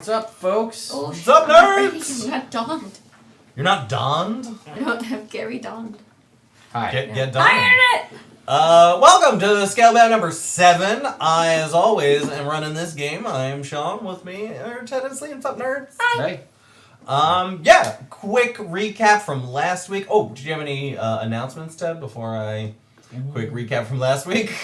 What's up, folks? Oh, What's up, nerds? I'm not donned. You're not donned? I don't have Gary donned. Hi. Get donned. Hi, Internet! Welcome to Scalebound number 7. I, as always, am running this game. I am Sean. With me are Ted and Slee. What's up, nerds? Hi. Hey. Quick recap from last week. Oh, did you have any announcements, Ted, before I... Quick recap from last week?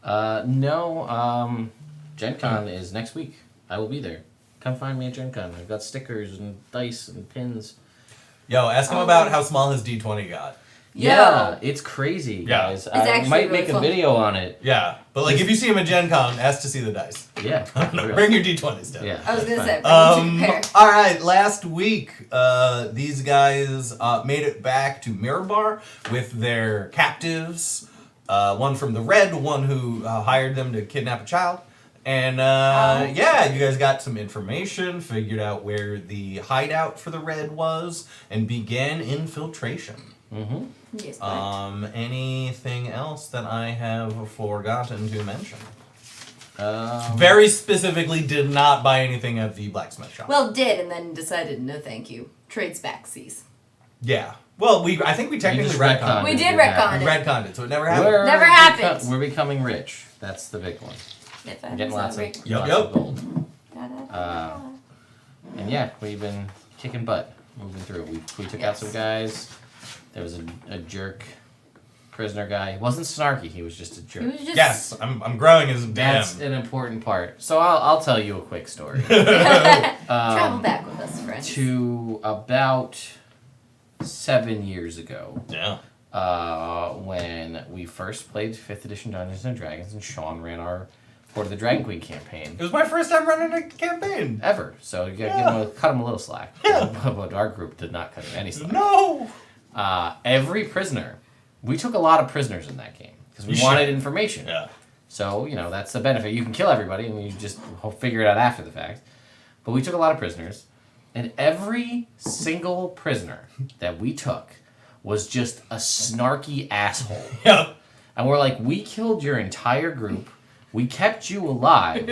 No. Gen Con is next week. I will be there. Come find me at Gen Con. I've got stickers and dice and pins. Yo, ask him about how small his D20 got. Yeah, it's crazy, Yeah. guys. It's I actually might really make fun. a video on it. Yeah, but like if you see him at Gen Con, ask to see the dice. Yeah. Bring your D20s down. Yeah. I was going to say, that's bring you two pair. Alright, last week, these guys made it back to Mirror Bar with their captives. One from the Red, one who hired them to kidnap a child. And yeah, you guys got some information, figured out where the hideout for the Red was, and began infiltration. Mm-hmm. Yes, but Anything else that I have forgotten to mention? Um, Very specifically, did not buy anything at the blacksmith shop. well, did and then decided no thank you. Trades back seas. Yeah. Well, I think we technically just retconned retconned it. We did It didn't retcon happen. We it. retconned it, so it never happened. Never happened. We're becoming rich. That's the big one. If We're getting lots of, Yup, lots yup. of gold. Da, da, da, Uh, da. And yeah, we've been kicking butt, moving through. We took out some guys. There was a jerk prisoner guy. He wasn't snarky. He was just a jerk. It was just... Yes, I'm growing as a That's damn. an important part. So I'll tell you a quick story. Travel back with us, friends. To about 7 years ago, Yeah. when we first played 5th edition Dungeons and Dragons, and Sean ran our Court of the Dragon Queen campaign It was my first time running a campaign. ever. So you gotta cut him a little slack. Yeah. But our group did not cut him any slack. No. Every prisoner, we took a lot of prisoners in that game because we You wanted should. information. Yeah. So, that's the benefit. You can kill everybody and you just figure it out after the fact. But we took a lot of prisoners, and every single prisoner that we took was just a snarky asshole. Yeah. And we're like, we killed your entire group. We kept you alive.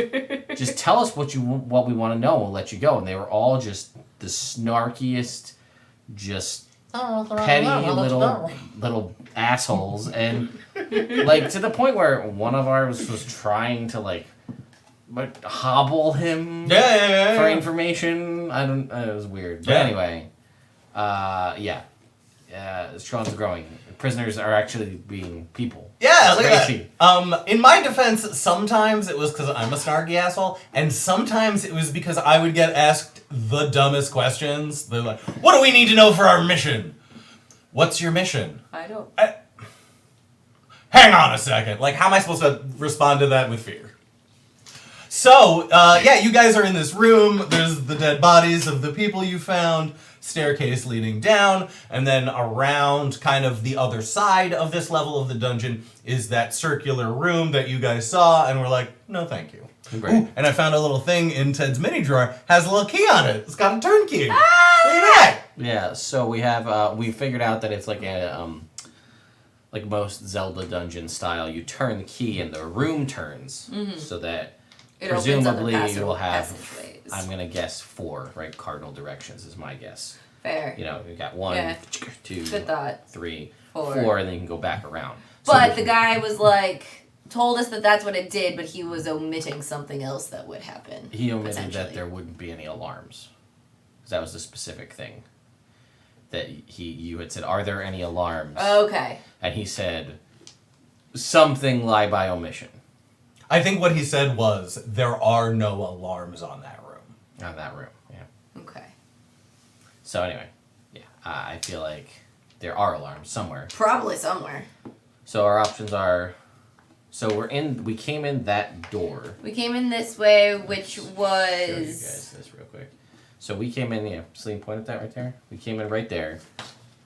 Just tell us what we want to know. We'll let you go. And they were all just the snarkiest, just petty little assholes, and like to the point where one of ours was trying to hobble him Yeah. for information. It was weird. But Yeah. anyway, Sean's growing. Prisoners are actually being people. Yeah, It's look at crazy. that. In my defense, sometimes it was because I'm a snarky asshole, and sometimes it was because I would get asked the dumbest questions. They're like, what do we need to know for our mission? What's your mission? I don't... Hang on a second. Like, how am I supposed to respond to that with fear? So, yeah, you guys are in this room. There's the dead bodies of the people you found, staircase leading down, and then around kind of the other side of this level of the dungeon is that circular room that you guys saw, and we're like, no thank you. Great. Ooh, and I found a little thing in Ted's mini drawer, has a little key on it. It's got a turn key. Look at that. Yeah, so we have we figured out that it's like a like most Zelda dungeon style. You turn the key and the room turns, so that It opens other presumably you will have. passageways. I'm gonna guess 4 right cardinal directions is my guess. Fair. You got 1, Yeah. 2, Good thought. 3, 4. 4, and then you can go back around. But the guy was told us that that's what it did, but he was omitting something else that would happen. He omitted that potentially. there wouldn't be any alarms. 'Cause that was the specific thing. That you had said, are there any alarms? Okay. And he said, something lie by omission. I think what he said was, there are no alarms on that room. On that room, yeah. Okay. So anyway, yeah, I feel like there are alarms somewhere. Probably somewhere. So our options are, we came in that door. We came in this way, which Show you was... guys this real quick. So we came in, Celine pointed that right there. We came in right there.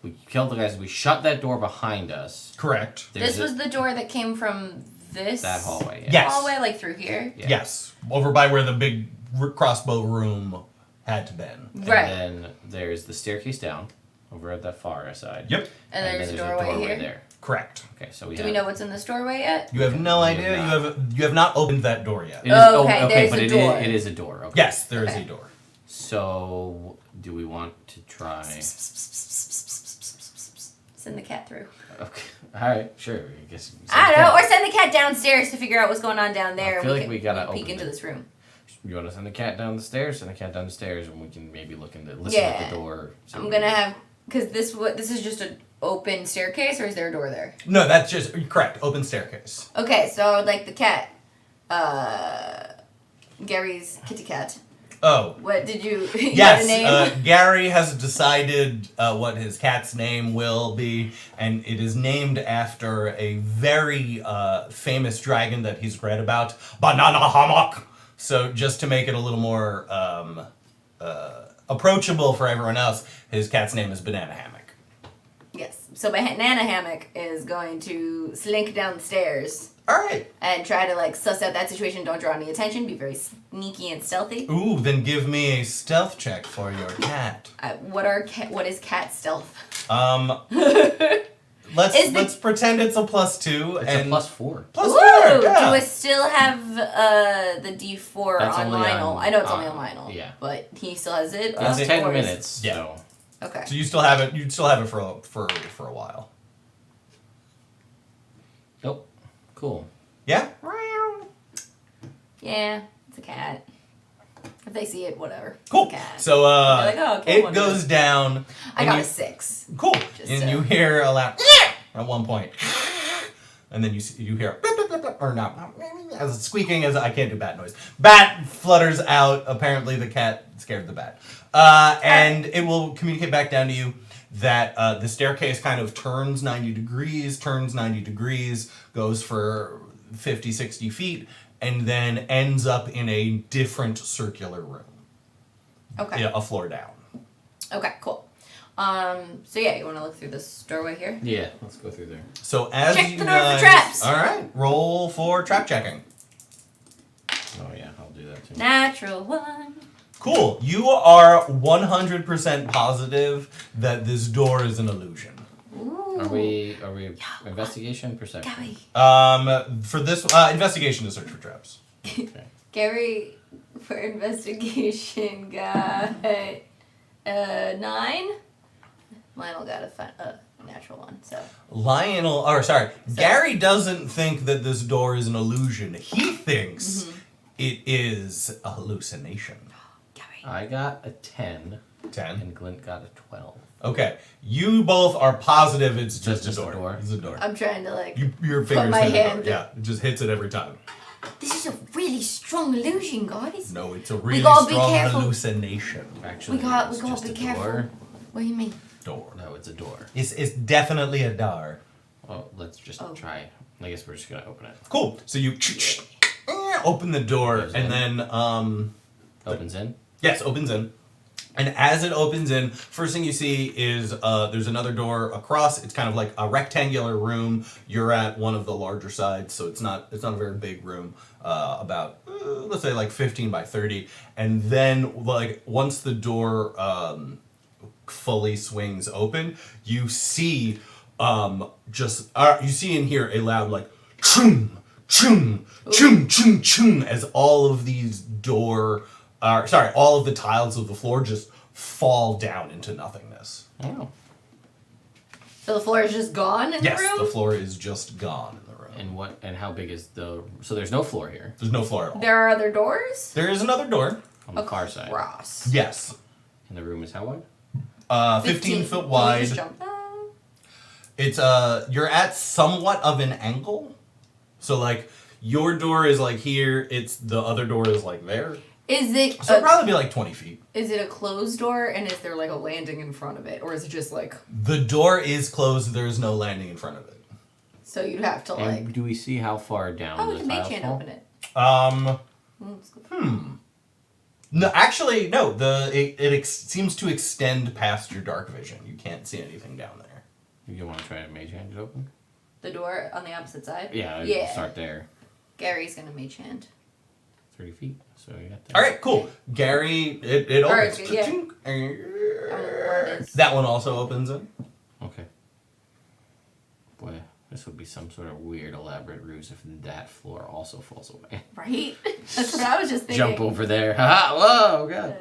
We killed the guys. We shut that door behind us. Correct. This was the door that came from this... That hallway, yeah. Yes. hallway, through here? Yeah. Yes, over by where the big crossbow room had to been. Right. And then there's the staircase down over at that far side. Yep. And there's a a doorway here? there. Correct. Okay, so we Do we know what's in this doorway yet? You have no We idea. have You have not opened that door yet. It is, Okay, there's but a door. it is a door. Okay. Yes, there is Okay. a door. So, do we want to try? Send the cat through. Okay. All right. Sure. I guess. I don't know, or send the cat downstairs to figure out what's going on down there. I feel and like we gotta peek open into it. this room. You want to send the cat down the stairs? Send the cat down the stairs, and we can maybe listen at the door. see I'm what gonna we- have because this is just an open staircase, or is there a door there? No, that's just correct. Open staircase. Okay, so I would like the cat, Gary's kitty cat. Oh, What did you? You yes. got a name? Gary has decided what his cat's name will be, and it is named after a very famous dragon that he's read about, Banana Hammock. So just to make it a little more approachable for everyone else, his cat's name is Banana Hammock. Yes. So Banana Hammock is going to slink down the stairs All right. and try to like suss out that situation. Don't draw any attention. Be very sneaky and stealthy. Ooh, then give me a stealth check for your cat. What is cat stealth? Let's pretend it's a +2 It's and a +4. +4. Ooh, Yeah. do I still have the D4 That's on only Lionel? on- I know it's only on- on Lionel. yeah. But he still has it. It's Is it 10 Or is- minutes. Yeah. So. Okay. So you still have it. You'd still have it for a while. Nope. Cool. Yeah. Yeah, it's a cat. If they see it, whatever. Cool. It's a cat. So They're like, oh, kill it one of goes down. I and got you- a 6. Cool. Just And so- you hear a loud at one point, and then you hear or not as it's squeaking as I can't do bat noise. Bat flutters out. Apparently the cat scared the bat, and it will communicate back down to you that the staircase kind of turns 90 degrees, goes for 50, 60 feet, and then ends up in a different circular room. Okay. Yeah, a floor down. Okay, cool. So yeah, you want to look through this doorway here? Yeah. Let's go through there. So as Check you the door for guys, traps. all right, roll for trap checking. Oh yeah, I'll do that too. Natural 1. Cool. You are 100% positive that this door is an illusion. Ooh. Are we investigation, perception? Gary. For this investigation to search for traps. Okay. Gary, for investigation, got 9. Lionel got a natural 1, so. Gary doesn't think that this door is an illusion. He thinks it is a hallucination. Gary. I got a 10, 10. and Glint got a 12. Okay. You both are positive it's just Just a a door. door. It's a door. I'm trying to like. Your fingers my hit the door. hand- Yeah, it just hits it every time. This is a really strong illusion, guys. No, it's a really gotta be strong careful. hallucination. Actually, We gotta it's be just a careful. door. What do you mean? Door. No, it's a door. It's definitely a door. Well, let's just Oh. try. I guess we're just gonna open it. Cool. So you open the door Goes and in. then Opens in. yes, opens in. And as it opens in, first thing you see is there's another door across. It's kind of like a rectangular room. You're at one of the larger sides, so it's not a very big room. About let's say like 15 by 30. And then like once the door fully swings open, you see you see and hear a loud like chung chung chung chung chung as all of these all of the tiles of the floor just fall down into nothingness. Oh. So the floor is just gone in Yes, the room? the floor is just gone in the room. And how big is the? So there's no floor here There's no floor at all. There are other doors? There is another door. on the far side. Across. Yes. And the room is how wide? 15 foot Can we wide. just jump that? It's you're at somewhat of an angle. So like your door is like here, the other door is like there. Is it So it'd probably be like 20 feet. is it a closed door and is there like a landing in front of it? Or is it just like The door is closed, there is no landing in front of it. so you'd have to like And do we see how far down oh, we the can make tiles Chan fall? open it. Let's go. No, actually, no. It seems to extend past your dark vision. You can't see anything down there. You want to try to mage hand it open? The door on the opposite side? Yeah. Yeah. Start there. Gary's gonna mage hand. 30 feet. So you got that. All right, cool. Gary, it Or opens. it's- yeah. I don't know where it is. That one also opens in. Okay. Boy, This would be some sort of weird, elaborate ruse if that floor also falls away. Right? That's what I was just thinking. Jump over there. Haha! Whoa, God.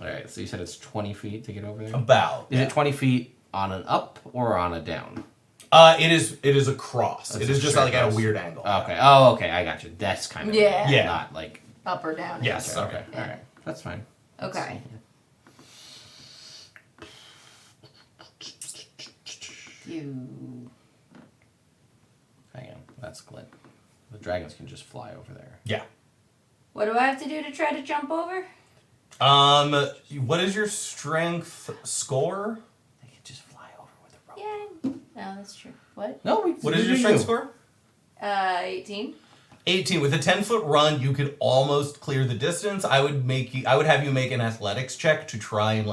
Alright, so you said it's 20 feet to get over there? About. Is it 20 feet on an up or on a down? It is across. It is just like at a weird angle. Okay. Oh, okay. I got you. That's kind of Yeah. Yeah. not like. Up or down. Yes. Okay. Yeah. All right. That's fine. Okay. You. Hang on. That's glint. The dragons can just fly over there. Yeah. What do I have to do to try to jump over? What is your strength score? They can just fly over with a rope. Yeah. No, that's true. What? No, What is your strength score? 18. 18. With a 10-foot run, you could almost clear the distance. I would have you make an athletics check to try and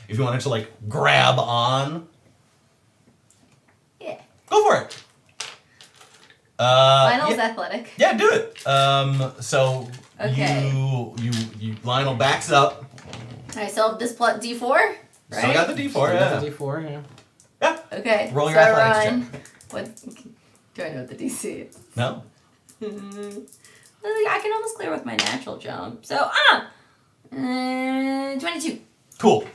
if you wanted to grab on. Yeah. Go for it. Lionel's yeah. athletic. Yeah, do it. So Okay. you Lionel backs up. I still have this plus D4, right? Still got the D4. Yeah. D4, yeah. Yeah. Okay. Roll so your I athletics run. check. What? Do I know what the DC is? No. I can almost clear with my natural jump. So 22. Cool.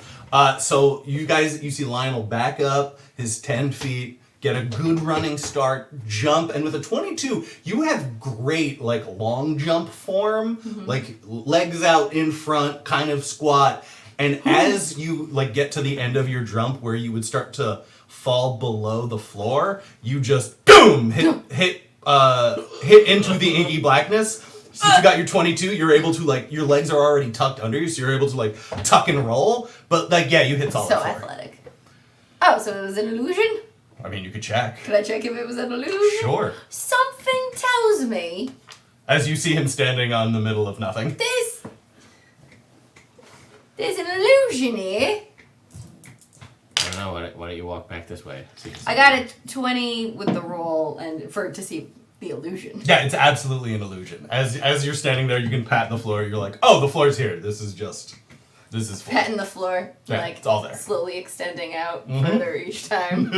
So you see Lionel back up his 10 feet, get a good running start, jump, and with a 22, you have great long jump form, legs out in front, kind of squat. And as you get to the end of your jump where you would start to fall below the floor, you just boom hit into the inky blackness. Since you got your 22, you're able to your legs are already tucked under you, so you're able to tuck and roll. But you hit solid So floor. athletic. Oh, so it was an illusion? I mean, you could check. Could I check if it was an illusion? Sure. Something tells me As you see him standing on the middle of nothing. there's an illusion here. I don't know. Why don't you walk back this way? I got a 20 with the roll and to see the illusion. Yeah, it's absolutely an illusion. As you're standing there, you can pat the floor. You're like, oh, the floor's here. This is floor. Petting the floor, Yeah, it's all there. slowly extending out further each time.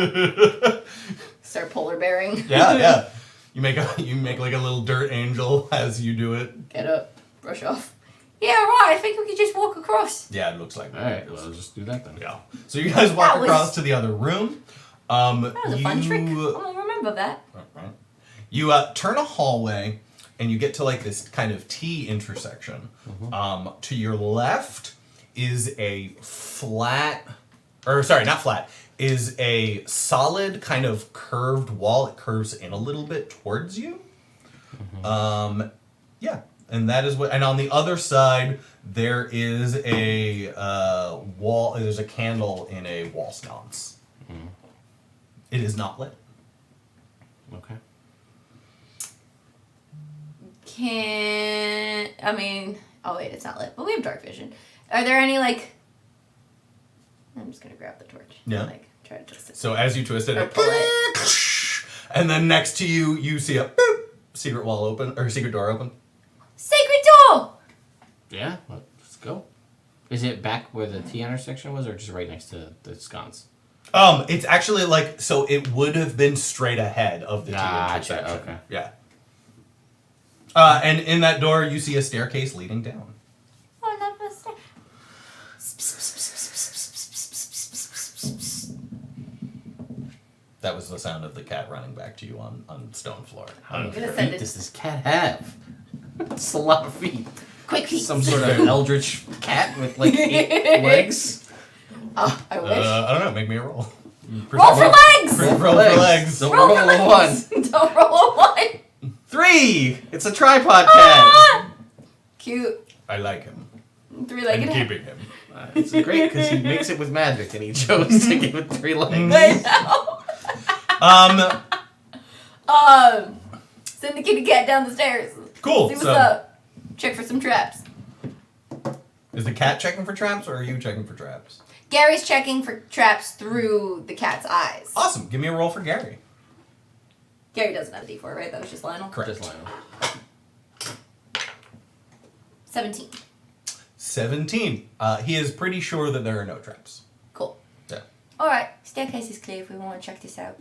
Start polar bearing. Yeah. You make a little dirt angel as you do it. Get up, brush off. Yeah, right. I think we could just walk across. Yeah, it looks like. All right. Well, I'll just do that then. Yeah. So you guys walk That was- across to the other room. That was a fun trick. I'm gonna remember that. You turn a hallway, and you get to this kind of T intersection. To your left is a is a solid kind of curved wall. It curves in a little bit towards you. Yeah, and that is what. And on the other side, there is a wall. There's a candle in a wall sconce. It is not lit. Okay. Oh wait, it's not lit, but we have dark vision. Are there any I'm just gonna grab the torch. Yeah. And, try to twist it. So as you twist it, Or pull it. and then next to you, you see a boop, secret door open. Sacred door! Yeah. Let's go. Is it back where the T intersection was, or just right next to the sconce? It's actually so it would have been straight ahead of the T Gotcha, intersection. okay. Yeah. And in that door, you see a staircase leading down. Oh, I love this. That was the sound of the cat running back to you on stone floor. How many gonna feet send it- does this cat have? It's a lot of feet. Quick feet. Some sort of eldritch cat with 8 legs. Oh, I wish. I don't know. Make me a roll. Roll for legs! Roll for legs. Don't Roll roll for a legs! 1. Don't roll a 1! 3! It's a tripod cat. Ah! Cute. I like him. 3-legged I'm hat. keeping him. It's great because he makes it with magic and he chose to give it 3 legs. I know. Send the kitty cat down the stairs. Cool. See what's So, up. Check for some traps. is the cat checking for traps, or are you checking for traps? Gary's checking for traps through the cat's eyes. Awesome. Give me a roll for Gary. Gary doesn't have a D4, right? That was just Lionel? Correct. Just Lionel. 17. 17. He is pretty sure that there are no traps. Cool. Yeah. Alright, staircase is clear if we want to check this out.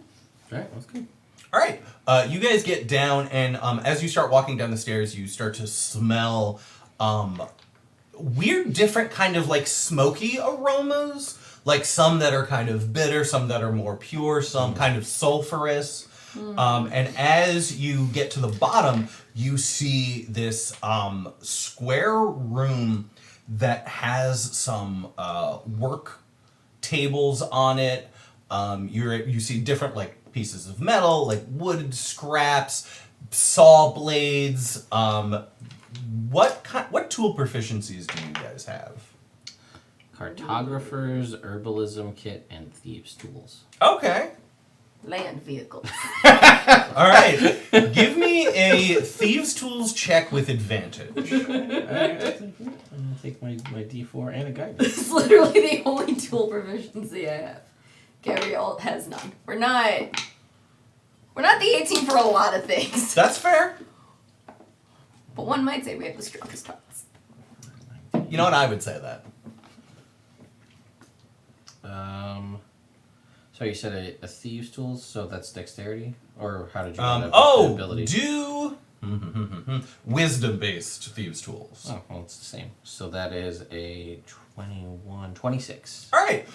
Alright, that's good. All right, you guys get down, and as you start walking down the stairs, you start to smell weird, different kind of like smoky aromas. Like some that are kind of bitter, some that are more pure, some kind of sulfurous. And as you get to the bottom, you see this square room that has some work tables on it. You see different like pieces of metal, like wood scraps, saw blades. What tool proficiencies do you guys have? Cartographer's herbalism kit and thieves tools. Okay. Land vehicles. All right. Give me a thieves tools check with advantage. I'll take my D4 and a guidance. It's literally the only tool proficiency I have. Gary Alt has none. We're not the 18 for a lot of things. That's fair. But one might say we have the strongest hearts. You know what? I would say that. So you said a thieves tools, so that's dexterity, or how did you know that ability? Do wisdom-based thieves tools. Oh, well, it's the same. So that is a 26. All right.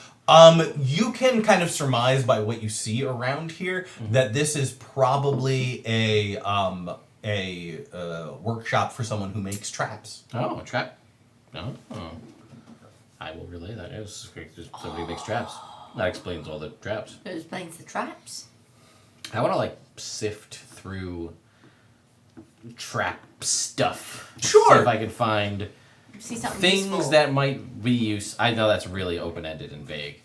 You can kind of surmise by what you see around here that this is probably a workshop for someone who makes traps. Oh, a trap. Oh. I will relay that. It was just somebody makes traps. That explains all the traps. It explains the traps. I want to like sift through trap stuff. Sure. See if I can find See something things useful. that might be used. I know that's really open-ended and vague.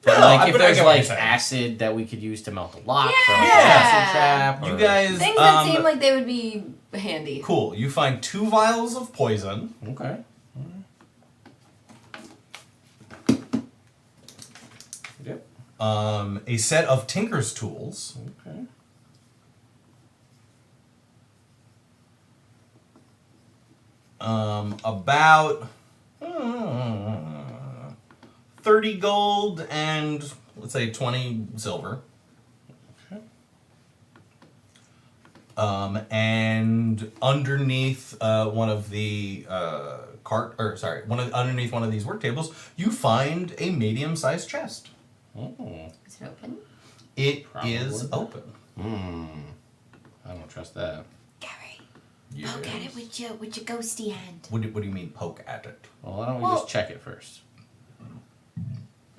But No, like if but I there's get what you're like saying. acid that we could use to melt a lock Yeah. for like an acid trap. You or- guys, Things that seem like they would be handy. cool. You find 2 vials of poison. Okay. Yep. A set of tinker's tools. Okay. About 30 gold and let's say 20 silver. Okay. And underneath one of the underneath one of these work tables, you find a medium-sized chest. Oh. Is it open? It is Probably. open. I don't trust that. Gary, Yes. poke at it with your ghosty hand. What do you mean poke at it? Well, why don't we Well- just check it first?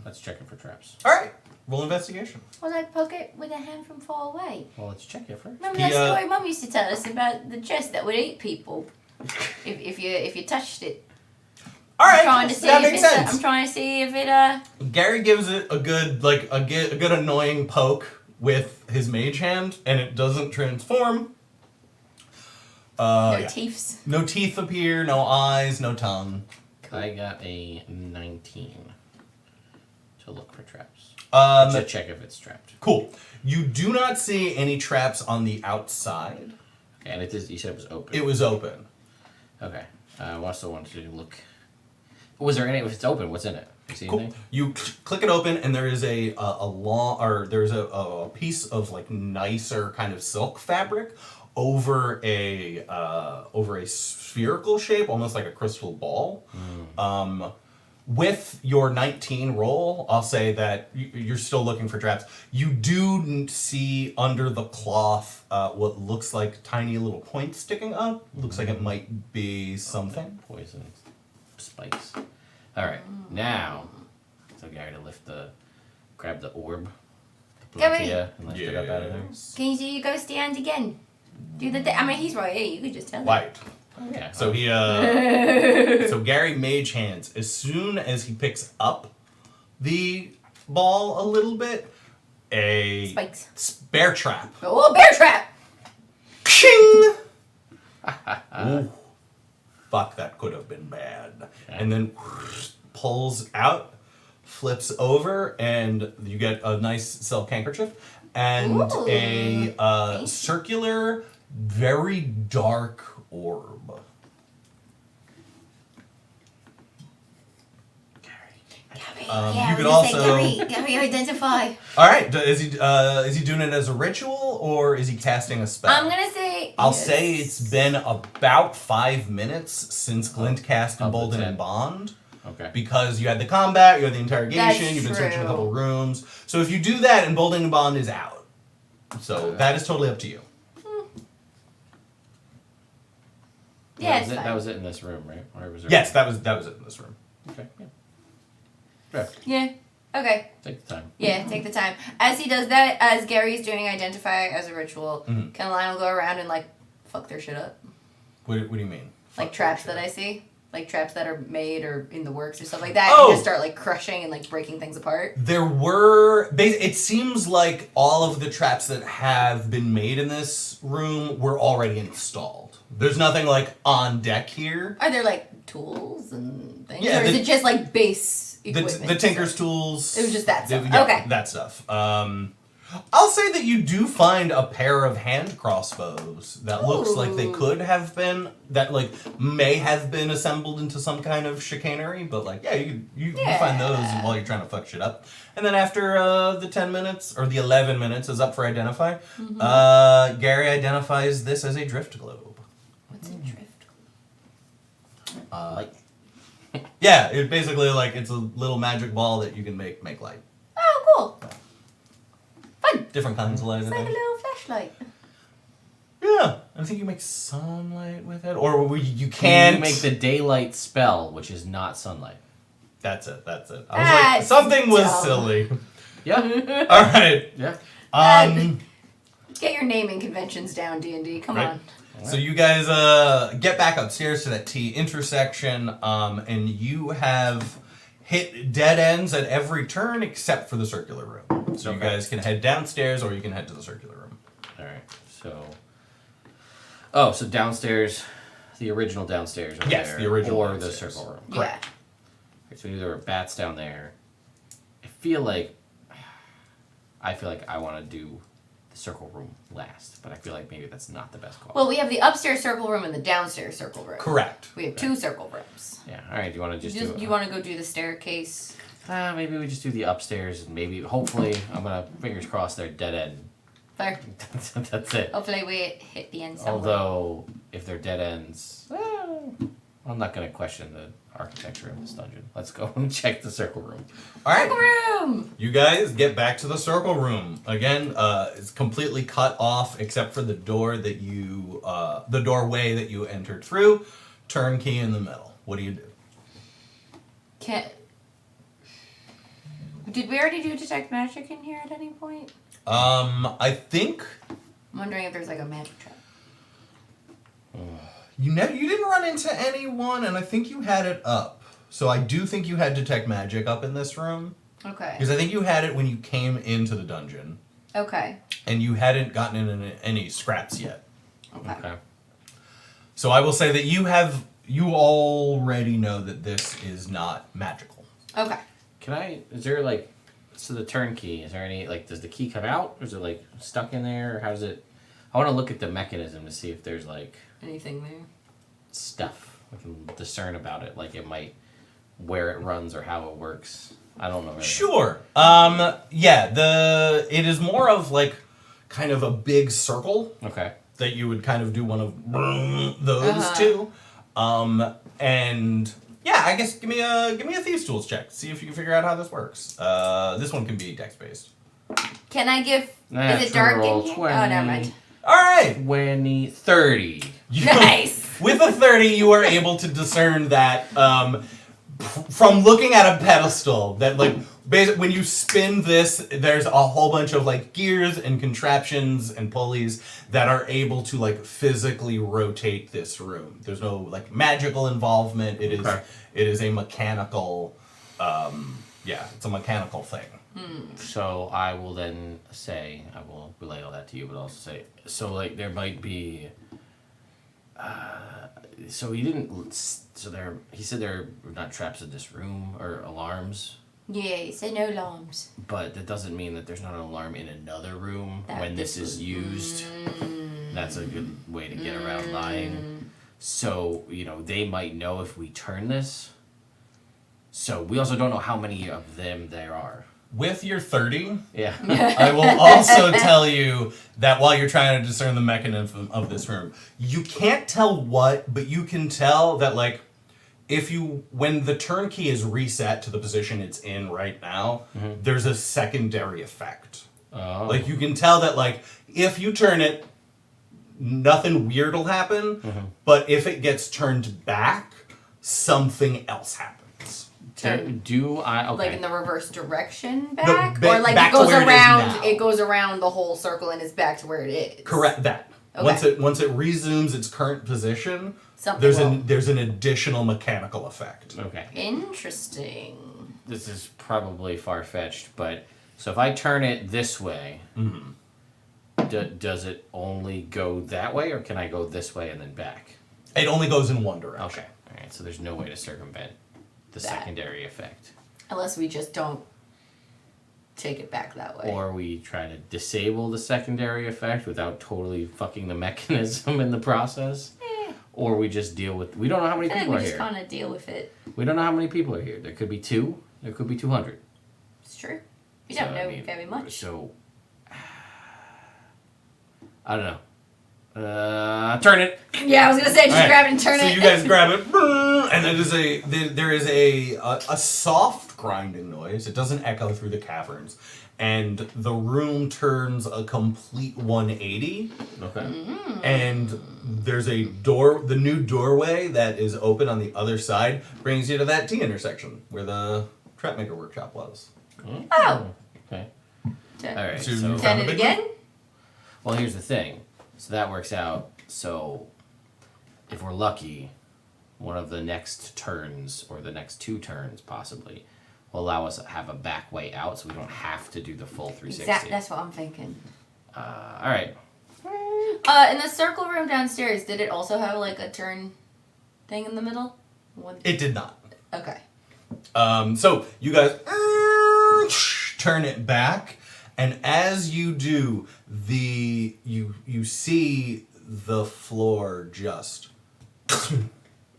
Let's check it for traps. All right, roll investigation. Well, I poke it with a hand from far away. Well, let's check it first. Remember He, that story Mum used to tell us about the chest that would eat people if you touched it. All right, I'm trying to see that if makes it's. sense. I'm trying to see if it. Gary gives it a good annoying poke with his mage hand, and it doesn't transform. No Yeah. teeths. No teeth appear, no eyes, no tongue. I got a 19 to look for traps. To check if it's trapped. Cool. You do not see any traps on the outside. Okay, and it is. You said it was open. It was open. Okay. I also wanted to look. Was there any? If it's open, what's in it? You see Cool. anything? You click it open, and there is a piece of like nicer kind of silk fabric over a spherical shape, almost like a crystal ball. With your 19 roll, I'll say that you're still looking for traps. You do see under the cloth what looks like tiny little points sticking up. Looks like it might be something. Poison spikes. All right. Now, so Gary to grab the orb, the Gary. Platea, and lift it up out of there. Can you do your ghosty hand again? Do the. I mean, he's right here. You could just tell him. Light. Oh, yeah. So he so Gary mage hands. As soon as he picks up the ball a little bit, a Spikes. bear trap. Oh, bear trap! Ching! Ooh. Fuck, that could have been bad. Okay. And then pulls out, flips over, and you get a nice silk handkerchief and Ooh. a circular, very dark orb. Gary. Gary, You could also. Gary, identify. All right. Is he doing it as a ritual or is he casting a spell? I'm gonna say. I'll say it's been about 5 minutes since Glint cast Embolden and Bond. Okay. Because you had the combat, you had the interrogation, That's you've been searching a true. couple rooms. So if you do that, Embolden and Bond is out. So that is totally up to you. Yeah, it's fine. That was it in this room, right? Or was there... Yes, that was it in this room. Okay. Yeah. Yeah. Okay. Take the time. Yeah, take the time. As he does that, as Gary's doing identify as a ritual, can Lionel go around and like fuck their shit up? What do you mean? Like Fuck traps that that shit. I see? Like traps that are made or in the works or stuff like that. Oh! And just start like crushing and like breaking things apart. There were. It seems like all of the traps that have been made in this room were already installed. There's nothing like on deck here. Are there like tools and things? Yeah, or is it just like base equipment? The Tinker's tools. It was just that stuff. Yeah, Okay. that stuff. I'll say that you do find a pair of hand crossbows that looks like they could have been, that like may have been assembled into some kind of chicanery, but like, yeah, you find those while you're trying to fuck shit up. And then after the 10 minutes, or the 11 minutes is up for identify, Gary identifies this as a drift globe. What's a drift? Like... Yeah, it basically like, it's a little magic ball that you can make light. Oh, cool. Fun. Different kinds of light. It's I like a think. little flashlight. Yeah, I think you make sunlight with it, or you can't You make the daylight spell, which is not sunlight. That's it. I was like, That's something was dumb. silly. Yeah. All right. Yeah. Get your naming conventions down, D&D. Come Right. on. So you guys get back upstairs to that T intersection, and you have hit dead ends at every turn except for the circular room. So you Okay. guys can head downstairs, or you can head to the circular room. All right. So. Oh, so downstairs, the original downstairs over Yes, there, the original or downstairs. the circle room. Yeah. Okay, so there were bats down there. I feel like I want to do the circle room last, but I feel like maybe that's not the best call. Well, we have the upstairs circle room and the downstairs circle room. Correct. We have 2 circle rooms. Yeah. All right. Do you want to just do? You want to go do the staircase? Maybe we just do the upstairs, and maybe hopefully I'm gonna fingers crossed they're dead end. Fair. That's it. Hopefully we hit the end somewhere. Although if they're dead ends, I'm not gonna question the architecture of this dungeon. Let's go and check the circle room. All right. Circle room! You guys get back to the circle room. Again, it's completely cut off except for the door that you, the doorway that you entered through. Turnkey in the middle. What do you do? Did we already do detect magic in here at any point? I think I'm wondering if there's like a magic trap. you didn't run into anyone, and I think you had it up. So I do think you had detect magic up in this room. Okay. Because I think you had it when you came into the dungeon. Okay. And you hadn't gotten in any scraps yet. Okay. So I will say that you already know that this is not magical. Okay. Is there like, so the turnkey, is there any, like, does the key come out? Or is it like stuck in there? Or how does it, I want to look at the mechanism to see if there's like Anything there? stuff I can discern about it. Like it might, where it runs or how it works. I don't know. Really. Sure. It is more of like kind of a big circle. Okay. That you would kind of do one of those two. And yeah, I guess give me a Thieves Tools check. See if you can figure out how this works. This one can be dex based. Can I give... Natural is it dark in here? 20. Oh, never mind. All right. 30. Nice! With a 30, you are able to discern that from looking at a pedestal that like basically when you spin this, there's a whole bunch of like gears and contraptions and pulleys that are able to like physically rotate this room. There's no like magical involvement. It is a mechanical it's a mechanical thing. So I will then say, I will relay all that to you, but also say, so like there might be, so he didn't, he said there are not traps in this room or alarms, Yeah, so no alarms. but that doesn't mean that there's not an alarm in another room when this is used. That's a good way to get around lying. So, they might know if we turn this. So we also don't know how many of them there are. With your 30, Yeah. I will also tell you that while you're trying to discern the mechanism of this room, you can't tell what, but you can tell that, like, when the turn key is reset to the position it's in right now, there's a secondary effect. Oh. Like, you can tell that, like, if you turn it, nothing weird will happen, but if it gets turned back, something else happens. Do I? Okay. Like in the reverse direction back, or like back it to goes where it is around. now. It goes around the whole circle and is back to where it is. Correct that. Okay. Once it resumes its current position, Something there's an additional mechanical effect. Okay. Interesting. This is probably far-fetched, but so if I turn it this way, does it only go that way, or can I go this way and then back? It only goes in one direction. Okay. All right. So there's no way to circumvent the That. secondary effect. Unless we just don't take it back that way. Or we try to disable the secondary effect without totally fucking the mechanism in the process. Or we just deal with... We don't know how many I think people we are just here. kind of deal with it. We don't know how many people are here. There could be 2. There could be 200. It's true. We So, don't know I mean, very much. So... I don't know. Turn it. Yeah, I was gonna say just Alright, grab it and turn so it. you guys grab it, and there is a soft grinding noise. It doesn't echo through the caverns, and the room turns a complete 180. Okay. And there's a door. The new doorway that is open on the other side brings you to that T intersection where the Trapmaker workshop was. Oh. Okay. Turn, All right. So So, you turn found a it big again. well, here's the thing. So that works out. So if we're lucky, one of the next turns, or the next 2 turns possibly, will allow us to have a back way out, so we don't have to do the full 360. Exactly. That's what I'm thinking. All right. In the circle room downstairs, did it also have like a turn thing in the middle? It did not. Okay. So you guys turn it back, and as you do, you see the floor just.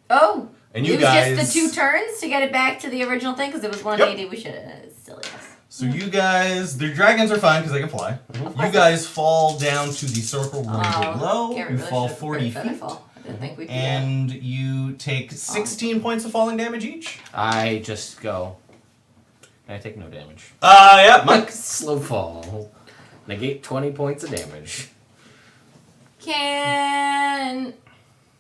Oh. And you it was guys- just the 2 turns to get it back to the original thing because it was 180. We should have. Silliness. So you guys, the dragons are fine because they can fly. You guys fall down to the circle room below. Gary You really fall should've 40 prepared that feet. fall. I didn't think we'd do And you take 16 points of falling damage each. I just go. I take no damage. Yeah, Mike. Slow fall. Negate 20 points of damage. that. Can.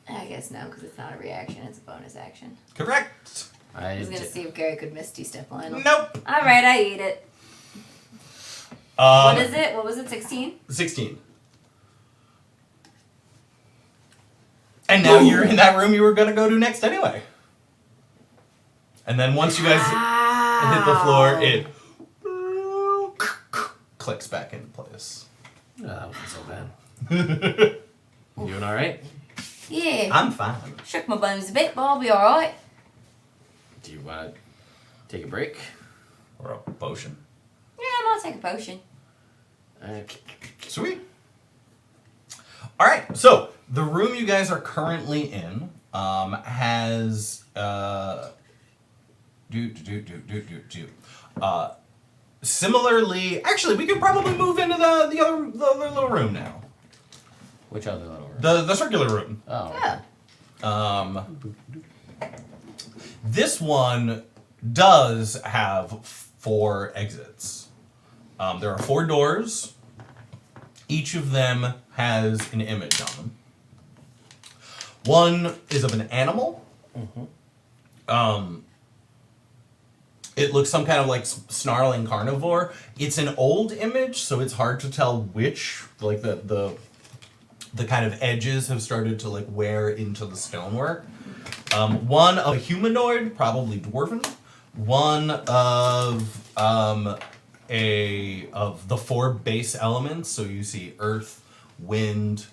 I guess no, because it's not a reaction, it's a bonus action. Correct. I was going to see if Gary could Misty Step Lionel. Nope. Alright, I eat it. What is it? What was it, 16? 16. And now you're in that room you were going to go to next anyway. And then once you guys hit the floor, it clicks back into place. Oh, that wasn't so bad. You doing all right? Yeah. I'm fine. Shook my bones a bit, but I'll be alright. Do you want to take a break? Or a potion. Yeah, I'll take a potion. Sweet. All right, so the room you guys are currently in has similarly. Actually, we could probably move into the other little room now. Which other little room? The circular room. Oh. Yeah. This one does have 4 exits. There are 4 doors. Each of them has an image on them. One is of an animal. It looks some kind of like snarling carnivore. It's an old image, so it's hard to tell which, like the kind of edges have started to like wear into the stonework. One of a humanoid, probably dwarven. One of the 4 base elements. So you see earth, wind,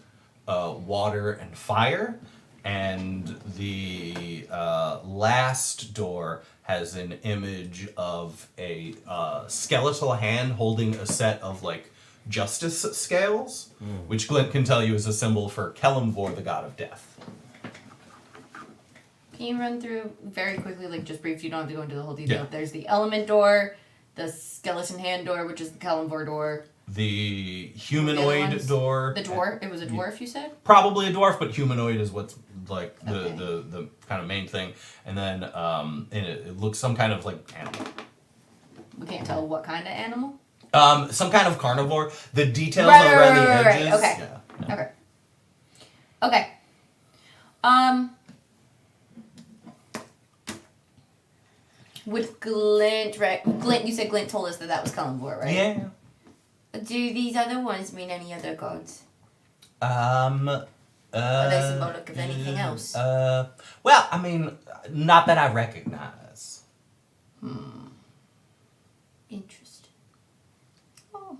water, and fire. And the last door has an image of a skeletal hand holding a set of like justice scales, which Glint can tell you is a symbol for Kelemvor, the god of death. Can you run through very quickly, like just brief? You don't have to go into the whole detail. Yeah. There's the element door, the skeleton hand door, which is the Kalimvor door. The The humanoid other ones? door. The dwarf. It was a dwarf, you said? Probably a dwarf, but humanoid is what's like Okay. the kind of main thing. And then and it looks some kind of like animal. We can't tell what kind of animal. Some kind of carnivore. The details Right, around the right, right, edges. okay. Yeah. Okay. Okay. Would Glint, right? Glint, you said Glint told us that was Kalimvor, right? Yeah. Do these other ones mean any other gods? Are they symbolic of anything else? Well, I mean, not that I recognize. Interesting. Oh.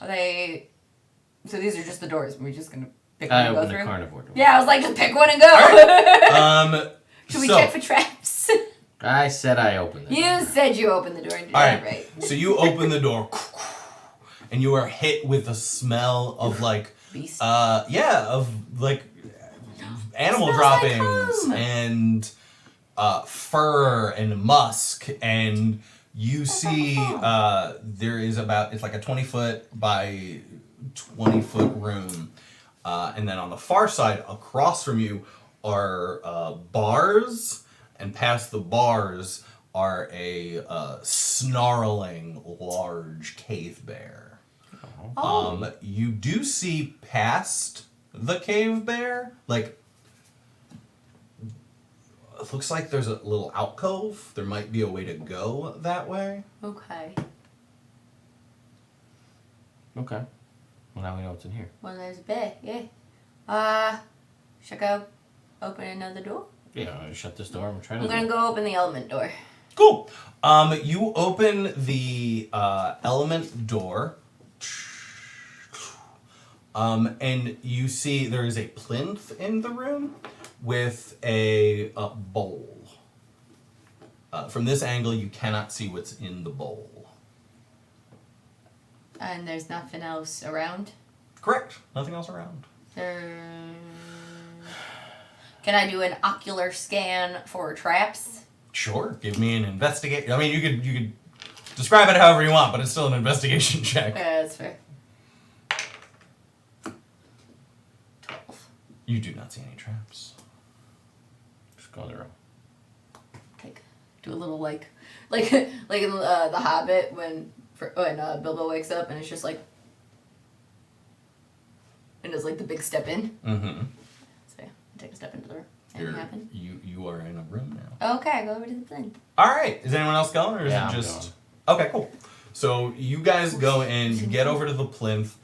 Are they... So these are just the doors. We're just gonna pick one I and go opened the through? carnivore door. Yeah, I was like, just pick one and go! Should we so, check for traps? I said I opened it. You said you opened the door and did All that right. right. So you open the door, and you are hit with a smell of like, Beast. of like animal Smells like droppings home. and fur and musk, and you see there is it's like a 20-foot by 20-foot room, and then on the far side across from you are bars, and past the bars are a snarling large cave bear. Oh. You do see past the cave bear, like, it looks like there's a little alcove. There might be a way to go that way. Okay. Okay. Well, now we know what's in here. Well, there's a bear, yeah. Should I go open another door? Yeah, I shut this door and try to. I'm gonna go open the element door. Cool. You open the element door, and you see there is a plinth in the room with a bowl. From this angle, you cannot see what's in the bowl. And there's nothing else around? Correct. Nothing else around. Can I do an ocular scan for traps? Sure. Give me an investigate. I mean, you could describe it however you want, but it's still an investigation check. Yeah, that's fair. 12. You do not see any traps. Just go in the room. Do a little like in The Hobbit when Bilbo wakes up and it's just like, and it's like the big step in. Mm-hmm. So yeah, I take a step into the room. Anything happen? You are in a room now. Okay, I go over to the plinth. All right. Is anyone else going, or is Yeah, it I'm just? Okay, cool. So you guys go in, you get over to the plinth,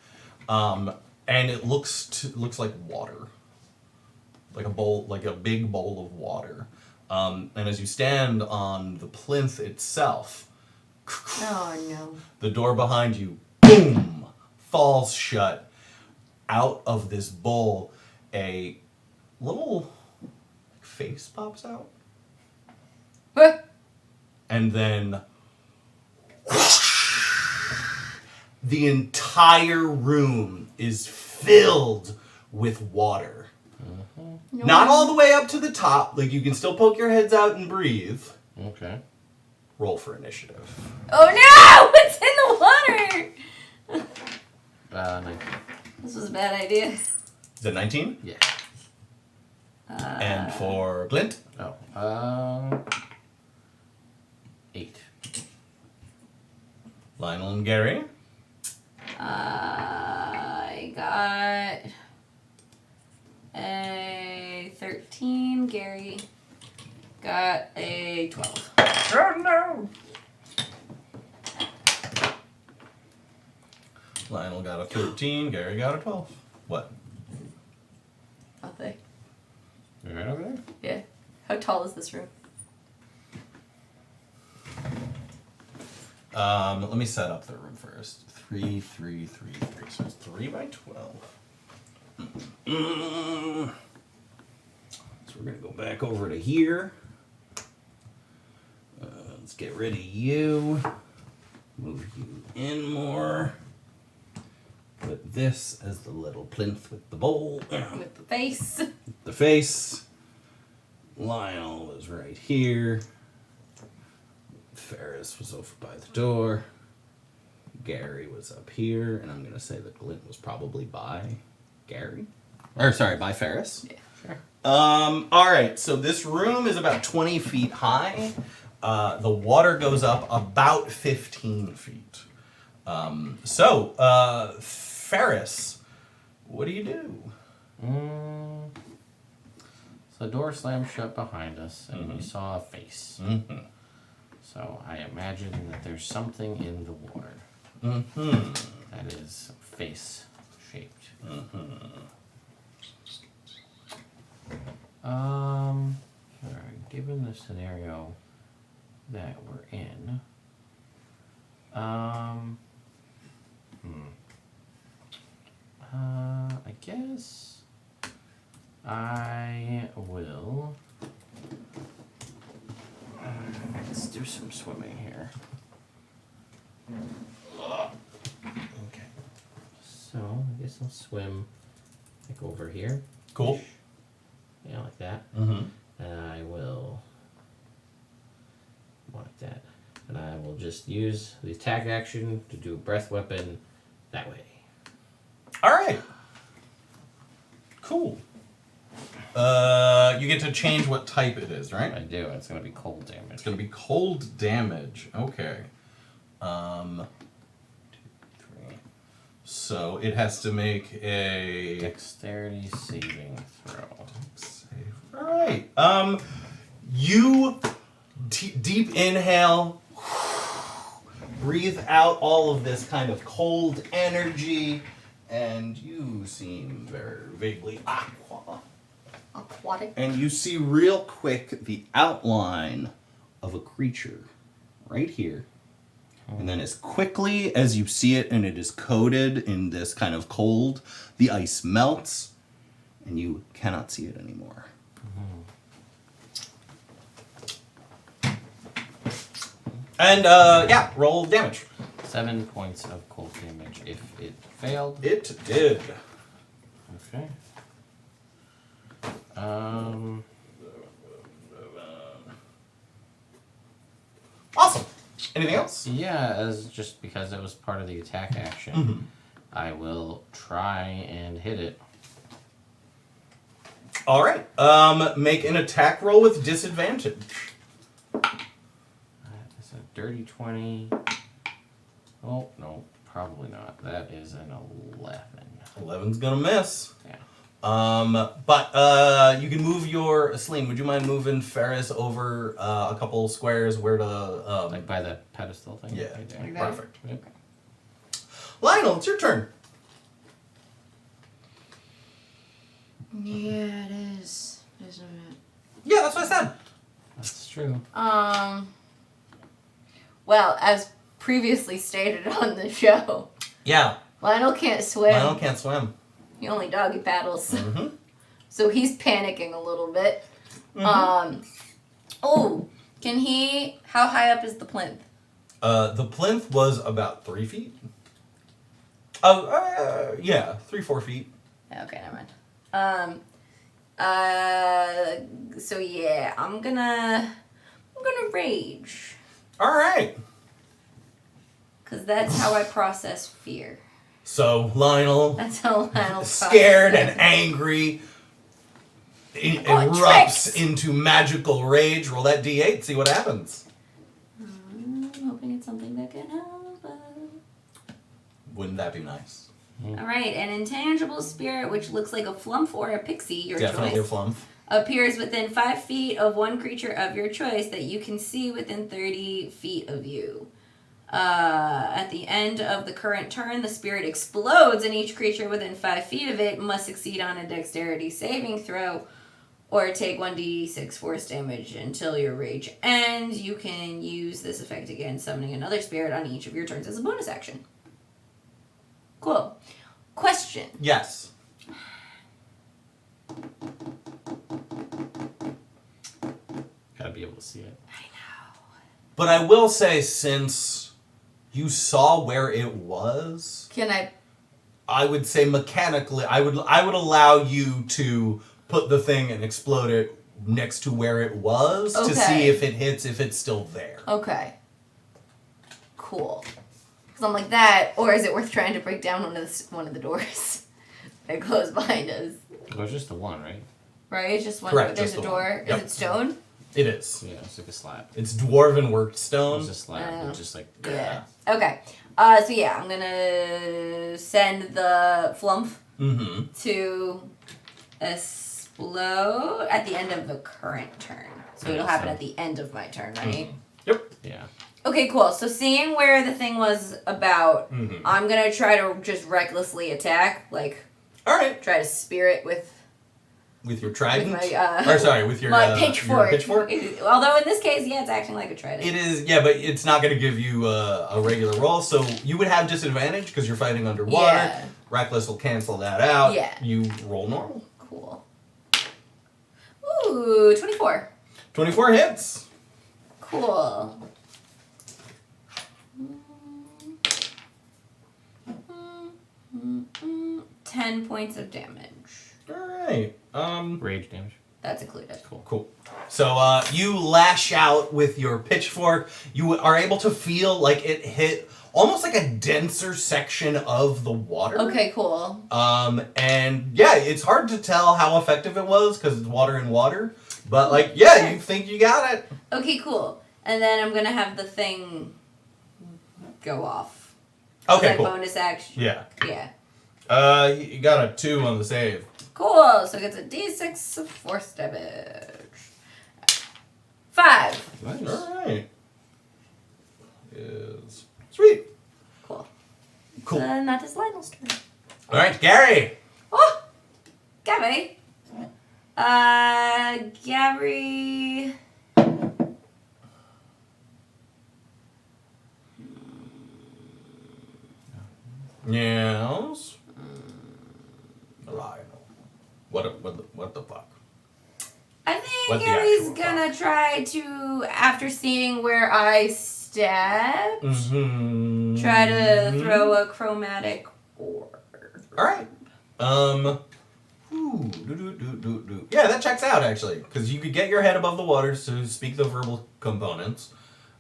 and it looks like water, like a bowl, like a big bowl of water. And as you stand on the plinth itself, Oh no. the door behind you, boom, falls shut. Out of this bowl, a little face pops out. What? And then the entire room is filled with water. No. Not all the way up to the top. Like, you can still poke your heads out and breathe. Okay. Roll for initiative. Oh no! What's in the water? 19. This was a bad idea. Is that 19? Yeah. And for Glint? Oh. 8. Lionel and Gary? I got a 13. Gary got a 12. Oh no! Lionel got a 13, Gary got a 12. What? Nothing. You right over there? Yeah. How tall is this room? Let me set up the room first. 3, 3, 3, 3. So it's 3 by 12. So we're gonna go back over to here. Let's get rid of you. Move you in more. Put this as the little plinth with the bowl. With the face. The face. Lionel was right here. Ferris was over by the door. Gary was up here, and I'm going to say that Glint was probably by Gary. Or, sorry, by Ferris. Yeah. Sure. All right, so this room is about 20 feet high. The water goes up about 15 feet. Ferris, what do you do? So the door slammed shut behind us, and we saw a face. Mm-hmm. So I imagine that there's something in the water that is face-shaped. Alright, given the scenario that we're in, I guess I will. Let's do some swimming here. Okay. So I guess I'll swim like over here. Cool. Yeah, like that. Mm-hmm. And I will like that. And I will just use the attack action to do a breath weapon that way. All right. Cool. You get to change what type it is, right? I do. It's going to be cold damage. It's going to be cold damage. Okay. 2, 3. So it has to make a Dexterity saving throw. save. All right. You deep inhale, breathe out all of this kind of cold energy, and you seem very vaguely Aquatic. and you see real quick the outline of a creature right here. And then as quickly as you see it and it is coated in this kind of cold, the ice melts and you cannot see it anymore. And roll damage. 7 points of cold damage if it failed. It did. Okay. Awesome. Anything else? Yeah, as just because it was part of the attack action, I will try and hit it. All right. Make an attack roll with disadvantage. It's a dirty 20. Oh, no, probably not. That is an 11. 11's gonna miss. Yeah. But you can move your Celine. Would you mind moving Ferris over a couple squares where to Like by the pedestal thing? yeah, Right there. Like that? perfect. Yep. Lionel, it's your turn. Yeah, it is, isn't it? Yeah, that's what I said. That's true. Well, as previously stated on the show, Yeah, Lionel can't swim. Lionel can't swim. He only doggy paddles. Mm-hmm. So he's panicking a little bit. Can he... How high up is the plinth? The plinth was about 3 feet. 3-4 feet. Okay, never mind. So yeah, I'm gonna rage. All right. Because that's how I process fear. So Lionel, That's how Lionel scared processes and angry, Oh, erupts tricks. into magical rage. Roll that d8, see what happens. I'm hoping it's something that can help us. Wouldn't that be nice? Alright, an intangible spirit which looks like a flump or a pixie, your Definitely choice, a flump. appears within 5 feet of one creature of your choice that you can see within 30 feet of you. At the end of the current turn, the spirit explodes, and each creature within 5 feet of it must succeed on a dexterity saving throw or take 1d6 force damage until your rage ends. You can use this effect again, summoning another spirit on each of your turns as a bonus action. Cool. Question. Yes. Gotta be able to see it. But I will say, since you saw where it was, Can I would say mechanically, I would allow you to put the thing and explode it next to where it was to Okay. see if it hits, if it's still there. Okay. Cool. Because I'm like that, or is it worth trying to break down one of the doors that close behind us? It was just the one, right? Right? It's just one. Correct, There's just a the door. one. Yep. Is it stone? It is. Yeah, it's like a slab. It's dwarven worked It stone. was a slab. It's just like Yeah. Okay. So yeah, I'm gonna send the flump Mm-hmm. to explode at the end of the current turn. So it'll happen at the end of my turn, right? Yep. Yeah. Okay, cool. So seeing where the thing was about, Mhm. I'm gonna try to just recklessly attack, like All right. try to spear it with With your trident? my, or sorry, with your my pitchfork. Your pitchfork? Although in this case, yeah, it's acting like a trident. It is, yeah, but it's not going to give you a regular roll, so you would have disadvantage because you're fighting underwater. Yeah. Reckless will cancel that out. Yeah. You roll normal. Cool. Ooh, 24. 24 hits. Cool. 10 points of damage. All right. Rage damage. That's included. Cool. So you lash out with your pitchfork. You are able to feel like it hit almost like a denser section of the water. Okay, cool. And yeah, it's hard to tell how effective it was because it's water and water. But like, yeah, you think you got it. Okay, cool. And then I'm gonna have the thing go off. Okay, Like cool. bonus action. Yeah. Yeah. You got a 2 on the save. Cool. So it gets a d6 of force damage. 5. Nice. All right. Is sweet. Cool. Cool. That is Lionel's turn. All right, Gary. Oh, Gabby. Gabby. Yes. Lionel. What the fuck? I think What the Gary's actual gonna try to, after seeing where I stabbed, Mm-hmm. try to throw a chromatic orb. All right. Yeah, that checks out actually, because you could get your head above the water to speak the verbal components.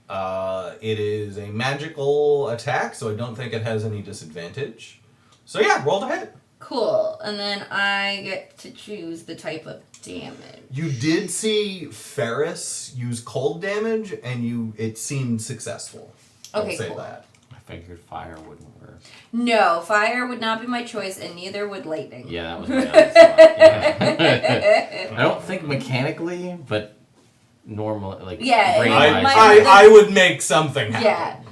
It is a magical attack, so I don't think it has any disadvantage. So yeah, roll to hit. Cool. And then I get to choose the type of damage. You did see Ferris use cold damage, and it seemed successful. Okay, I'll say cool. that. I figured fire wouldn't work. No, fire would not be my choice, and neither would lightning. Yeah, that was my honest thought. Yeah. I don't think mechanically, but normally, like Yeah, brain-wise. my- I would make something happen.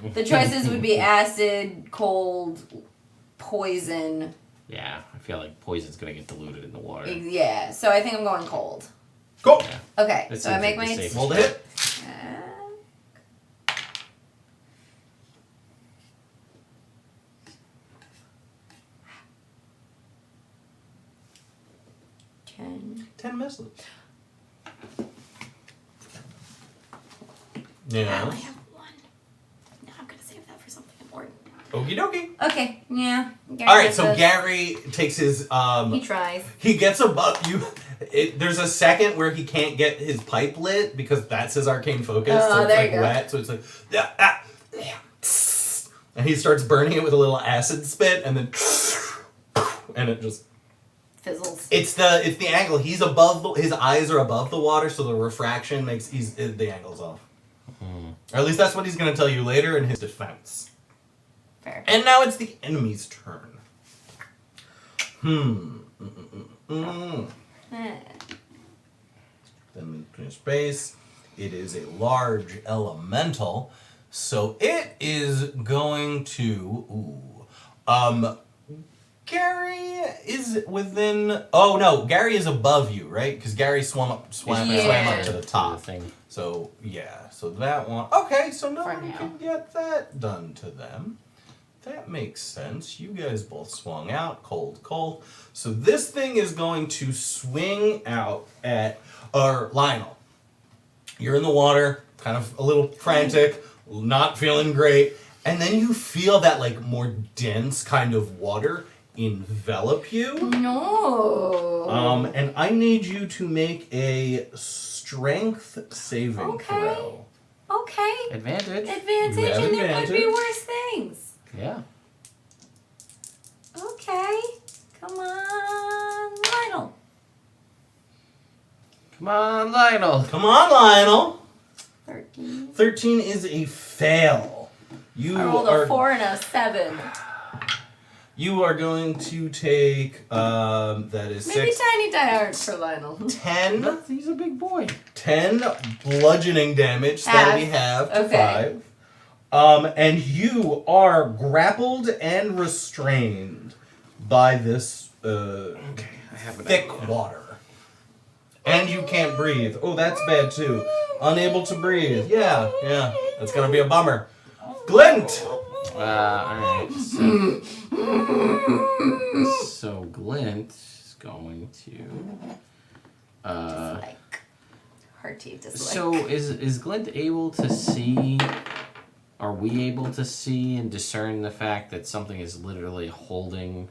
Yeah, the choices would be acid, cold, poison. Yeah, I feel like poison's gonna get diluted in the water. Yeah, so I think I'm going cold. Cool. Yeah. Okay, That so I seems make like the my safest Roll to hit. Ten. 10 misses. Now I Yeah. have one. Now I'm gonna save that for something important. Okie dokie. Okay, yeah. Gary All right, does so this. Gary takes his He tries. he gets above you. There's a second where he can't get his pipe lit because that's his arcane focus. Oh, so it's there like you go. wet, so it's like and he starts burning it with a little acid spit, and then and it just Fizzles. it's the angle. He's above his eyes are above the water, so the refraction makes the angle's off. Or at least that's what he's gonna tell you later in his defense. Fair. And now it's the enemy's turn. Then in space, it is a large elemental, so it is going to. Gary is within. Oh no, Gary is above you, right? Because Gary swam up to the top. Thing. So yeah, so that one. Okay, so no For one now. can get that done to them. That makes sense. You guys both swung out, cold. So this thing is going to swing out at Lionel. You're in the water, kind of a little frantic, not feeling great, and then you feel that like more dense kind of water envelop you. No. And I need you to make a strength saving throw. Okay. Advantage. Advantage, You have and there could be advantage. worse things. Yeah. Okay. Come on, Lionel. Come on, Lionel. Come on, Lionel. 13. 13 is a fail. You I rolled are a 4 and a 7. You are going to take that is Maybe 6, tiny die hard for Lionel. 10, He's a big boy. 10 bludgeoning damage. So that'll be half to Okay. 5. And you are grappled and restrained by this I have an thick idea. water. And you can't breathe. Oh, that's bad too. Unable to breathe. Yeah. That's gonna be a bummer. Glint! Alright, so Glint is going to Dislike. Hearty dislike. so is Glint able to see, are we able to see and discern the fact that something is literally holding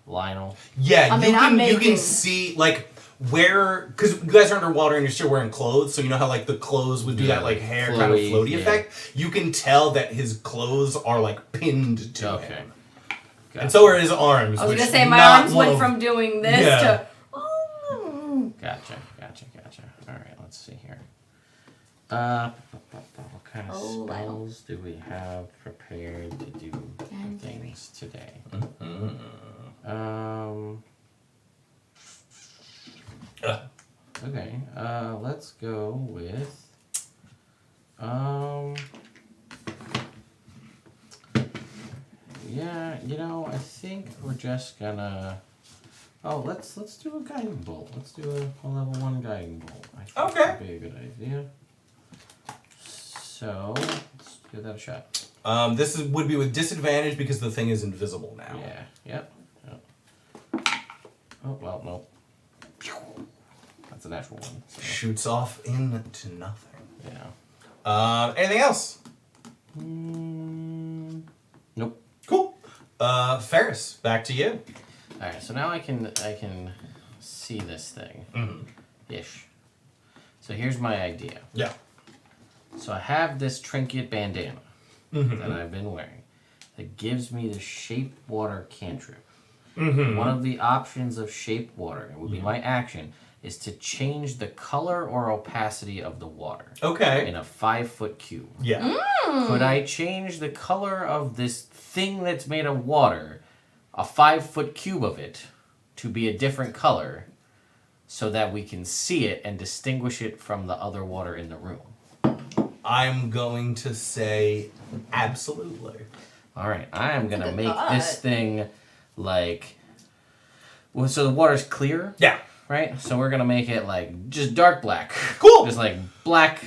Lionel? Yeah, I mean, you can see like where, because you guys are underwater and you're still wearing clothes, so you know how like the clothes would do Yeah, that like like hair flowy, kind of floaty yeah. effect. You can tell that his clothes are like pinned to Okay. him, Gotcha. and so are his arms. I was which gonna say my not arms one went of- from doing this Yeah. to. Gotcha. Alright, let's see here. What kind of Oh, wow. spells do we have prepared to do And things today? Mm. Okay, let's go with yeah, I think we're just gonna let's do a guiding bolt. Let's do a level 1 guiding bolt. I think Okay. that'd be a good idea. So let's give that a shot. This would be with disadvantage because the thing is invisible now. Yeah, yep. Oh well, no. That's a natural one. So, Shoots off into nothing. yeah. Anything else? Nope. Cool. Ferris, back to you. All right, so now I can see this thing, ish. So here's my idea. Yeah. So I have this trinket bandana that I've been wearing that gives me the shape water cantrip. One of the options of shape water, it would be my action, is to change the color or opacity of the water Okay. in a 5-foot cube. Yeah. Could I change the color of this thing that's made of water, a 5-foot cube of it, to be a different color so that we can see it and distinguish it from the other water in the room? I'm going to say absolutely. All right, I am going to good make thought. this thing like... Well, so the water's clear, Yeah. right? So we're going to make it like just dark black. Cool. Just like black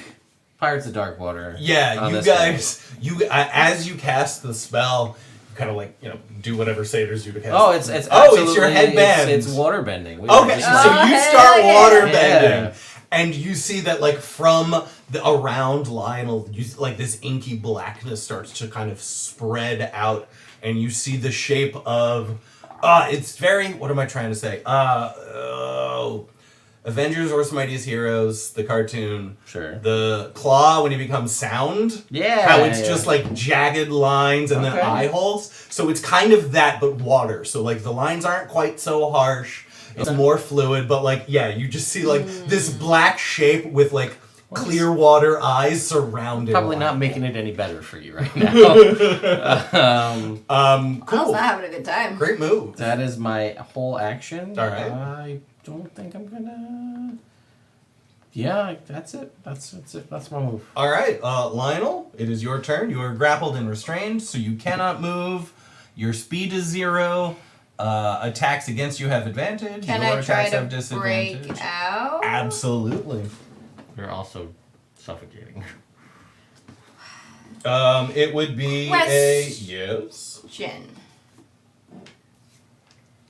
Pirates of Dark Water. Yeah, on you this guys, as you cast the spell, you kind of like, do whatever satyrs do to cast. Oh, it's Oh, it's your absolutely- headband. It's water bending. We Okay, were just so like- you hell start yeah. water Yeah. bending, and you see that like from around Lionel, like this inky blackness starts to kind of spread out, and you see the shape of. It's very. What am I trying to say? Avengers or Mightiest Heroes, the cartoon. Sure. The claw when he becomes sound. Yeah. How it's yeah. just like jagged lines and then Okay. eye holes. So it's kind of that, but water. So like the lines aren't quite so harsh. It's more fluid, but like, yeah, you just see like this black shape with like clear water eyes surrounding. Probably not Lionel. making it any better for you right now. I was Cool. not having a good time. Great move. That is my whole action. All right. I don't think I'm gonna. Yeah, that's it. That's it. That's my move. All right, Lionel, it is your turn. You are grappled and restrained, so you cannot move. Your speed is 0. Attacks against you have advantage. Can Your I try attacks have to disadvantage. break out? Absolutely. You're also suffocating. It would be a yes. Question.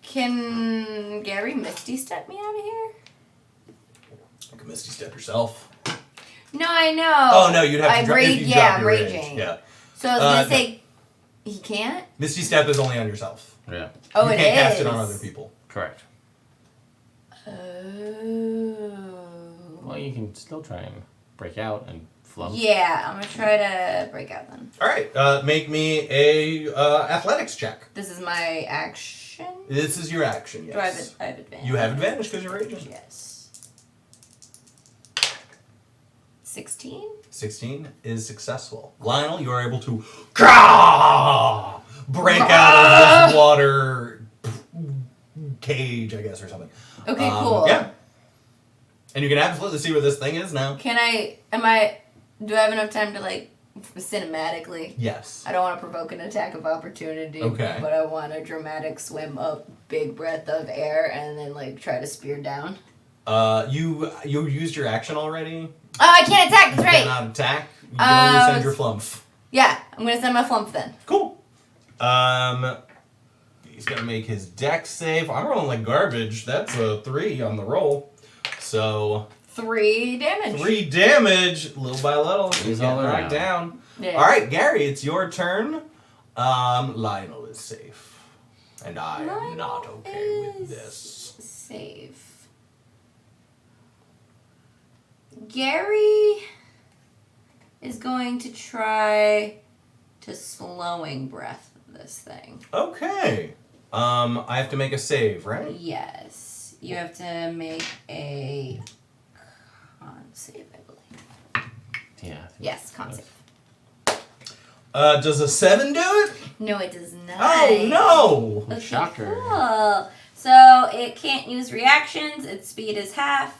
Can Gary Misty step me out of here? You can Misty step yourself. No, I know. Oh no, you'd have to I'm drop if you yeah, drop I'm your raging. rage. Yeah. So I was gonna No. say, He can't? Misty Step is only on yourself. Yeah. Oh, you it can't is. cast it on other people. Correct. Oh. Well, you can still try and break out and flump. Yeah, I'm gonna try to break out then. All right, make me a athletics check. This is my action. This is your action. Yes. Do I have advantage? You have advantage because you're raging. Yes. 16? 16 is successful. Lionel, you are able to break out of this water cage, I guess, or something. Okay, cool. Yeah. And you can absolutely see where this thing is now. Do I have enough time to, like, cinematically? Yes. I don't want to provoke an attack of opportunity. Okay. But I want a dramatic swim up, big breath of air, and then, like, try to spear down. You used your action already. Oh, I can't attack, that's You right! cannot attack. You can only send your flump. Yeah, I'm gonna send my flump then. Cool. He's gonna make his dex save. I'm rolling like garbage. That's a 3 on the roll. So 3 damage. 3 damage, little by little. He's all getting around. knocked down. Yeah. All right, Gary, it's your turn. Lionel is safe, and I am not okay with this. Safe. Gary is going to try to slowing breath this thing. Okay. I have to make a save, right? Yes. You have to make a con save, I believe. Yeah. Yes, con save. Does a 7 do it? No, it does not. Oh no! Okay, Shocker. cool. So it can't use reactions. Its speed is halved.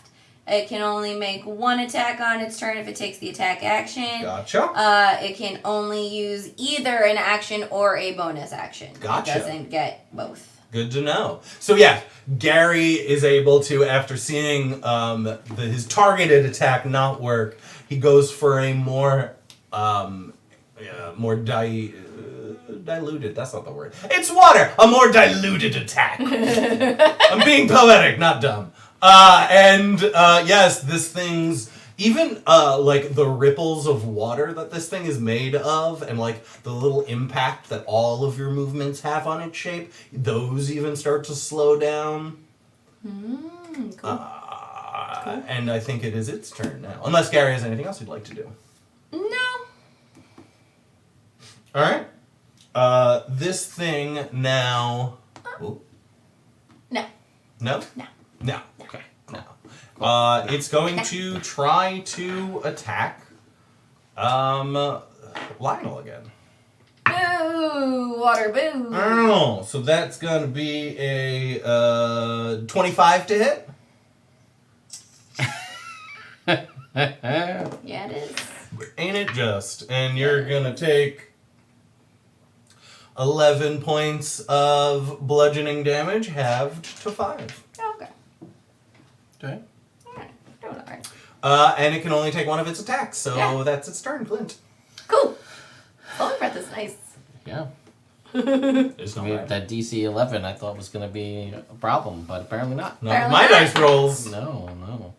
It can only make 1 attack on its turn if it takes the attack action. Gotcha. It can only use either an action or a bonus action. Gotcha. It doesn't get both. Good to know. So yeah, Gary is able to, after seeing his targeted attack not work, he goes for a more diluted. That's not the word. It's water. A more diluted attack. I'm being poetic, not dumb. Yes, this thing's even like the ripples of water that this thing is made of, and like the little impact that all of your movements have on its shape, those even start to slow down. Cool. And I think it is its turn now, unless Gary has anything else he'd like to do. No. All right. This thing now. Ooh. No. No. No. No. Okay. No. It's going to try to attack Lionel again. Boo! Water boo! Oh, so that's going to be a 25 to hit. Yeah, it is. Ain't it just? And you're going to take 11 points of bludgeoning damage, halved to 5. Okay. Okay. Alright. Doing alright. And it can only take 1 of its attacks, so Yeah. that's its turn, Clint. Cool. Flowing breath is nice. Yeah. It's I not mean, bad. that DC 11 I thought was going to be a problem, but apparently not. Not Apparently my not. dice rolls. No.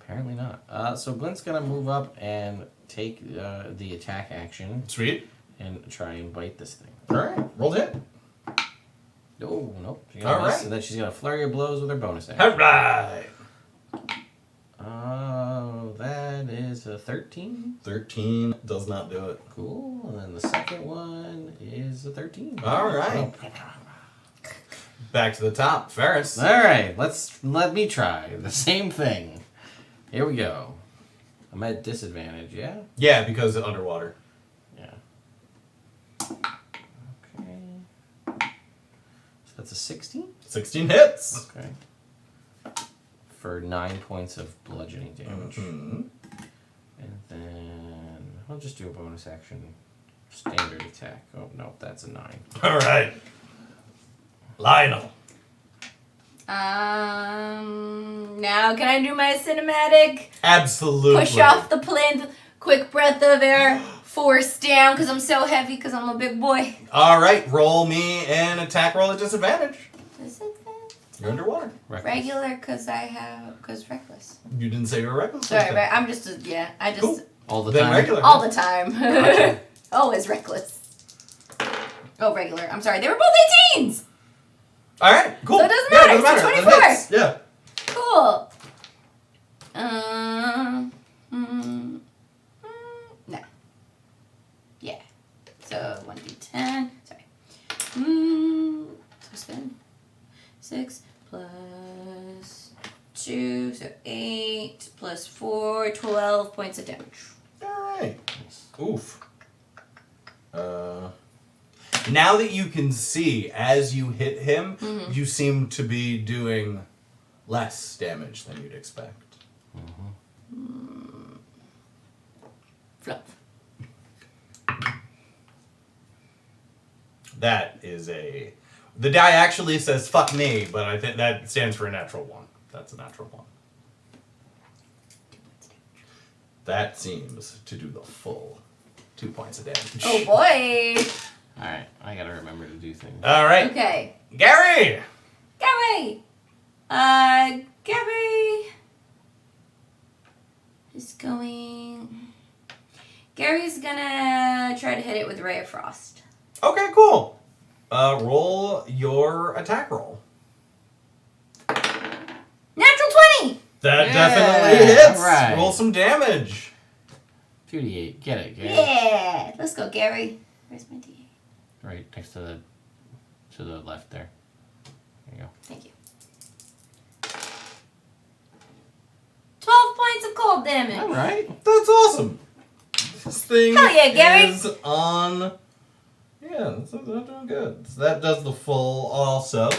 Apparently not. So Glint's going to move up and take the attack action Sweet. and try and bite this thing. Alright, roll the hit. Oh, nope. She's gonna All miss, right. and then she's going to flurry of blows with her bonus action. Alright. That is a 13. 13 does not do it. Cool. And then the second one is a 13. Alright. Back to the top. Ferris. All right, let me try the same thing. Here we go. I'm at disadvantage, yeah? Yeah, because it's underwater. Yeah. Okay. So that's a 16? 16 hits. Okay. For 9 points of bludgeoning damage. Mhm. And then I'll just do a bonus action. Standard attack. Oh, no, that's a 9. Alright. Lionel. Now can I do my cinematic? Absolutely. Push off the plinth, quick breath of air, force down because I'm so heavy because I'm a big boy. Alright, roll me an attack roll at disadvantage. Disadvantage? You're underwater. Reckless. Regular because reckless. You didn't say you were reckless. Sorry, okay. I'm just, Cool. All the Then time. regular. all the time. Gotcha. Always reckless. Oh, regular. I'm sorry. They were both 18s! All right, cool. So it doesn't Yeah, matter. It's 24. That hits. Yeah. Cool. No. Yeah. So 1d10. Sorry. So spin. 6 plus 2, so 8 plus 4, 12 points of damage. All right. Oof. Now that you can see, as you hit him, you seem to be doing less damage than you'd expect. Fluff. That is a... The die actually says fuck me, but I think that stands for a natural 1. That's a natural 1. That seems to do the full 2 points of damage. Oh boy! Alright, I gotta remember to do things. All right. Okay. Gary! Gary! Gary is going... Gary's gonna try to hit it with Ray of Frost. Okay, cool. Roll your attack roll. Natural 20! That Yeah, definitely hits. alright. Roll some damage. 2d8. Get it, Gary. Yeah! Let's go, Gary. Where's my D8? Right next to the left there. There you go. Thank you. 12 points of cold damage. Alright. That's awesome. This thing Hell yeah, Gary. is on... Yeah, that's doing good. So that does the full also.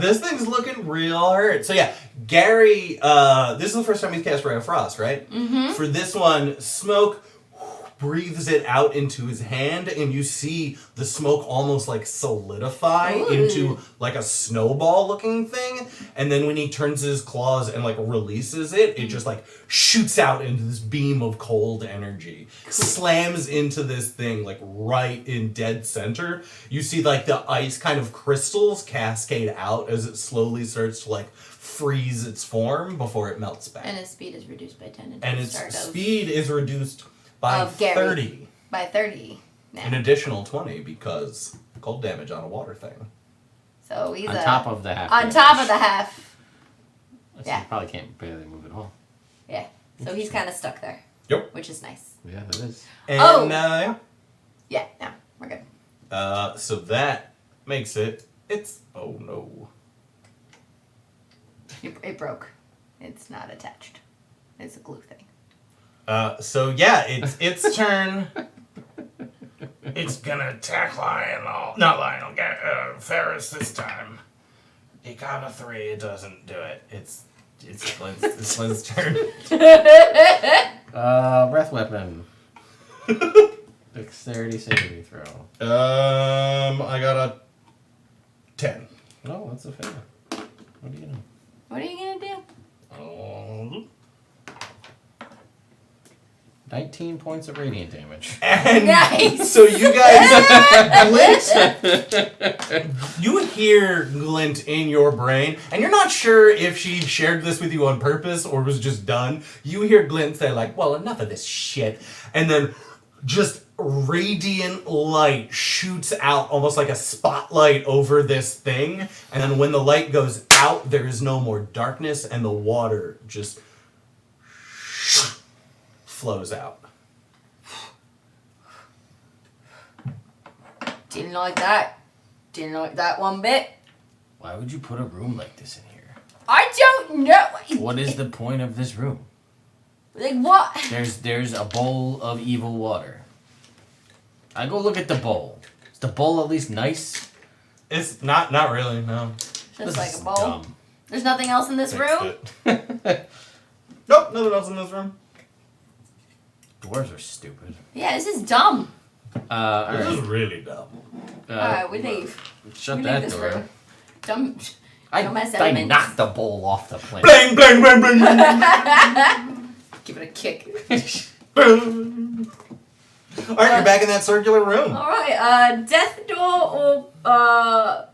This thing's looking real hurt. So yeah, Gary, this is the first time he's cast Ray of Frost, right? Mm-hmm. For this one, Smoke breathes it out into his hand, and you see the smoke almost like solidify Ooh. into like a snowball looking thing. And then when he turns his claws and like releases it, it just like shoots out into this beam of cold energy, slams into this thing like right in dead center. You see like the ice kind of crystals cascade out as it slowly starts to like freeze its form before it melts back. And his speed is reduced by 10 until And the its start of... speed is reduced by Of Gary. 30. By 30 now. An additional 20 because cold damage on a water thing. So he's On top of the half. On damage. top of the half. So Yeah. You probably can't barely move at all. Yeah. So he's kind of stuck there. Yep. Which is nice. Yeah, that is. And Oh. Yeah, no, we're good. so that makes it. It's oh no. It broke. It's not attached. It's a glue thing. So yeah, it's its turn. It's gonna attack Lionel, Ferris this time. He got a 3. It doesn't do it. It's Lynn's turn. Breath weapon. Dexterity saving throw. I got a 10. Oh, that's a fail. What do you know? What are you going to do? 19 points of radiant damage. And Nice. so you guys, you hear glint in your brain, and you're not sure if she shared this with you on purpose or was just done. You hear glint say like, well, enough of this shit. And then just radiant light shoots out almost like a spotlight over this thing. And then when the light goes out, there is no more darkness, and the water just flows out. Didn't like that. Didn't like that one bit. Why would you put a room like this in here? I don't know. What is the point of this room? Like what? There's a bowl of evil water. I go look at the bowl. Is the bowl at least nice? It's not really, no. Just This like is a bowl. dumb. There's nothing else in this Fixed room? it. Nope, nothing else in this room. Dwarves are stupid. Yeah, this is dumb. This Alright. is really dumb. Alright, we leave. Shut We that leave this door. room. Dumb. I Dumbass I elements. knocked the bowl off the plate. Bling, bling, bling, bling, bling. Give it a kick. Alright, you're back in that circular room. Alright, death door or Well,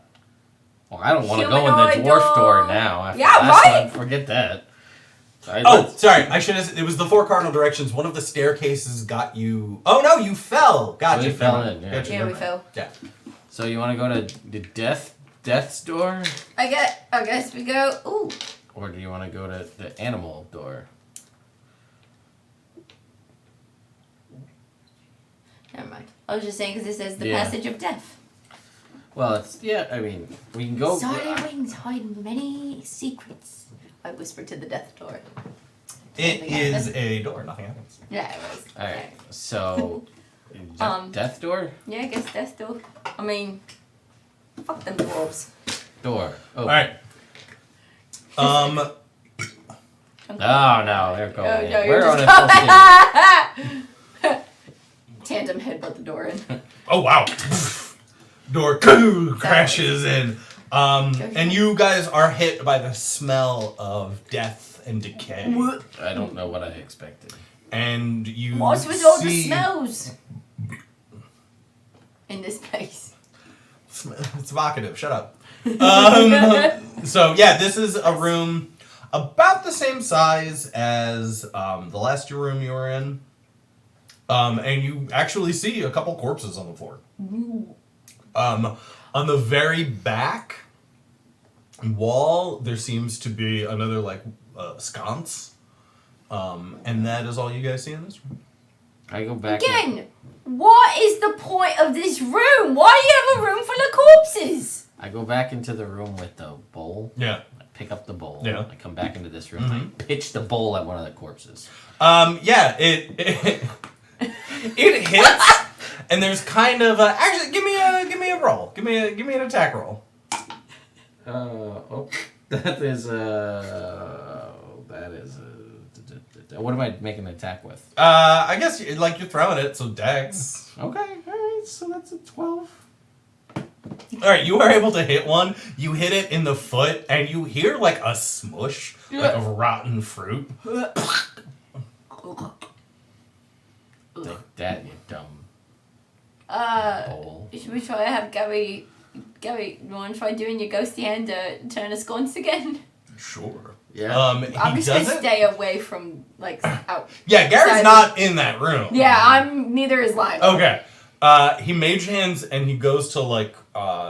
I don't want to go in the Humanoid dwarf door door. now. After Yeah, last right? time. Forget that. Oh, sorry. I should have. It was the 4 cardinal directions. One of the staircases got you. Oh no, you fell. Gotcha. We fell Never mind. in, yeah. Gotcha, Yeah, never we mind. fell. Yeah. So you want to go to Death's door? I guess we go. Ooh. Or do you want to go to the animal door? Never mind. I was just saying because it says the Yeah. passage of death. Well, it's I mean, we can go. Solid wings hide many secrets. I whispered to the death door. It Nothing is happened. a door. Nothing happens. Yeah, it was. All right. So, Death door. Yeah, I guess death door. I mean, fuck them dwarves. Door. Oh. All right. Oh no, they're going. Oh, in. no, you're We're just on a full stage. Tandem headbutt the door in. Oh wow! Door crashes in, and you guys are hit by the smell of death and decay. I don't know what I expected. And you What's with all the see- smells in this place? It's evocative. Shut up. So yeah, this is a room about the same size as the last room you were in, and you actually see a couple corpses on the floor. On the very back wall, there seems to be another sconce, and that is all you guys see in this room. I go back. Again, what is the point of this room? Why do you have a room full of corpses? I go back into the room with the bowl. Yeah. I pick up the bowl. Yeah. I come back into this room. I pitch the bowl at one of the corpses. Yeah, it hits, and there's kind of actually give me a roll. Give me an attack roll. That is what am I making an attack with? I guess you're throwing it, so dex. Okay, all right. So that's a 12. All right, you are able to hit one. You hit it in the foot, and you hear like a smush, like of rotten fruit. Take that, you dumb bowl. Should we try to have Gary, you want to try doing your ghosty hand to turn a sconce again? Sure. Yeah. I'm He just gonna doesn't. stay away from, out. Yeah, Gary's Side. not in that room. Yeah, neither is Lionel. Okay. He mage hands and he goes to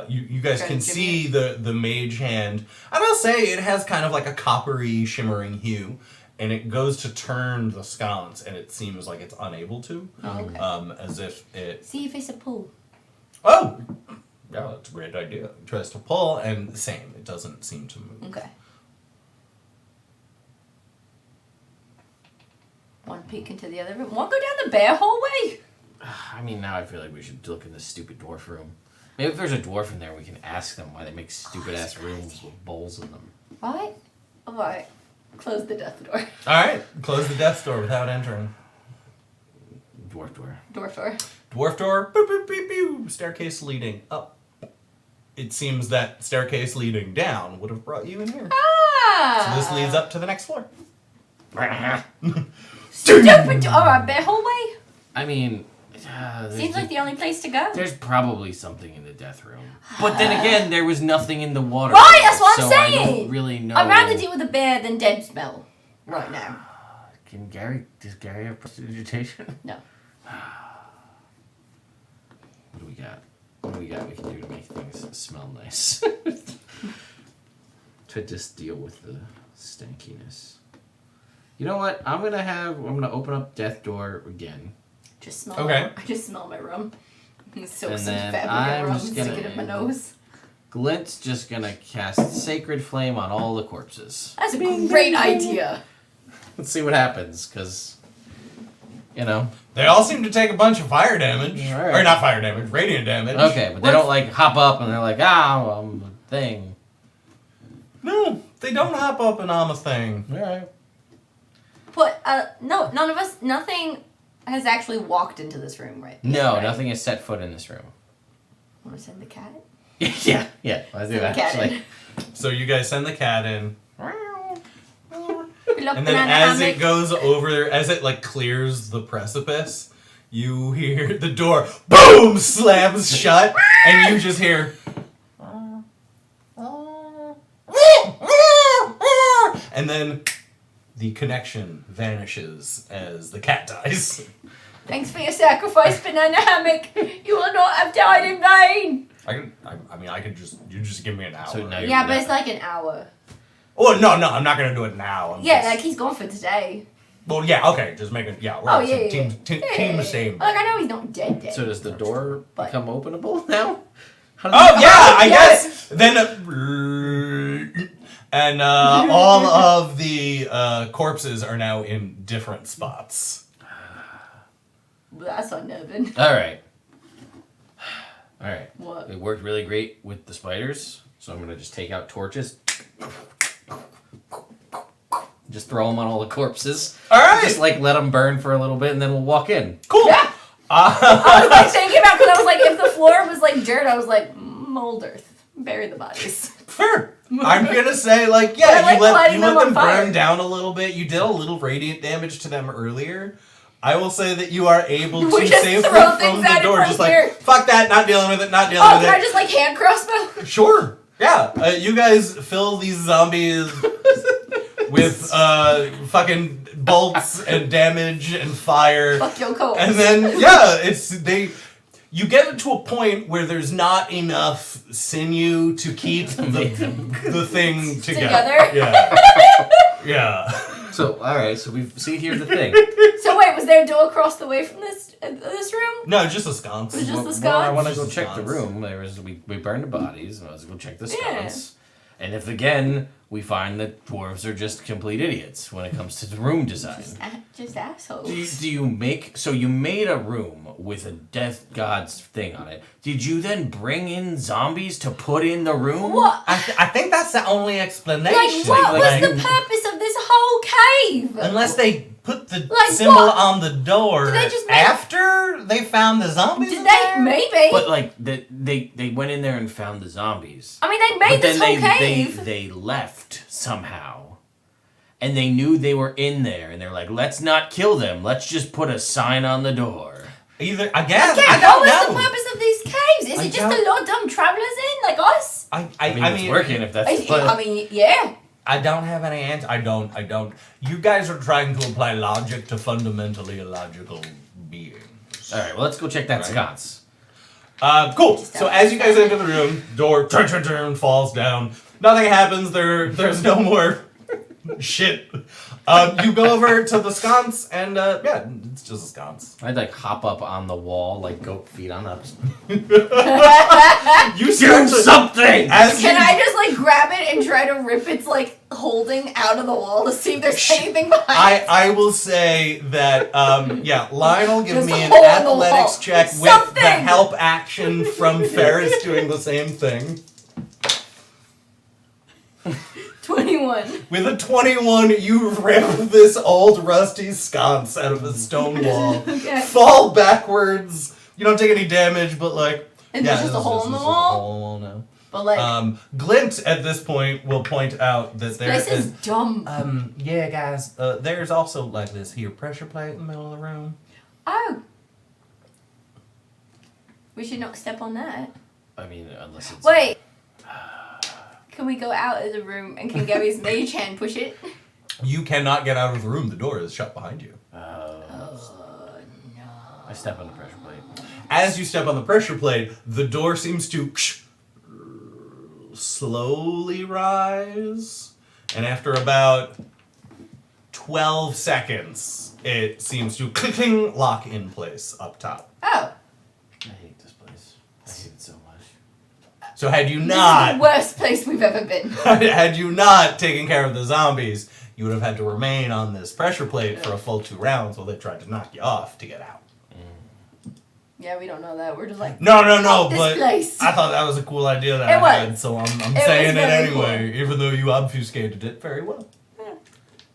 you guys Okay, can see the mage hand, and I'll say it has kind of like a coppery shimmering hue, and it goes to turn the sconce and it seems like it's unable to. Oh, okay. As if it See if it's a pull. yeah, that's a great idea. It tries to pull and same, it doesn't seem to move. Okay. One peek into the other room. Want to go down the bear hallway? I mean, now I feel like we should look in this stupid dwarf room. Maybe if there's a dwarf in there, we can ask them why they make stupid ass rooms with bowls in them. Right? Alright. Close the death door. Alright, close the death door without entering. Dwarf door. Dwarf door. Dwarf door, boop, boop, boop, boop, staircase leading up. It seems that staircase leading down would have brought you in here. Ah! So this leads up to the next floor. Stupid door. Alright, bear hallway? I mean, Seems like the only place to go. there's probably something in the death room. But then again, there was nothing in the water. Right, that's what I'm so I saying. don't really know. I'd rather deal with a bear than dead smell. Right now. Does Gary have prestidigitation? No. What do we got? What do we got we can do to make things smell nice? To just deal with the stankiness. You know what? I'm gonna open up death door again. Just smell. Okay. I just smell my rum. Soak And some then fabric I'm in rum, just stick gonna- it in my nose. Glint's just gonna cast Sacred Flame on all the corpses. That's a great idea. Let's see what happens, because, They all seem to take a bunch of fire damage. Alright. Or not fire damage, radiant damage. Okay, but they don't, hop up and they're like, I'm a thing. No, they don't hop up and I'm a thing. Alright. But, no, none of us, nothing has actually walked into this room, right? No, Right? nothing has set foot in this room. Want to send the cat? yeah, let's do Send the that, cat actually. So you guys send the cat in. Look, And then banana as hammock. it goes over, as it clears the precipice, you hear the door, boom, slams shut, and you just hear, and then the connection vanishes as the cat dies. Thanks for your sacrifice, banana hammock. You will not have died in vain. I could just, you just give me an hour. So now you're- Yeah, but it's like an hour. Oh, no, I'm not going to do it now. I'm Yeah, just- like he's gone for today. Well, yeah, okay, just make it, yeah. We're Oh, on yeah, team, team same. Like, I know he's not dead. So does the door But- become openable now? How Oh, yeah, I yes. guess. Then, and all of the corpses are now in different spots. That's unnerving. All right. All right. What? It worked really great with the spiders, so I'm gonna just take out torches. Just throw them on all the corpses. All right. Just like let them burn for a little bit, and then we'll walk in. Cool. Yeah. I was like thinking about, because I was like, if the floor was like dirt, I was like, mold earth. Bury the bodies. Fair. I'm gonna say, like, yeah, But I like you let lighting them them on fire. burn down a little bit. You did a little radiant damage to them earlier. I will say that you are able to We just safely throw from things the at it door. from Just here. like, fuck that, not dealing with it, not dealing Oh, with can I it. just like hand crossbow? Sure. Yeah. You guys fill these zombies with fucking bolts and damage and fire. Fuck your coat. And then, yeah, you get it to a point where there's not enough sinew to keep the thing together. Together? Yeah. Yeah. So all right. So here's the thing. So wait, was there a door across the way from this room? No, just a sconce. It's just the Well, I sconce? want to go Just check the sconce. room. We burned the bodies. I was go check the Yeah. sconce. And if again we find that dwarves are just complete idiots when it comes to the room design. Just assholes. Do you made a room with a death god's thing on it. Did you then bring in zombies to put in the room? What? I think that's the only explanation. Like, what like- was the purpose of this whole cave? Unless they put the Like symbol what? on the door Did they just make- after they found the zombies. Did in they? there? Maybe. But like they went in there and found the zombies. I mean, they made But this then whole cave. they left somehow. And they knew they were in there and they're like, let's not kill them. Let's just put a sign on the door. Either I guess Okay, I what don't was know. the purpose of these caves? Is I it just don't- a lot of dumb travelers in, like us? I It's working if that's the I mean, yeah. I don't have any answer. I don't. You guys are trying to apply logic to fundamentally illogical beings. Alright, well let's go check that Right. sconce. Cool. So as you guys enter the room, door falls down. Nothing happens. There's no more shit. You go over to the sconce, and yeah, it's just a sconce. I'd like hop up on the wall, like goat feet on up. You Do start to- something! As Can you, I just like grab it and try to rip its like holding out of the wall to see if there's anything behind it? I will say that yeah, Lionel, give There's me a an hole in the athletics wall. check with the Something! help action from Ferris doing the same thing. 21. With a 21, you rip this old rusty sconce out of a stone wall, Okay. fall backwards. You don't take any damage, but like And there's just a hole in the wall? hole in the wall now. But like, Glint at this point will point out that there this is is. dumb. Yeah, guys. There's also like this here pressure plate in the middle of the room. Oh. We should not step on that. I mean, unless it's... Wait. Can we go out of the room and can Gary's mage hand push it? You cannot get out of the room. The door is shut behind you. Oh, no. I step on the pressure plate. As you step on the pressure plate, the door seems to slowly rise. And after about 12 seconds, it seems to cling, lock in place up top. Oh. I hate this place. I hate it so much. So had you This is not the worst place we've ever been. had you not taken care of the zombies, you would have had to remain on this pressure plate for a full 2 rounds while they tried to knock you off to get out. Yeah, we don't know that. We're just like, No, fuck this but place. I thought that was a cool idea that It I was. had, so I'm It saying it was very anyway, even though you obfuscated it very well.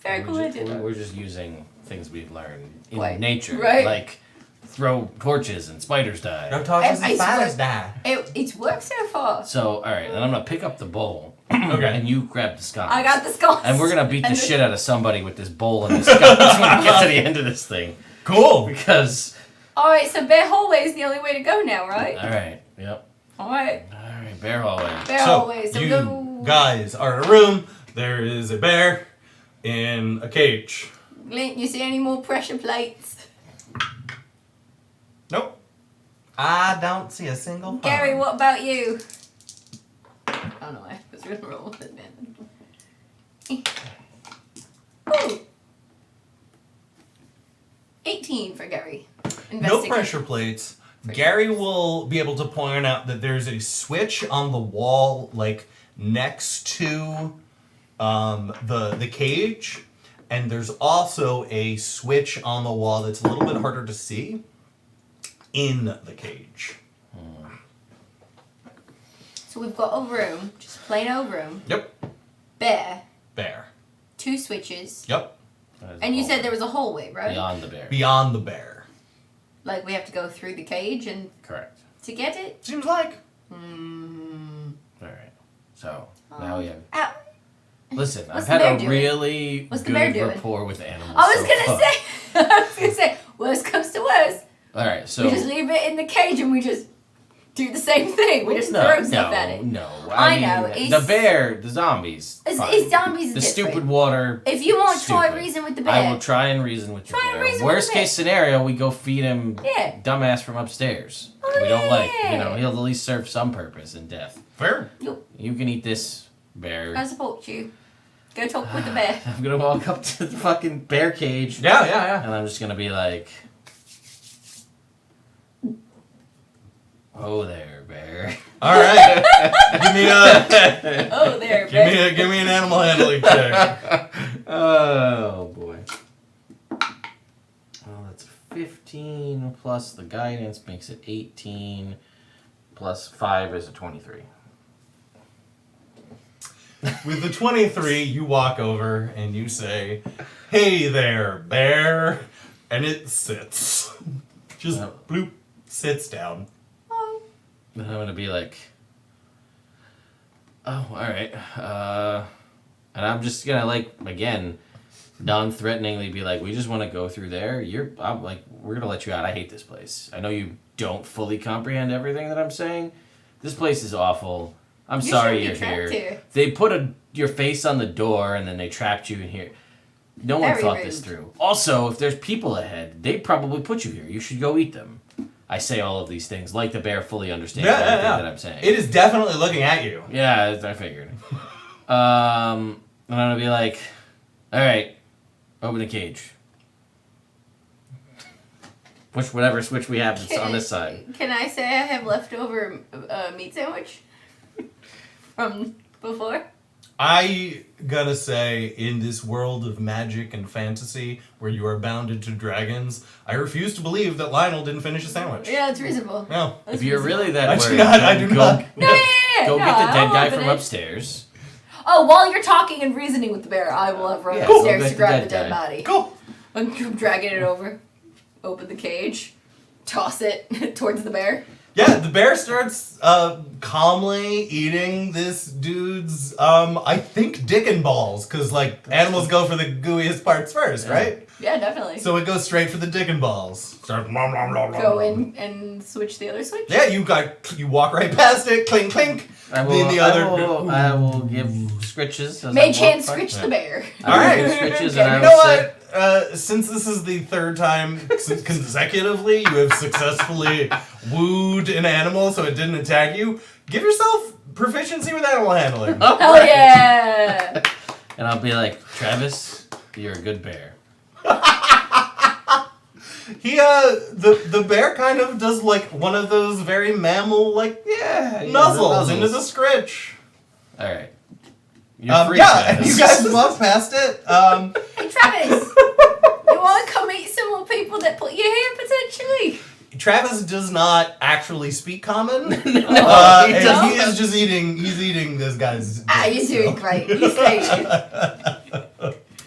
Very cool idea. though. We're just using things we've learned in Like, nature. right. Like, throw torches and spiders die. No torches and I spiders swear- die. It's worked so far. So, alright, then I'm gonna pick up the bowl. Okay. And you grab the sconce. I got the sconce. And we're gonna beat the And shit out of somebody with this bowl and this sconce when we get to the end of this thing. Cool. Because... Alright, so bare hallway is the only way to go now, right? Alright, yep. Alright. Alright, bear hallway. Bare So hallway. So you go. guys are in a room. There is a bear in a cage. Glint, you see any more pressure plates? Nope. I don't see a single harm. Gary, what about you? I don't know why I was going to roll with it, man. Ooh. 18 for Gary. No Investigate. pressure plates. Gary will be able to point out that there's a switch on the wall, like next to the cage, and there's also a switch on the wall that's a little bit harder to see in the cage. So we've got a room, just plain old room. Yep. Bear. 2 switches. Yep. And you said there was a hallway, right? Beyond the bear. Beyond the bear. Like we have to go through the cage and Correct. to get it? Seems like. All right. So now we have. Ow. Listen, What's I've the had bear a doing? really What's the bear good doing? rapport with animals. I was so gonna far. say, worst comes to worst. All right. So We just leave it in the cage and we just do the same thing. We just throw stuff at it. No, I mean, know, The it's- bear, the zombies. It's fine. zombies. The different. stupid water. If you want to try stupid. reason with the bear, I will try and reason with Try the and bear. reason with Worst the bear. case scenario, we go feed him Yeah. dumbass from upstairs. Oh, we don't like. yeah. He'll at least serve some purpose in death. Fair. You can eat this bear. I support you. Go talk with the bear. I'm gonna walk up to the fucking bear cage. Yeah. And I'm just gonna be like, "Oh there, bear." All right. Give me a Oh, there, bear. give me an animal handling check. Oh boy. Well, that's 15 plus the guidance makes it 18 plus 5 is a 23. With the 23, you walk over and you say, "Hey there, bear," and it sits. Just Yep. bloop, sits down. Oh. Then I'm gonna be like, "Oh, all right," and I'm just gonna like again, non-threateningly be like, "We just want to go through there. I'm like, we're gonna let you out. I hate this place. I know you don't fully comprehend everything that I'm saying. This place is awful. I'm sorry you're shouldn't be trapped here. here. They put your face on the door and then they trapped you in here. No one Very thought rude. this through. Also, if there's people ahead, they probably put you here. You should go eat them." I say all of these things like the bear fully understands everything that I'm saying. It is definitely looking at you. Yeah, I figured. And I'm gonna be like, "All right, open the cage. Push whatever switch we have that's on this side." Can I say I have leftover meat sandwich from before? I gotta say, in this world of magic and fantasy where you are bounded to dragons, I refuse to believe that Lionel didn't finish a sandwich. Yeah, it's reasonable. No. That's If you're reasonable. really that I do worried, not- I then do go, not. No, yeah. go no, get the I'll dead guy open from it. upstairs. Oh, while you're talking and reasoning with the bear, I will have run Yeah, go upstairs get to the grab dead the dead guy. body. Cool. I'm dragging it over, open the cage, toss it towards the bear. Yeah, the bear starts calmly eating this dude's, I think, dick and balls, because, like, animals go for the gooeyest parts first, Yeah. right? Yeah, definitely. So it goes straight for the dick and balls. Start nom, nom, nom, nom, Go nom. in and switch the other switch. Yeah, you walk right past it, clink, clink. I will, Then the other. I will give scritches. as Mage I walk hand by. scritch the bear. I will Alright. give scritches Okay. and I You will know say, what? Since this is the third time consecutively you have successfully wooed an animal so it didn't attack you, give yourself proficiency with animal handling. Hell yeah! and I'll be like, "Travis, you're a good bear." He the bear kind of does like one of those very mammal like Yeah. nuzzles into the scritch. All right. You're free, Yeah, Travis. you guys walk past it. Hey Travis, you want to come meet some more people that put you here potentially? Travis does not actually speak common. he And doesn't. he is just eating. He's eating this guy's. Ah, you're doing great. You stay here.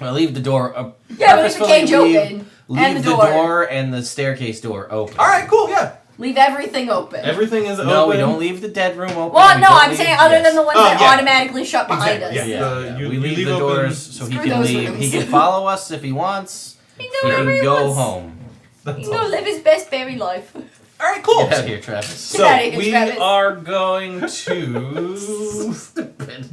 I leave the door up. Yeah, but leave the cage open. Leave And the the door. door and the staircase door open. All right, cool. Yeah, Leave everything open. everything is open. No, we don't leave the dead room open. Well, We no, don't I'm leave- saying other than the ones Oh, that yeah. automatically shut behind Exactly, us. yeah. Yeah, You we leave leave the open- doors so he Screw can those leave. rooms. He can follow us if he wants. He He can go wherever can he go wants. home. That's He can all. go live his best berry life. All right, cool. Get out of here, Travis. So Get outta here, we Travis. are going to. Stupid.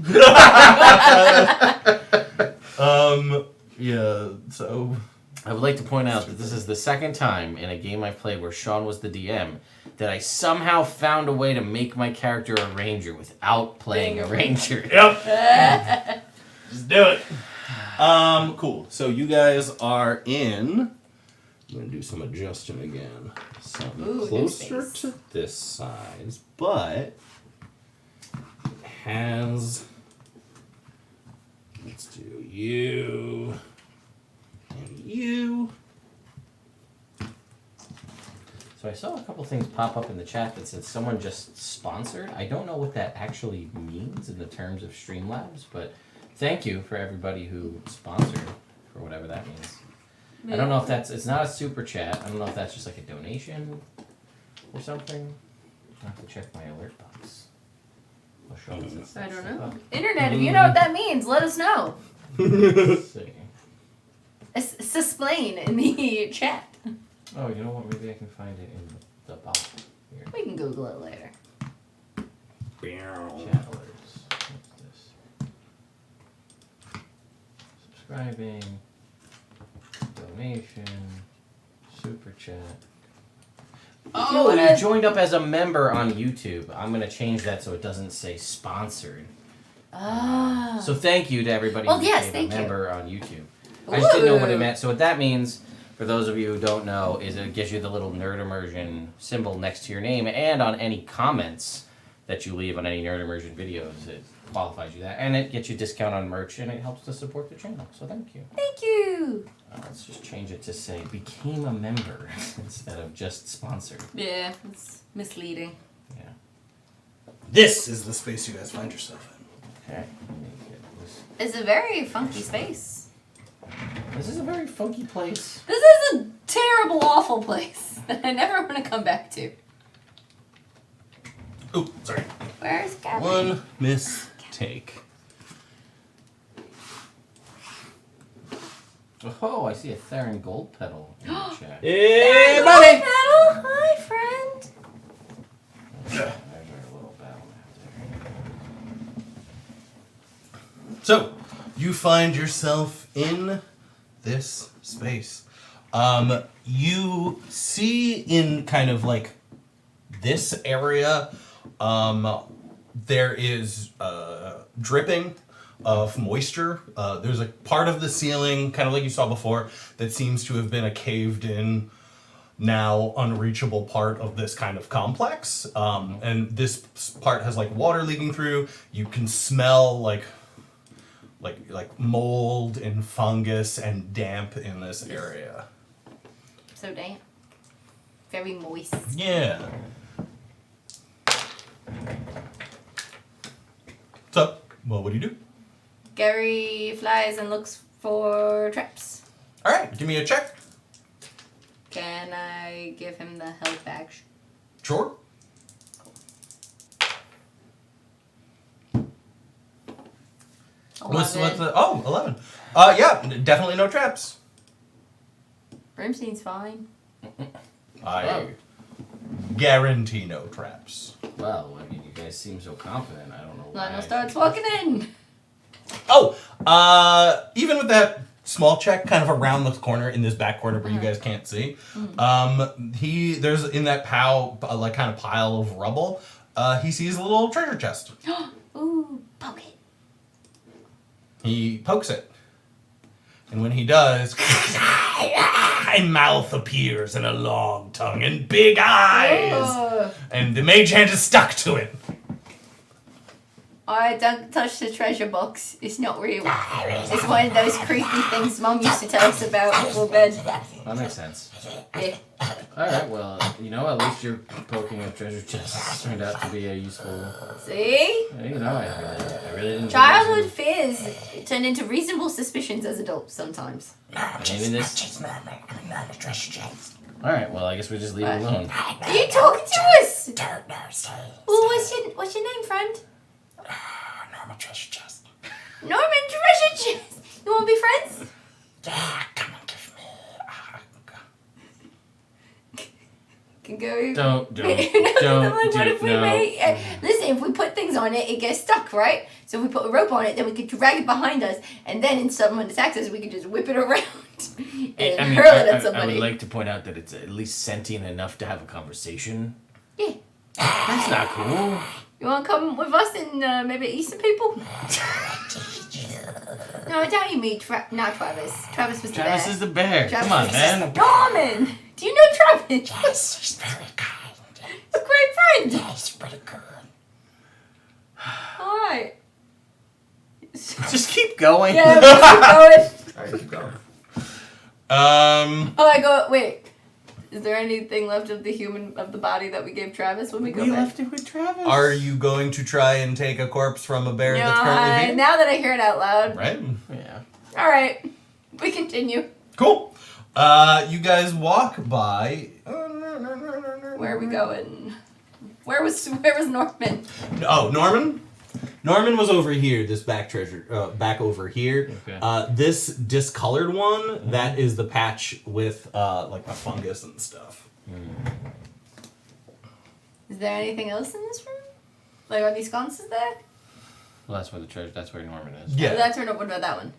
Yeah. So I would like to point out that this is the second time in a game I've played where Sean was the DM that I somehow found a way to make my character a ranger without playing a ranger. Yep. Just do it. Cool. So you guys are in. I'm gonna do some adjusting again. Something closer to this size, but it has. Let's do you and you. So I saw a couple things pop up in the chat that said someone just sponsored. I don't know what that actually means in the terms of Streamlabs, but thank you for everybody who sponsored, for whatever that means. I don't know if it's not a super chat. I don't know if that's just like a donation or something. I have to check my alert box. I don't know. Internet, if you know what that means, let us know. Let's see. Explain in the chat. Oh, you know what? Maybe I can find it in the box here. We can Google it later. Chat alerts. What's this? Subscribing. Donation. Super chat. Oh, you joined up as a member on YouTube. I'm going to change that so it doesn't say sponsored. Ah. So thank you to everybody who became a member on YouTube. Ooh. I just didn't know what it meant. So what that means, for those of you who don't know, is it gives you the little Nerd Immersion symbol next to your name, and on any comments that you leave on any Nerd Immersion videos, it qualifies you that. And it gets you a discount on merch, and it helps to support the channel. So thank you. Thank you. Let's just change it to say became a member instead of just sponsored. Yeah, it's misleading. Yeah. This is the space you guys find yourself in. Okay. Let me get this. It's a very funky space. This is a very funky place. This is a terrible, awful place that I never want to come back to. Oh, sorry. Where's Gabby? One mistake. Oh, I see a Theron gold pedal in the chat. Hey, buddy! buddy! Hi, friend. There's our little battle map there. So, you find yourself in this space. You see in kind of like this area, there is dripping of moisture. There's a part of the ceiling, kind of like you saw before, that seems to have been a caved in, now unreachable part of this kind of complex. And this part has like water leaking through. You can smell like mold and fungus and damp in this area. So damp. Very moist. Yeah. So, well, what do you do? Gary flies and looks for traps. All right, give me a check. Can I give him the health action? Sure. What's the 11. Yeah, definitely no traps. Brimstein's fine. I guarantee no traps. Well, I mean, you guys seem so confident. I don't know why. Lionel starts walking in. Oh, even with that small check kind of around the corner in this back corner where you guys can't see, there's in that kind of pile of rubble, he sees a little treasure chest. Ooh, poke it. He pokes it. And when he does, a mouth appears and a long tongue and big eyes. Oh. And the mage hand is stuck to it. I don't touch the treasure box. It's not real. It's one of those creepy things Mum used to tell us about before bed. That makes sense. Yeah. Alright, well, at least you're poking a treasure chest. This turned out to be a useful... See? I really didn't... Childhood fears turn into reasonable suspicions as adults sometimes. Maybe this... Alright, well, I guess we just leave it alone. Are you talking to us? Don't know, say. Well, what's your name, friend? Normal treasure chest. Norman Treasure Chest. You want to be friends? Yeah, come and give me. Can go. Don't. What if we made? Listen, if we put things on it, it gets stuck, right? So if we put a rope on it, then we could drag it behind us, and then if someone attacks us, we could just whip it around. and hurl it at I somebody. would like to point out that it's at least sentient enough to have a conversation. Yeah. That's not cool. You want to come with us and maybe eat some people? No, don't you mean not Travis. Travis was the Travis bear. is the bear. Travis Come on, was man. Norman! Do you know Travis? Yes, he's very kind. He's a great friend. He's pretty good. Alright. Just keep going. Yeah, let's keep going. All right, keep going. Oh, I go. Wait. Is there anything left of the body that we gave Travis when we go We back? left it with Travis. Are you going to try and take a corpse from a bear that's currently vegan? Now that I hear it out loud. Right? Yeah. Alright. We continue. Cool. You guys walk by. Where are we going? Where was Norman? Oh, Norman? Norman was over here, this back over here. Okay. This discolored one, that is the patch with like a fungus and stuff. Is there anything else in this room? Like, are these sconces there? Well, that's where the treasure. That's where Norman is. Yeah. Oh, that's where. What about that one?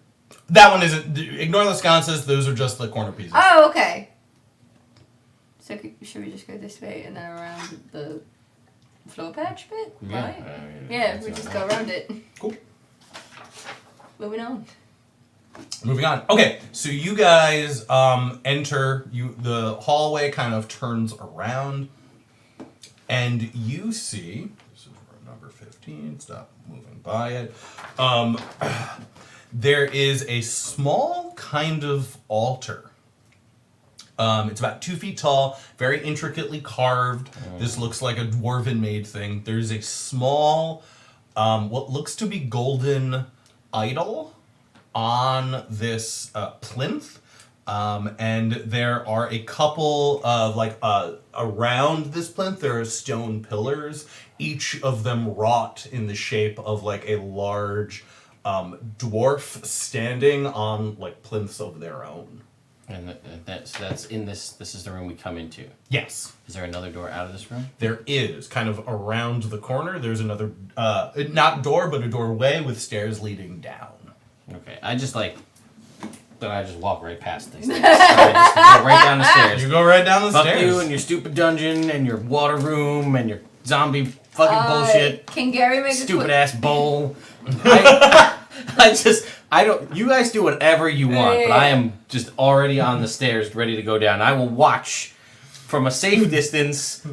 That one isn't. Ignore the sconces, those are just the corner pieces. Oh, okay. So should we just go this way and then around the floor patch bit? Yeah. Right? Yeah, we just go around it. Cool. Moving on. Moving on. Okay, so you guys enter. The hallway kind of turns around, and you see. This is room number 15. Stop moving by it. There is a small kind of altar. It's about 2 feet tall, very intricately carved. This looks like a dwarven made thing. There's a small, what looks to be golden idol on this plinth. And there are a couple of, around this plinth, there are stone pillars, each of them wrought in the shape of, like, a large dwarf standing on, like, plinths of their own. And that's in this. This is the room we come into. Yes. Is there another door out of this room? There is, kind of around the corner, there's another, not door, but a doorway with stairs leading down. Okay. I just walk right past these things. I just go right down the stairs. You go right down the Fuck stairs. you and your stupid dungeon and your water room and your zombie fucking bullshit. Can Gary make a Stupid quick... ass bowl. I don't. You guys do whatever you want, but I am just already on the stairs, ready to go down. I will watch from a safe distance,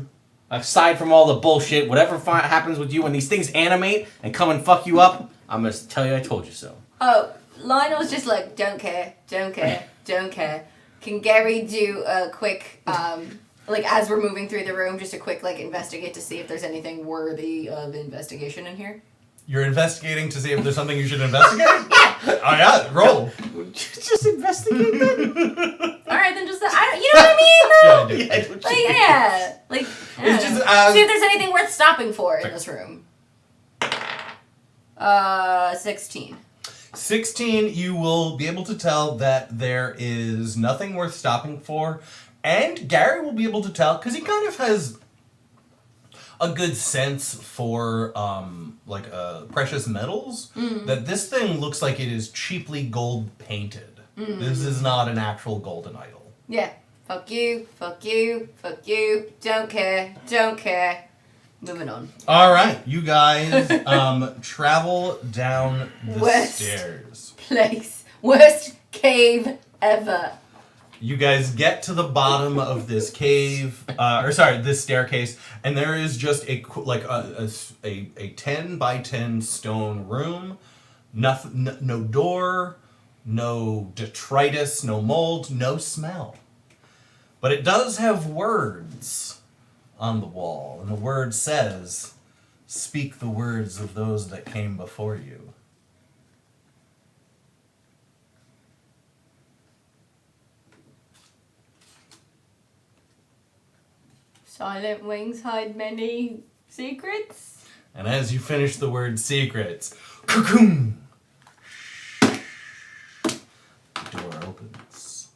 aside from all the bullshit. Whatever happens with you when these things animate and come and fuck you up, I'm gonna tell you I told you so. Oh, Lionel's just like, don't care, don't care, don't care. Can Gary do a quick, as we're moving through the room, just a quick, investigate to see if there's anything worthy of investigation in here? You're investigating to see if there's something you should investigate? Yeah. Oh, yeah, roll. Just investigate that. Alright, then just, you know what I mean, though? Yeah, I do. It's just, see if there's anything worth stopping for in this room. 16. 16, you will be able to tell that there is nothing worth stopping for. And Gary will be able to tell, because he kind of has a good sense for precious metals, that this thing looks like it is cheaply gold painted. This is not an actual golden idol. Yeah. Fuck you, fuck you, fuck you. Don't care, don't care. Moving on. All right, you guys travel down the stairs. Place. Worst cave ever. You guys get to the bottom of this cave, this staircase, and there is just a 10 by 10 stone room. Nothing, no door, no detritus, no mold, no smell. But it does have words on the wall, and the word says, "Speak the words of those that came before you." Silent wings hide many secrets. And as you finish the word secrets, cocoon, the door opens.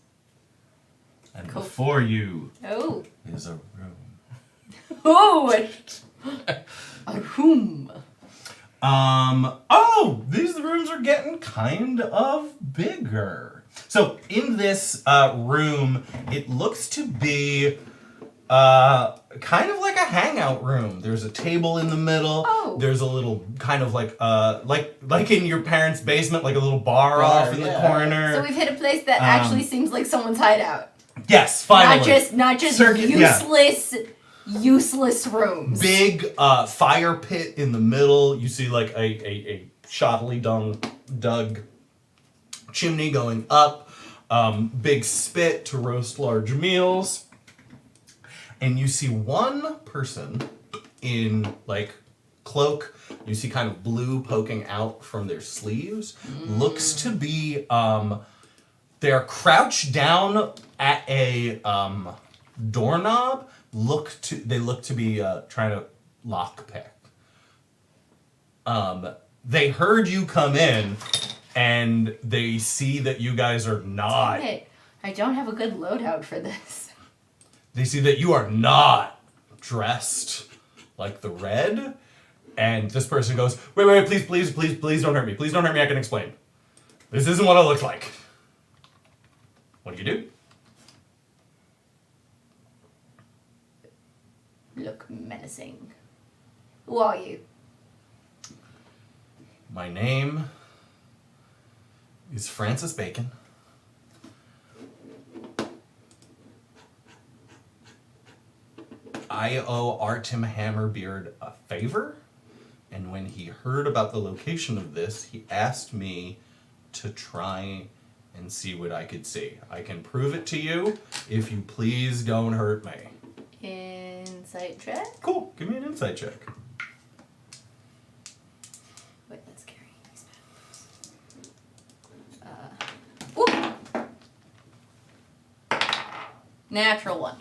And Cool. before you Oh. is a room. Oh! A room. These rooms are getting kind of bigger. So in this room, it looks to be kind of like a hangout room. There's a table in the middle. Oh. There's a little kind of like in your parents' basement, like a little bar off in the corner. So we've hit a place that actually seems like someone's hideout. Yes, finally. Not just Circuit- yeah. useless rooms. Big fire pit in the middle. You see like a shoddily dug chimney going up. Big spit to roast large meals. And you see one person in like cloak. You see kind of blue poking out from their sleeves. Looks to be they're crouched down at a doorknob. They look to be trying to lockpick. They heard you come in, and they see that you guys are not. Damn it. I don't have a good loadout for this. They see that you are not dressed like the red, and this person goes, "Wait, please don't hurt me. Please don't hurt me. I can explain. This isn't what I look like." What do you do? Look menacing. Who are you? My name is Francis Bacon. I owe Artem Hammerbeard a favor, and when he heard about the location of this, he asked me to try and see what I could see. I can prove it to you if you please don't hurt me. Insight check? Cool, give me an insight check. Wait, that's scary. Ooh. Natural 1.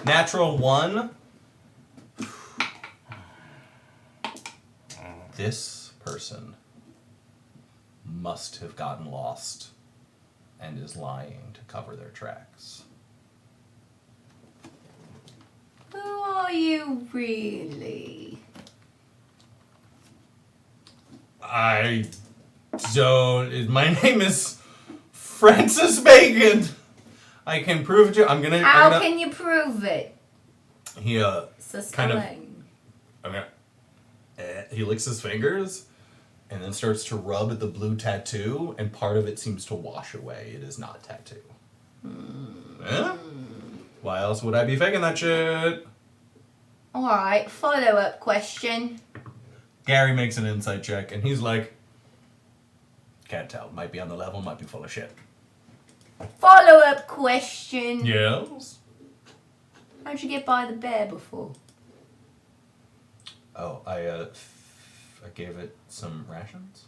Natural 1. This person must have gotten lost and is lying to cover their tracks. Who are you really? I don't. My name is Francis Bacon. I can prove it to you. How can you prove it? He kind of. Suspelling. He licks his fingers and then starts to rub at the blue tattoo, and part of it seems to wash away. It is not tattoo. Yeah? Why else would I be faking that shit? Alright, follow-up question. Gary makes an insight check, and he's like, can't tell. Might be on the level, might be full of shit. Follow-up question. Yes? How'd you get by the bear before? Oh, I gave it some rations.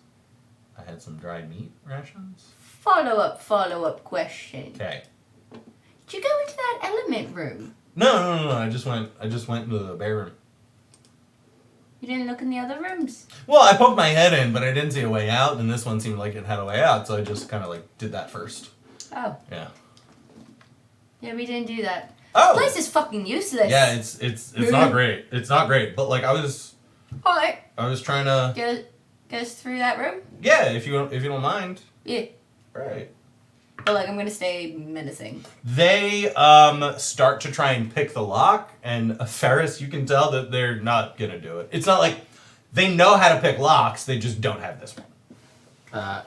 I had some dried meat rations. Follow-up question. Okay. Did you go into that element room? No. I just went into the bear room. You didn't look in the other rooms? Well, I poked my head in, but I didn't see a way out, and this one seemed like it had a way out, so I just kind of like did that first. Oh. Yeah. Yeah, we didn't do that. Oh. This place is fucking useless. Yeah, it's not great. It's not great, but like I was Alright, trying to. get us through that room? Yeah, if you don't mind. Yeah. Right. But like, I'm gonna stay menacing. They start to try and pick the lock, and Ferris, you can tell that they're not gonna do it. It's not like they know how to pick locks; they just don't have this one.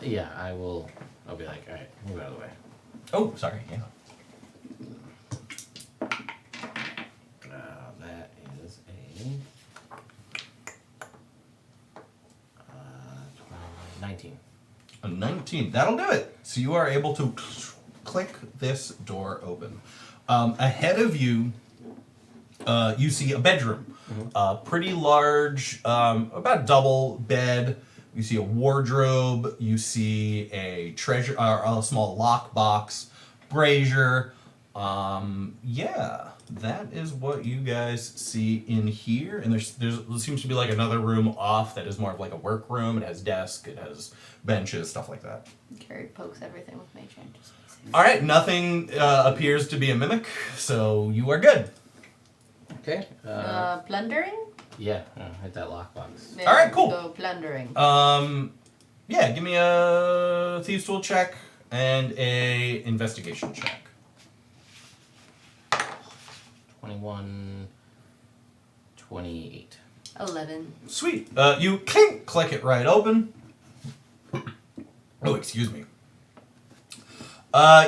Yeah, I'll be like, alright, move out of the way. Oh, sorry. Yeah. That is a 19. A 19. That'll do it. So you are able to click this door open. Ahead of you, you see a bedroom. Pretty large, about double bed. You see a wardrobe. You see a a small lockbox, brazier. Yeah, that is what you guys see in here. And there seems to be like another room off that is more of like a work room. It has desk, it has benches, stuff like that. Carrie pokes everything with mage hand. All right, nothing appears to be a mimic, so you are good. Okay. Plundering? Yeah, hit that lockbox. Yeah, All right, cool. Go plundering. Yeah, give me a thieves tool check. and a investigation check. 21, 28. 11. Sweet. You click it right open. Oh, excuse me.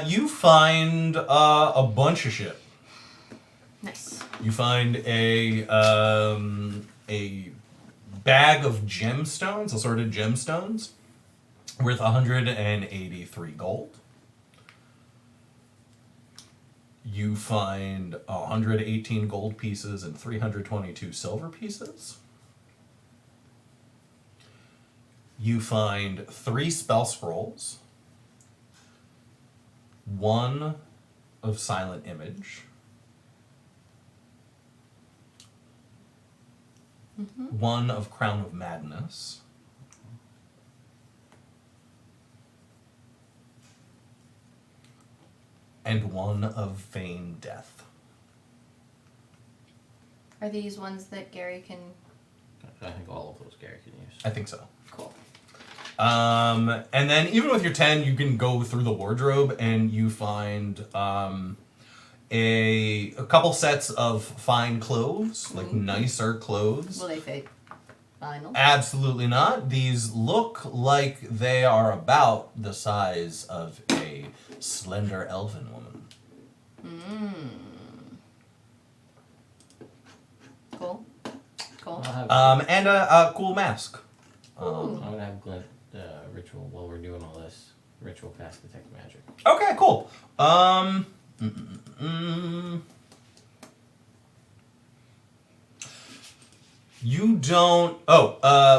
You find a bunch of shit. Nice. You find a bag of gemstones, assorted gemstones, worth 183 gold. You find 118 gold pieces and 322 silver pieces. You find 3 spell scrolls, 1 of silent image, 1 of crown of madness, and 1 of vain death. Are these ones that Gary can... I think all of those Gary can use. I think so. Cool. And then even with your 10, you can go through the wardrobe and you find a couple sets of fine clothes, like nicer clothes. Will they fit vinyl? Absolutely not. These look like they are about the size of a slender elven woman. Cool. Cool. I'll have, And a cool mask. I'm going to have Glint ritual while we're doing all this. Ritual cast detect magic. Okay, cool. You don't...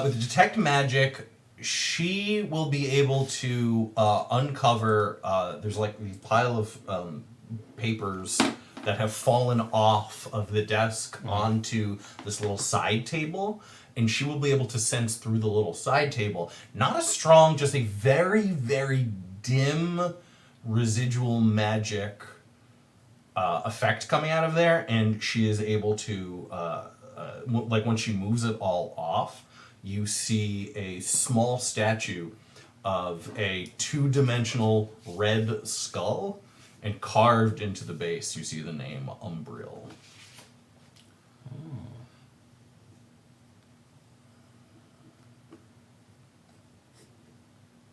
with detect magic, she will be able to uncover... there's like a pile of papers that have fallen off of the desk onto this little side table, and she will be able to sense through the little side table. Not a strong, just a very, very dim residual magic effect coming out of there, and she is able to... like when she moves it all off, you see a small statue of a 2-dimensional red skull, and carved into the base you see the name Umbriel.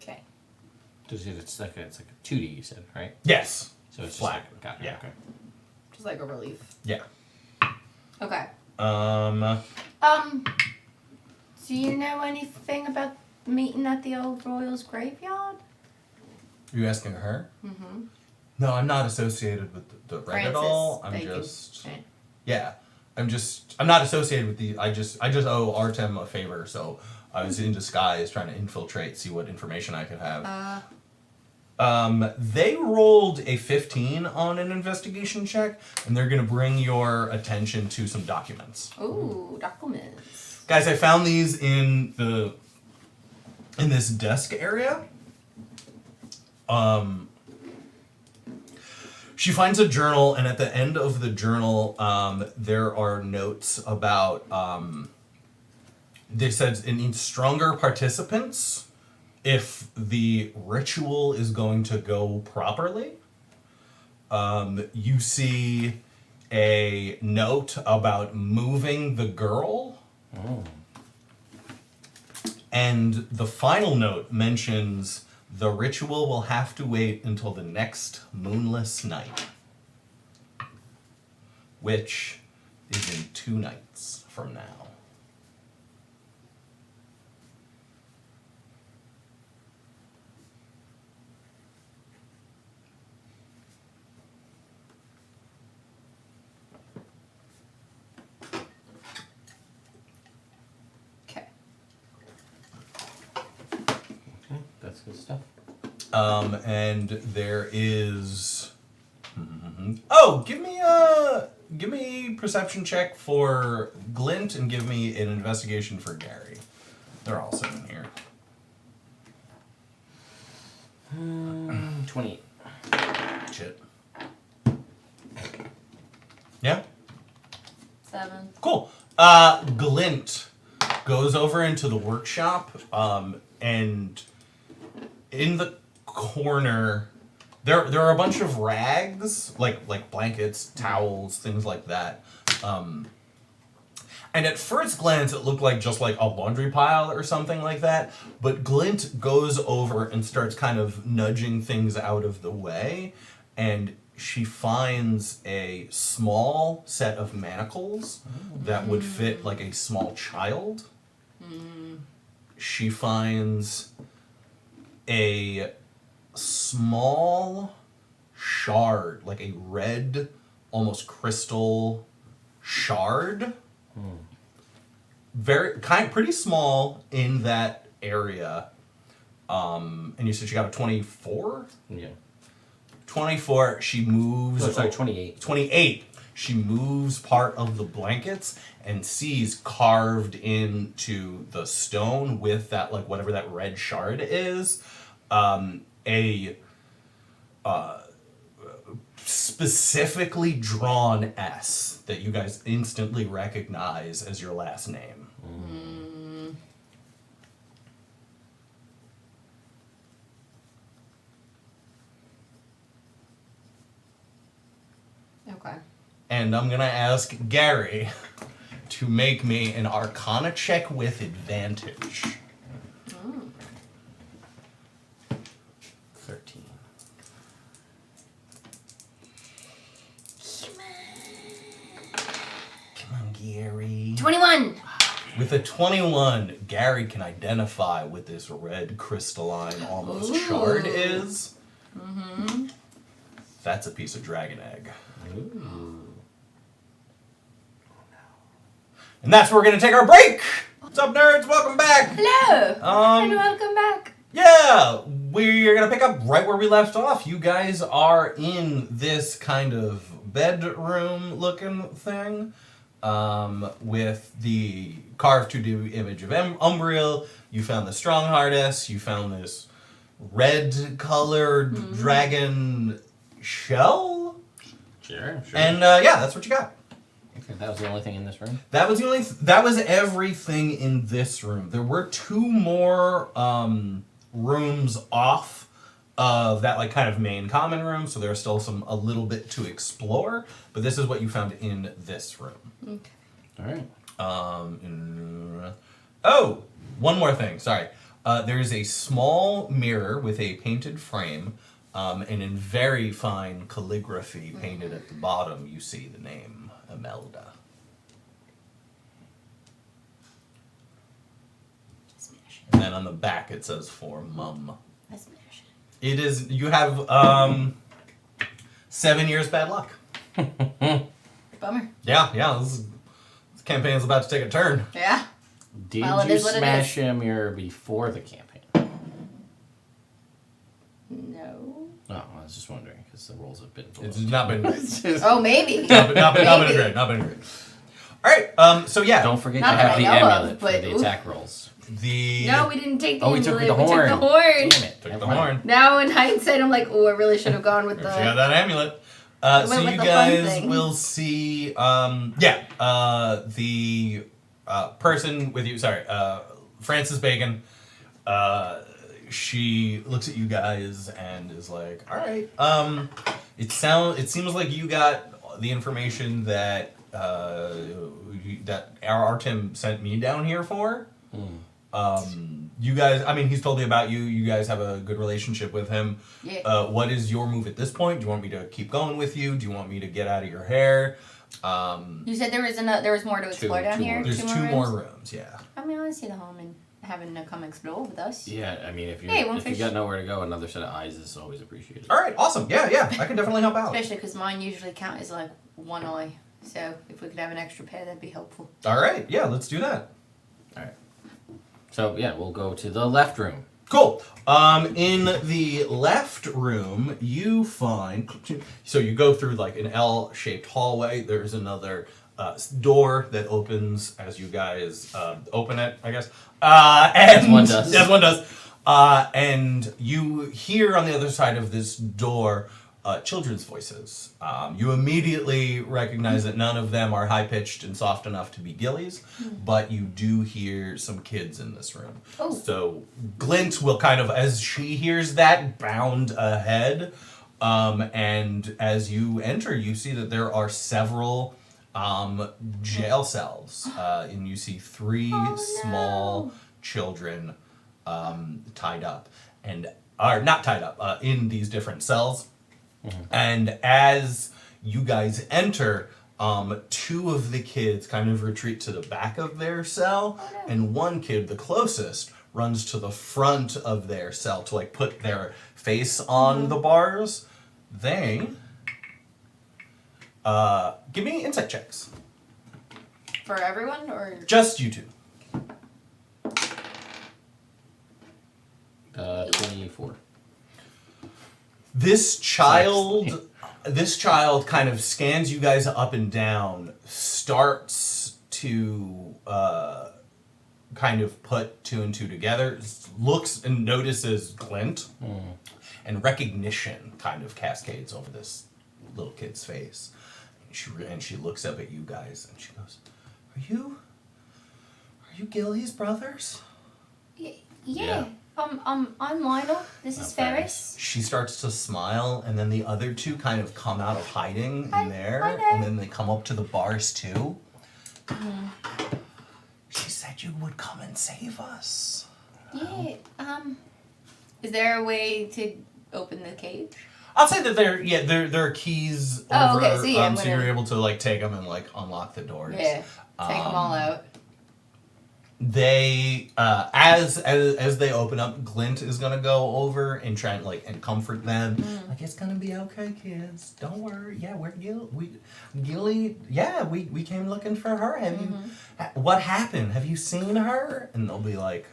Okay. It's like a 2D, you said, right? Yes. So it's Flat. Just like, got it, Yeah. okay. Just like a relief. Yeah. Okay. Do you know anything about meeting at the old Royals graveyard? Are you asking her? Mm-hmm. No, I'm not associated with the red at all. I'm thank you. just... Right. Yeah. I'm not associated with the... I just owe Artem a favor, so I was in disguise trying to infiltrate, see what information I could have. They rolled a 15 on an investigation check, and they're going to bring your attention to some documents. Ooh, documents. Guys, I found these in this desk area. She finds a journal, and at the end of the journal, there are notes about, they said it needs stronger participants if the ritual is going to go properly. You see a note about moving the girl. Oh. And the final note mentions the ritual will have to wait until the next moonless night, which is in 2 nights from now. Okay. Okay, that's good stuff. And there is... Oh, give me perception check for Glint and give me an investigation for Gary. They're also in here. 28. Shit. Yeah? 7. Cool. Glint goes over into the workshop, and in the corner, there are a bunch of rags, like blankets, towels, things like that. And at first glance, it looked like just like a laundry pile or something like that. But Glint goes over and starts kind of nudging things out of the way, and she finds a small set of manacles that would fit like a small child. She finds a small shard, like a red, almost crystal shard. Pretty small in that area. And you said she got a 24? Yeah. 24, she moves... No, sorry, 28. 28. She moves part of the blankets and sees carved into the stone with that, like, whatever that red shard is, a specifically drawn S that you guys instantly recognize as your last name. Okay. And I'm gonna ask Gary to make me an Arcana check with advantage. 13. Come on, Gary. 21. With a 21, Gary can identify what this red crystalline almost shard is. That's a piece of dragon egg. And that's where we're going to take our break. What's up, nerds? Welcome back. Hello. And welcome back. Yeah, we're going to pick up right where we left off. You guys are in this kind of bedroom-looking thing with the carved 2D image of Umbriel. You found the Strongheart S. You found this red-colored dragon shell. Sure. And yeah, that's what you got. Okay, that was the only thing in this room? That was everything in this room. There were two more rooms off of that, like, kind of main common room, so there's still a little bit to explore, but this is what you found in this room. Okay. All right. Oh, one more thing, sorry. There's a small mirror with a painted frame, and in very fine calligraphy painted at the bottom, you see the name Imelda. And then on the back it says for Mum. It is, you have 7 years bad luck. Bummer. Yeah, this campaign's about to take a turn. Yeah. Did Well, it you is what it smash a mirror before the campaign? No. Oh, I was just wondering, because the rolls have been below. It's not been great. Oh, maybe. Not been great. Alright, so yeah. Don't forget Not to that have I the know amulet of, for but the oof. attack rolls. No, we didn't take the Oh, we amulet. took the horn. We took the horn. Damn it. Took Never the mind. horn. Now, in hindsight, I'm like, oh, I really should have gone with She the... got that amulet. went So with you the fun guys thing. will see, the person with you, Frances Bacon, she looks at you guys and is like, all right, it seems like you got the information that that our Artem sent me down here for. You guys, I mean, he's told me about you. You guys have a good relationship with him. Yeah. What is your move at this point? Do you want me to keep going with you? Do you want me to get out of your hair? You said there was more to explore down two here? more. There's two more rooms, yeah. I mean, I want to see the home and having to come explore with us. Yeah, I mean, if you Hey, one if you fish. got nowhere to go, another set of eyes is always appreciated. All right, awesome. Yeah, I can definitely help out. Especially because mine usually count as like one eye. So if we could have an extra pair, that'd be helpful. All right, yeah, let's do that. All right. So yeah, we'll go to the left room. Cool. In the left room, you find... So you go through like an L-shaped hallway. There's another door that opens as you guys open it, I guess. And one does. As one does. And you hear on the other side of this door children's voices. You immediately recognize that none of them are high-pitched and soft enough to be Gillies, but you do hear some kids in this room. Oh. So Glint will kind of, as she hears that, bound ahead. And as you enter, you see that there are several jail cells. And you see 3 small children tied up. And are not tied up, in these different cells. And as you guys enter, 2 of the kids kind of retreat to the back of their cell, and one kid, the closest, runs to the front of their cell to like put their face on the bars. They give me insight checks. For everyone, or Just you 2. 24. This child kind of scans you guys up and down, starts to kind of put 2 and 2 together, looks and notices Glint, and recognition kind of cascades over this little kid's face. And she looks up at you guys and she goes, Are you Gilly's brothers? yeah. I'm Lionel. This is Ferris. She starts to smile, and then the other 2 kind of come out of hiding in there, hi there. and then they come up to the bars too. She said you would come and save us. Yeah. Is there a way to open the cage? I'll say that there are keys over, Oh, okay, so yeah, I'm so you're gonna- able to like take them and like unlock the doors. Yeah. Take them all out. They as they open up, Glint is gonna go over and try and comfort them. Like, it's gonna be okay, kids. Don't worry. Yeah, Gilly. Yeah, we came looking for her. Have you? What happened? Have you seen her? And they'll be like,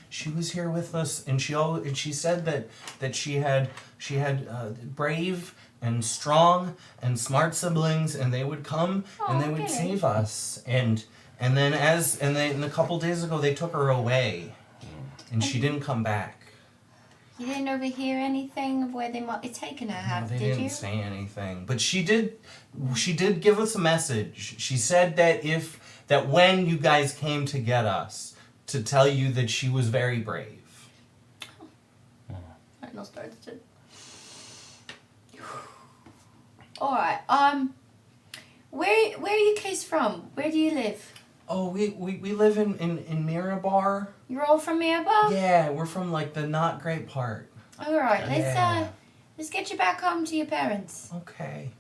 she was here with us, and she said that she had brave and strong and smart siblings, and they would come and they would okay. save us. And then a couple days ago they took her away, and she didn't come back. You didn't overhear anything of where they might be taking her, No, they did didn't you? say anything, but she did give us a message. She said that when you guys came to get us, to tell you that she was very brave. Lionel starts to. All right. Where are you guys from? Where do you live? Oh, we live in Mirabar. You're all from Mirabel? Yeah, we're from like the not great part. All right. Yeah. Let's get you back home to your parents. Okay.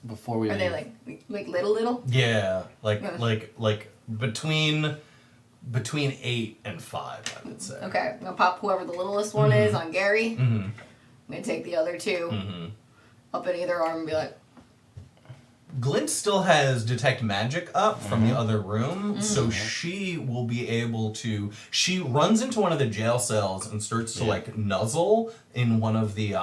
Before we Are they leave, like little? Yeah, Yeah. like between 8 and 5, I would say. Okay. I'm gonna pop whoever the littlest one is on Gary. Mm-hmm. I'm gonna take the other 2 Mm-hmm. up in either arm and be like, Glint still has detect magic up from the other room, so she will be able to. She runs into one of the jail cells and starts to like nuzzle in one of the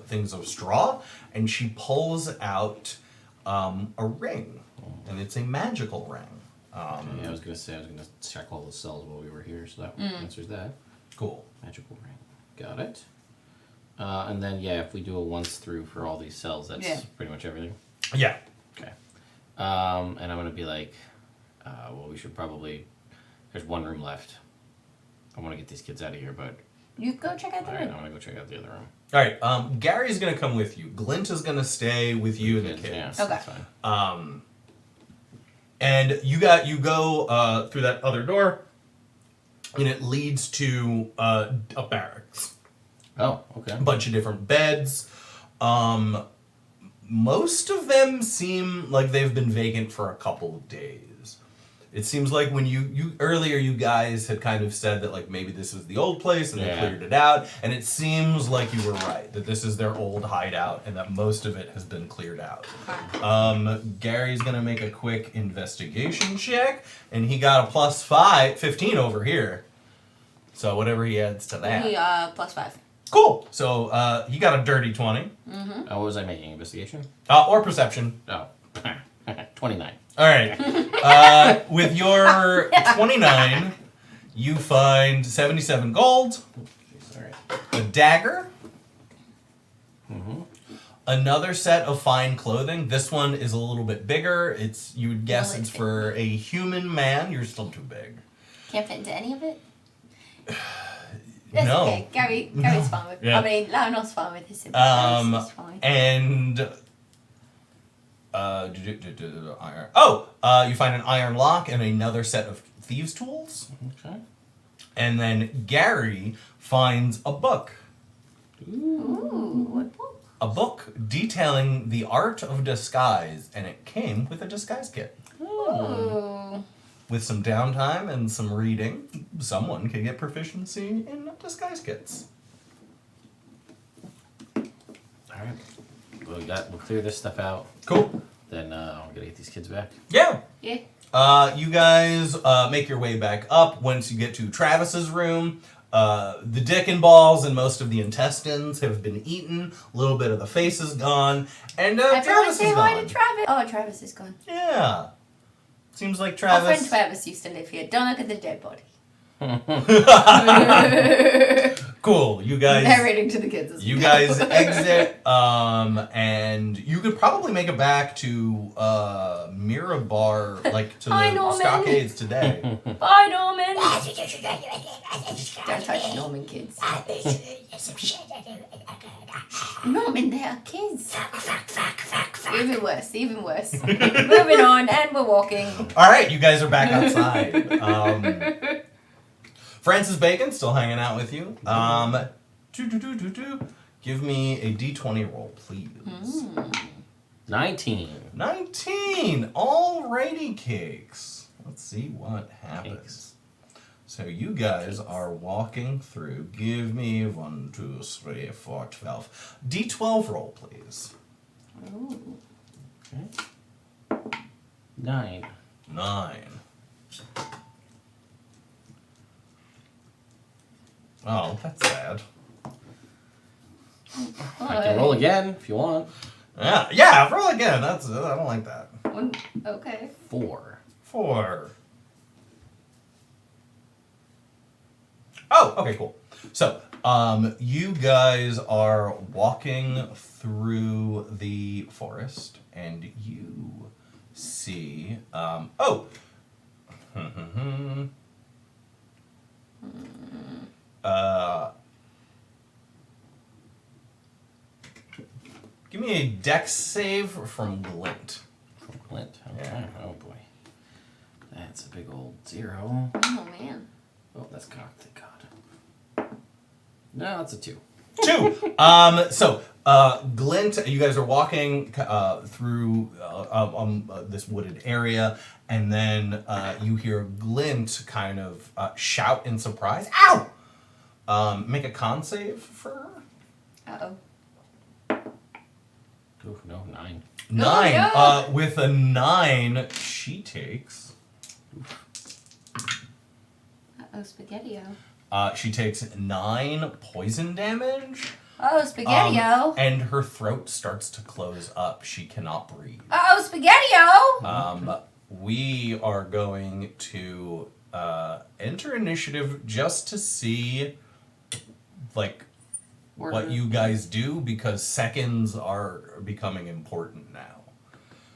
things of straw, and she pulls out a ring, and it's a magical ring. yeah, I was gonna check all the cells while we were here, so that answers that. Cool. Magical ring, got it. And then if we do a once through for all these cells, that's pretty much everything. Yeah. Okay. And I'm gonna be like, well, we should probably. There's one room left. I want to get these kids out of here, but you go check out the all right, room. I'm gonna go check out the other room. All right. Gary's gonna come with you. Glint is gonna stay with you and the kids. Yeah, Okay. that's fine. And you go through that other door, and it leads to a barracks. Oh, okay. A bunch of different beds. Most of them seem like they've been vacant for a couple of days. It seems like when you earlier you guys had kind of said that like maybe this was the old place and they cleared it out, and it seems like you were right that this is their old hideout and that most of it has been cleared out. Gary's gonna make a quick investigation check, and he got a 15 over here. So whatever he adds to that. He +5. Cool. So he got a dirty 20. What was I making? Investigation? Or perception. Oh, 29. All right. With your 29, You find 77 gold, Jeez, all right. a dagger, Mm-hmm. another set of fine clothing. This one is a little bit bigger. You would guess Will it it's fit for a human man. You're still too big. Can't fit into any of it? That's No. okay. Gary's fine with Yeah. I mean, Lionel's fine with his he's fine. And iron. You find an iron lock and another set of thieves' tools. Okay. And then Gary finds a book. Ooh, what book? A book detailing the art of disguise, and it came with a disguise kit. Ooh. With some downtime and some reading, someone can get proficiency in disguise kits. All right. We'll clear this stuff out. Cool. Then I'm gonna get these kids back. Yeah. Yeah. You guys make your way back up. Once you get to Travis's room, the dick and balls and most of the intestines have been eaten. A little bit of the face is gone, and Everyone Travis say is hi gone. to Travis. Oh, Travis is gone. Yeah. Seems like Our friend Travis. Travis used to live here. Don't look at the dead body. Cool. You guys. Narrating to the kids. As You we guys go. exit, and you could probably make it back to Mirabar, like to Hi, the Norman. stockades today. Bye, Norman. Don't touch Norman, kids. Norman, they are kids. Even worse, even worse. Moving on, and we're walking. All right, you guys are back outside. Francis Bacon still hanging out with you. Give me a d20 roll, please. 19. 19. Alrighty, cakes. Let's see what happens. Cakes. So you guys are walking through. Give me 1, 2, 3, 4, 12. D12 roll, please. Ooh. Okay. 9. 9. Oh, that's sad. I can roll again if you want. Yeah, roll again. I don't like that. Okay. 4. 4. Oh, okay, cool. So, you guys are walking through the forest, and you see, give me a dex save from Glint. From Clint. Okay. Yeah. Oh boy. That's a big old 0. Oh, man. Oh, that's cocked. Thank God. No, that's a 2. 2. So Glint, you guys are walking through this wooded area, and then you hear Glint kind of shout in surprise. Ow! Make a con save for her. Uh-oh. Ooh, no, 9. 9. no! With a 9, she takes. Uh-oh, Spaghetti-O. She takes 9 poison damage. Oh, Spaghetti-O. And her throat starts to close up. She cannot breathe. Oh, Spaghetti-O. We are going to enter initiative just to see, like, what you guys do, because seconds are becoming important now.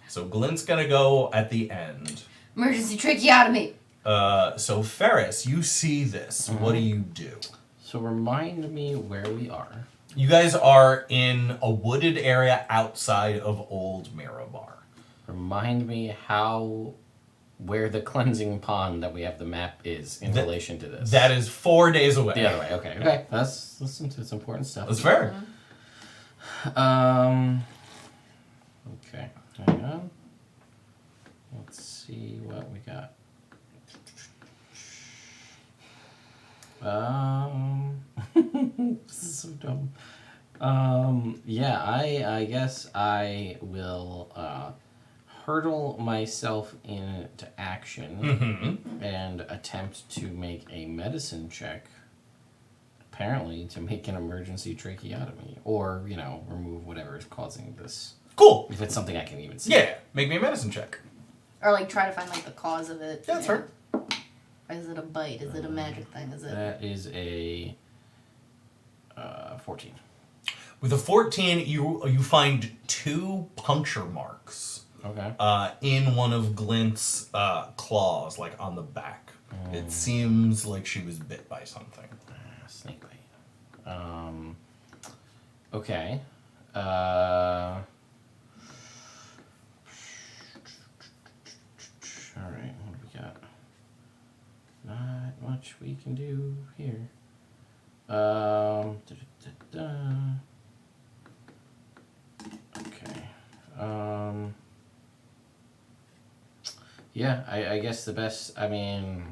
So Glint's gonna go at the end. Emergency tracheotomy. So Ferris, you see this. What do you do? So remind me where we are. You guys are in a wooded area outside of Old Mirabar. Remind me where the cleansing pond that we have the map is in relation to this. That is 4 days away. the other way. Okay. Okay. That's important stuff. That's fair. Okay. Hang on. Let's see what we got. This is so dumb. Yeah, I guess I will hurdle myself into action and attempt to make a medicine check. Apparently, to make an emergency tracheotomy, or remove whatever is causing this. Cool. If it's something I can even see. Yeah. Make me a medicine check. Or, like, try to find, like, the cause of it. Yeah, that's fair. Is it a bite? Is it a magic thing? Is it? That is a 14. With a 14, you find 2 puncture marks Okay. in one of Glint's claws, like on the back. It seems like she was bit by something. Snake bite. Okay. Alright, what do we got? Not much we can do here. Okay. Yeah, I guess the best, I mean,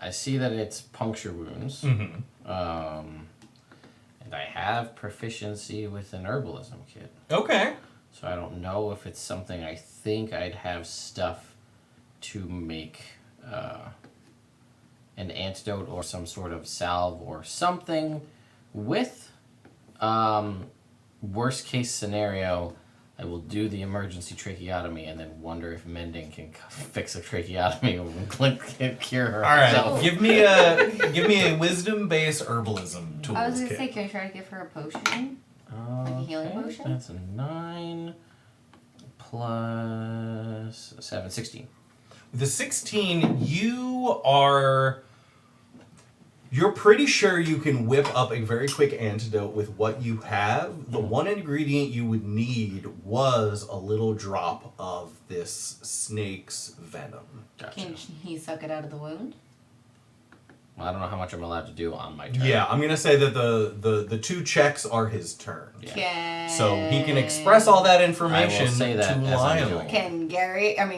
I see that it's puncture wounds. Mm-hmm. And I have proficiency with an herbalism kit. Okay. So I don't know if it's something I think I'd have stuff to make an antidote or some sort of salve or something with. Worst case scenario, I will do the emergency tracheotomy and then wonder if mending can fix a tracheotomy when Clint can't cure her. All right. herself. Give me a wisdom-based herbalism tools I was gonna kit. say, can I try to give her a potion? Like a healing potion? That's a 9 plus 7, 16. With a 16, you're pretty sure you can whip up a very quick antidote with what you have. The one ingredient you would need was a little drop of this snake's venom. Gotcha. Can he suck it out of the wound? Well, I don't know how much I'm allowed to do on my turn. Yeah, I'm gonna say that the 2 checks are his turn. Yeah. So he can express all that information I will say that to as I'm Lionel. doing it.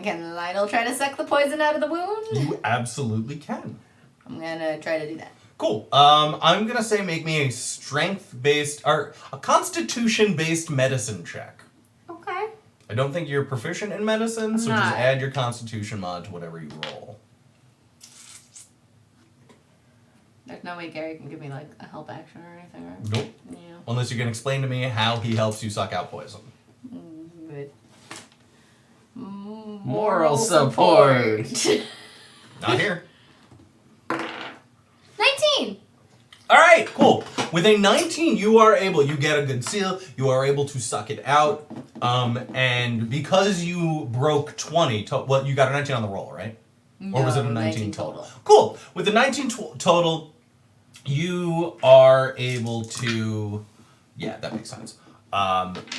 Can Lionel try to suck the poison out of the wound? You absolutely can. I'm gonna try to do that. Cool. I'm gonna say make me a strength-based or a constitution-based medicine check. Okay. I don't think you're proficient in medicine, so I'm just not. add your constitution mod to whatever you roll. There's no way Gary can give me like a help action or anything, right? Nope. Yeah. Unless you can explain to me how he helps you suck out poison. Good. Moral support. Not here. 19! All right, cool. With a 19, you get a good seal. You are able to suck it out. And because you broke 20, you got a 19 on the roll, right? Or was it a 19 total? Cool. With the 19 total, you are able to... Yeah, that makes sense.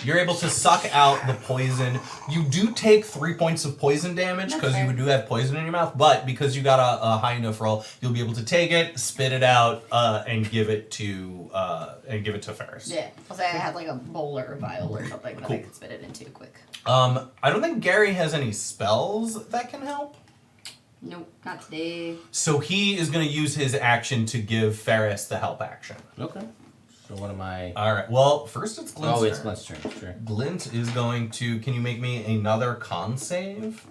You're able to suck out the poison. You do take 3 points of poison damage because you do have poison in your mouth, but because you got a high enough roll, you'll be able to take it, spit it out, and give it to Ferris. Yeah. I'll say I had like a bowl or a vial or something that I Cool. could spit it into quick. I don't think Gary has any spells that can help. Nope, not today. So he is going to use his action to give Ferris the help action. Okay. So what am I... All right. Well, first it's Glint's turn. it's Glint's turn. Sure. Glint is going to... Can you make me another con save?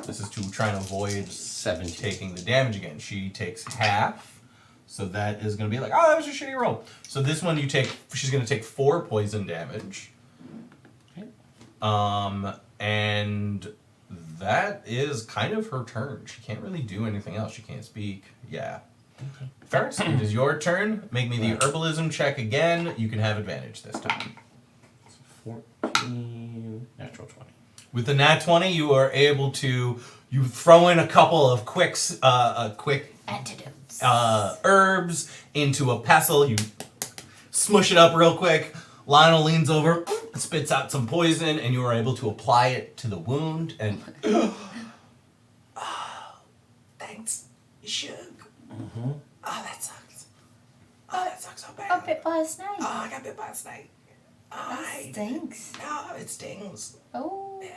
This is to try and avoid 17. taking the damage again. She takes half. So that is going to be like, oh, that was a shitty roll. So this one she's going to take 4 poison damage. Okay. And that is kind of her turn. She can't really do anything else. She can't speak. Yeah. Okay. Ferris, it is your turn. Make me the herbalism check again. You can have advantage this time. 14, natural 20. With the nat 20, you are able to throw in a couple of quick Antidotes. herbs into a pestle. You smush it up real quick. Lionel leans over, spits out some poison, and you are able to apply it to the wound. And thanks, Shug. Mm-hmm. Oh, that sucks. Oh, that sucks so bad. Got bit by a snake. Oh, I got bit by a snake. Oh, That stinks. no, it stings. Oh, Yeah.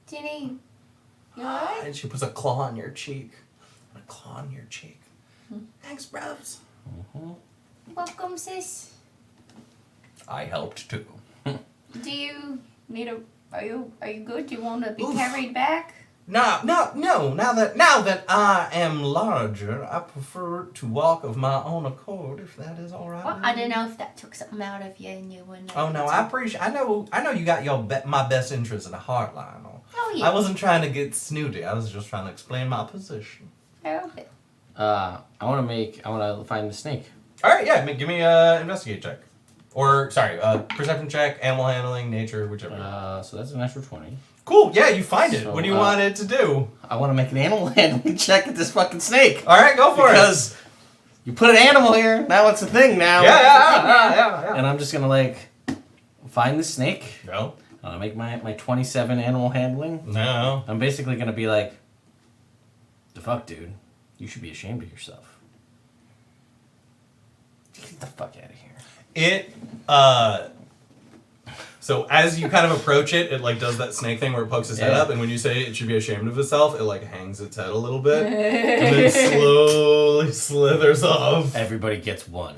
Ginny. You alright? And she puts a claw on your cheek. A claw on your cheek. Thanks, bros. Welcome, sis. I helped too. Do you need a... Are you good? Do you want to be Oof. carried back? No. Now that I am larger, I prefer to walk of my own accord. If that is all right. Well, with I you. don't know if that took something out of you and you wouldn't. Oh no, I appreciate. I know you got my best interest at heart, Lionel. Oh yeah. I wasn't trying to get snooty. I was just trying to explain my position. I hope it. I want to find the snake. All right, yeah. Give me a investigate check, or sorry, perception check, animal handling, nature, whichever. So that's a natural 20. Cool. Yeah, you find it. So, What do you want it to do? I want to make an animal handling check at this fucking snake. All right, go for Because you put an animal here, now it's a thing now. it. Yeah. And I'm just gonna like find the snake. No. Make my 27 animal handling. No. I'm basically gonna be like, the fuck, dude? You should be ashamed of yourself. Get the fuck out of here. It so as you kind of approach it, it like does that snake thing where it pokes its head Yeah. up, and when you say it should be ashamed of itself, it like hangs its head a little bit and then slowly slithers off. Everybody gets one.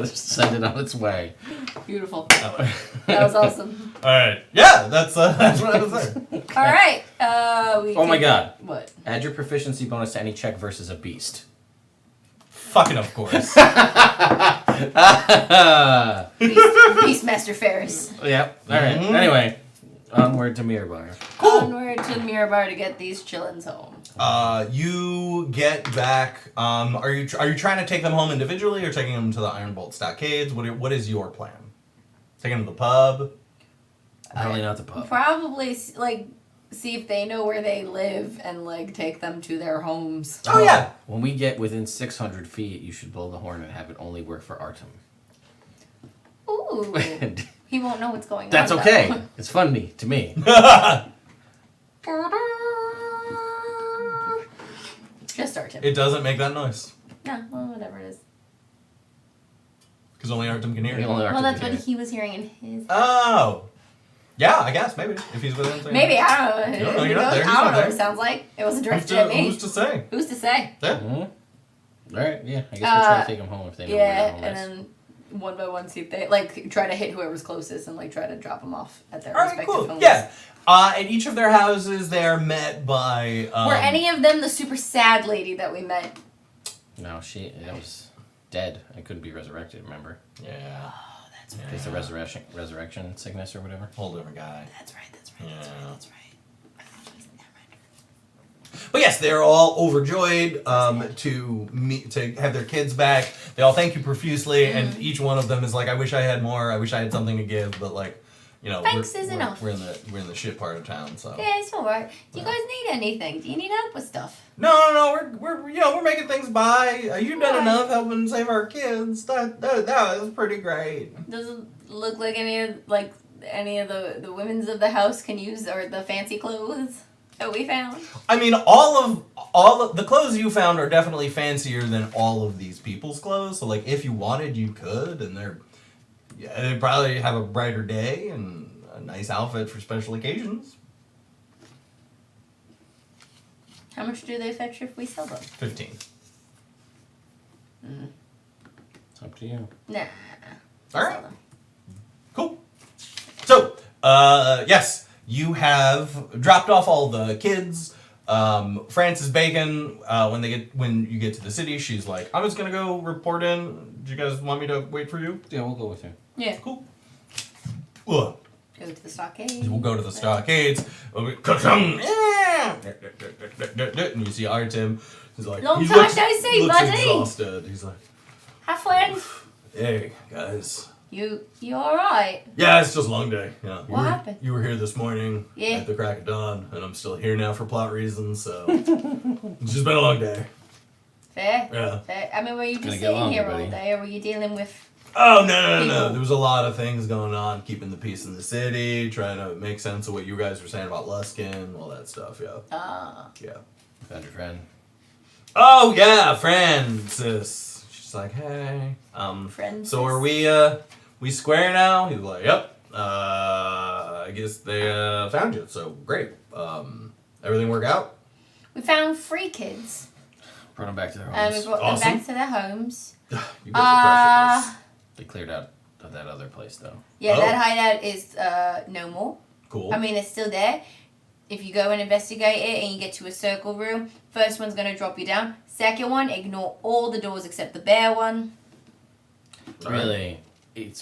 Send it on its way. Beautiful. That was awesome. Alright. Yeah, that's what I was saying. All right. Oh my god. What? Add your proficiency bonus to any check versus a beast. Fucking of course. Beastmaster Ferris. Yep. Alright. Mhm. Anyway, onward to Mirror Cool. Onward to Mirror Bar to get these chillins home. You get back. Are you trying to take them home individually or taking them to the Iron Bolt Stockades? What is your plan? Taking them to the pub? Probably not the pub. Probably like see if they know where they live and like take them to their homes. Oh yeah. When we get within 600 feet, you should blow the horn and have it only work for Artem. Ooh. He won't know what's going That's on. okay. though. It's funny to me. Just start him. It doesn't make that noise No, well, whatever it is. because only Artem can hear it. Only Artem Well, that's can what hear. he was hearing in his. Oh. Yeah, I guess maybe if he's within. Maybe I don't know. You don't know, you're not there, he's I not don't know what there. it sounds like. It wasn't Who's directed at me. to say? Who's to say? Yeah. Mhm. Alright, yeah. I guess we'll try to take them home if they know where Yeah, their home and is. then one by one see if they like try to hit whoever's closest and like try to drop them off at their All right, respective cool. homes. Yeah. At each of their houses, they are met by. Were any of them the super sad lady that we met? No, that was dead. I couldn't be resurrected, remember? Yeah. Oh, that's Yeah. Because the resurrection sickness or whatever. Whole different guy. That's right. Yeah. That's right. But yes, they're all overjoyed to have their kids back. They all thank you profusely, and each one of them is like, "I wish I had more. I wish I had something to give." But like, you know, Thanks is enough. We're in the shit part of town, so. Yeah, it's alright. Do you guys need anything? Do you need help with stuff? No. We're making things by. You've done Right. enough helping save our kids. That was pretty great. Does it look like any of the women's of the house can use or the fancy clothes that we found? I mean, all of the clothes you found are definitely fancier than all of these people's clothes. So, like, if you wanted, you could, and they probably have a brighter day and a nice outfit for special occasions. How much do they fetch if we sell them? 15. It's up to you. Nah. All Sell right. them. Cool. So, yes, you have dropped off all the kids. Frances Bacon, when you get to the city, she's like, "I'm just gonna go report in. Do you guys want me to wait for you?" Yeah, we'll go with you. Yeah. Cool. Ugh. Go to the stockade. We'll go to the stockades. And you see Artem. He's like, Long he time looks- no see, looks buddy. exhausted. He's like, Have fun. "Hey guys, You alright? yeah, it's just a long day. Yeah, What happened? You were here this morning Yeah. at the crack of dawn, and I'm still here now for plot reasons. So it's just been a long day. Fair. Yeah. Fair. I mean, were you Gonna just get sitting longer, here all buddy. day, or were you dealing with? Oh no! People. There was a lot of things going on, keeping the peace in the city, trying to make sense of what you guys were saying about Luskin, all that stuff. Yeah, yeah. Found your friend. Oh yeah, Francis. She's like, "Hey, Francis? so are we square now?" He's like, "Yep. I guess they found you. So great. Everything work out?" We found 3 kids, Brought them back to their and homes. we brought Awesome. them back to their homes. You guys are precious. They cleared out of that other place, though. Yeah, Oh. that hideout is no more. Cool. I mean, it's still there. If you go and investigate it and you get to a circle room, first one's going to drop you down. Second one, ignore all the doors except the bear one. Really,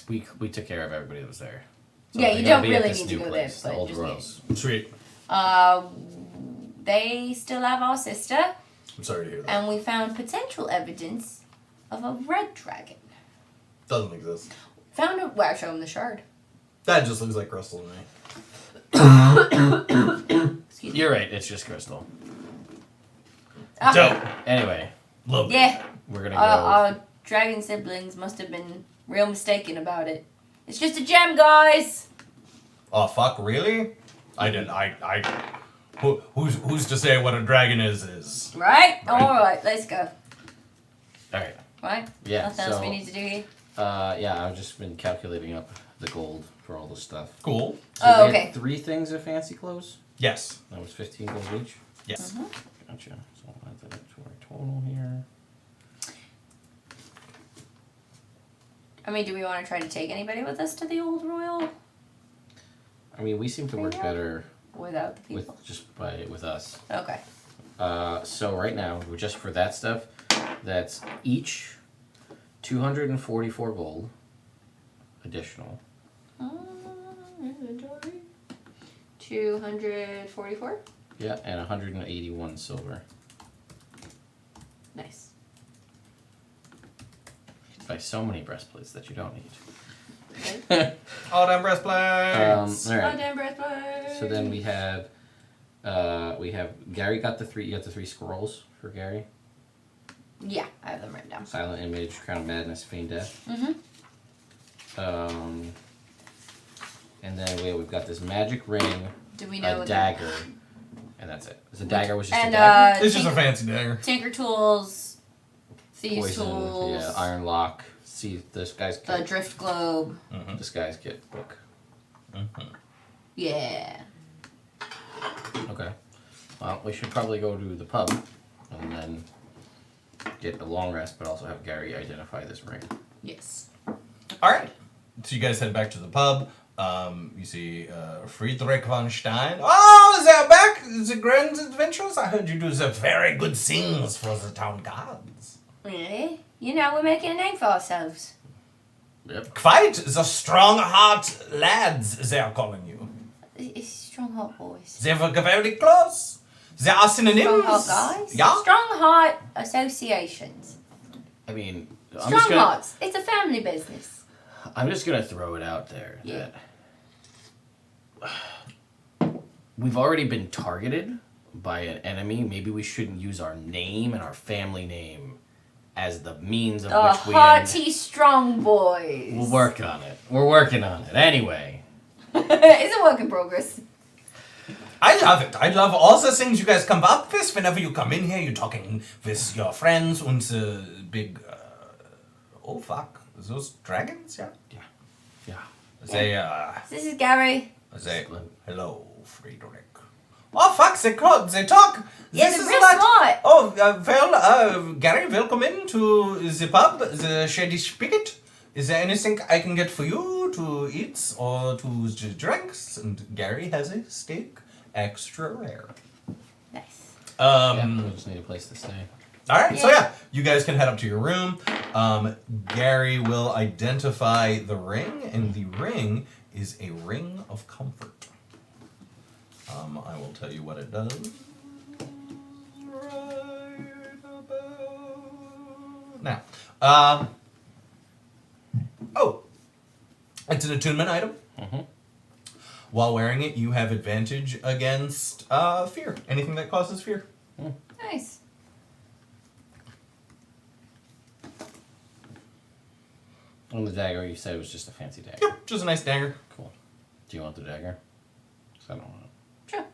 we took care of everybody that was there. Yeah, they're you gonna don't be at really this need to new go place, there, the but Old just Rose. Sweet. they still have our sister, I'm sorry to hear that. and we found potential evidence of a red dragon. Doesn't exist. Found a. Well, show him the shard. That just looks like crystal to me. Excuse me. You're right. It's just crystal. Ah, Dope. Anyway, Love it. Yeah, we're gonna our dragon siblings must have been real mistaken about it. It's just a gem, guys. Oh fuck! Really? I didn't. Who's to say what a dragon is? Right? Alright, let's go. go. All right. Right? Yeah. Nothing so, else we need to do here? yeah, I've just been calculating up the gold for all the stuff. Cool. So Oh, we had okay. 3 things of fancy clothes. Yes. That was 15 gold each. Yes. Gotcha. So I'll add that to our total here. I mean, do we want to try to take anybody with us to the old royal? I mean, we seem to work Yeah. better Without the people? with us. Okay. So right now, just for that stuff, that's each 244 gold additional. Inventory. 244. Yeah, and 181 silver. Nice. You buy so many breastplates that you don't need. All them breastplates. All right. Goddamn breastplate. So then we have Gary got the 3. You got the 3 scrolls for Gary. Yeah, I have them written down. Silent Image, Crown of Madness, Feign Death. Mm-hmm. And then we've got this magic ring, Do we know a the- dagger, and that's it. The dagger was just and a dagger. It's just a fancy dagger. Tinker tools, thieves Poison, tools, yeah, iron lock. See, this guy's the drift globe. this guy's get book. Yeah. Okay. Well, we should probably go to the pub, and then get a long rest, but also have Gary identify this ring. Yes. All right. So you guys head back to the pub. You see Friedrich von Stein. Oh, they're back. The grand adventures. I heard you do the very good things for the town guards. Really? You know, we're making a name for ourselves. Yep. Quite the strong heart lads, they are calling you. It's strong heart boys. They were very close. They are synonyms. Strong heart guys? Yeah. Strong heart associations. I mean, Strong hearts. It's a family business. I'm just gonna throw it out there Yeah. that we've already been targeted by an enemy. Maybe we shouldn't use our name and our family name as the means of The which we hearty strong boys. We'll work on it. We're working on it. Anyway. It's a work in progress. I love it. I love all the things you guys come up with. Whenever you come in here, you're talking with your friends and the big. Oh fuck! Those dragons? Yeah. Yeah. They This is Gary. They. Hello, Friedrich. Oh fuck! They talk. Yeah, This they're is real a lot. smart. Oh Gary, welcome in to the pub, the Shady Spigot. Is there anything I can get for you to eat or to drinks? And Gary has a steak, extra rare. Nice. Yeah, we just need a place to stay. All right, so Yeah. yeah, you guys can head up to your room. Gary will identify the ring, and the ring is a ring of comfort. I will tell you what it does. Right about now. It's an attunement item. Mhm. While wearing it, you have advantage against fear. Anything that causes fear. Nice. And the dagger, you said it was just a fancy dagger. Yep, just a nice dagger. Cool. Do you want the dagger? 'Cause I don't want it. Sure.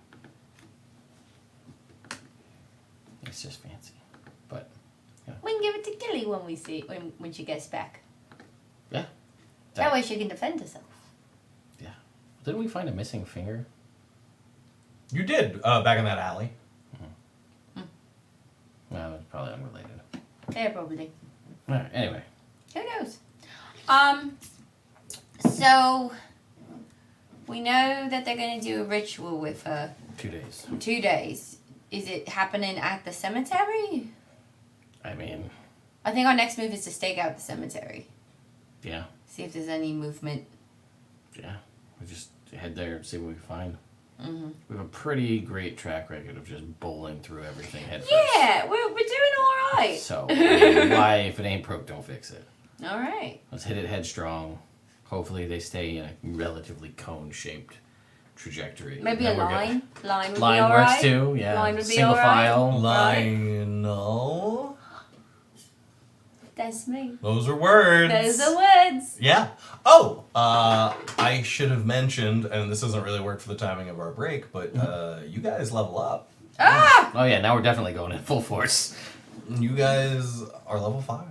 It's just fancy. But, We can give it to Gilly when we see when she gets back. yeah. That way she can defend herself. Yeah. Didn't we find a missing finger? You did back in that alley. No, it's probably unrelated. Yeah, probably. Alright, anyway. Who knows? So we know that they're gonna do a ritual with her 2 days. 2 days. Is it happening at the cemetery? I mean, I think our next move is to stake out the cemetery. yeah. See if there's any movement. Yeah. We just head there and see what we find. We have a pretty great track record of just bowling through everything head first. Yeah, we're doing all right. So, why, if it ain't broke, don't fix it. All right. Let's hit it headstrong. Hopefully they stay in a relatively cone-shaped trajectory. Maybe a Then we're good. line. Line would Line be all works right. too, yeah. Line would be Single all right. file. Lionel. That's me. Those are words. Those are words. Yeah. Oh, I should have mentioned, and this doesn't really work for the timing of our break, but you guys level up. Ah! Oh yeah, now we're definitely going in full force. You guys are level 5.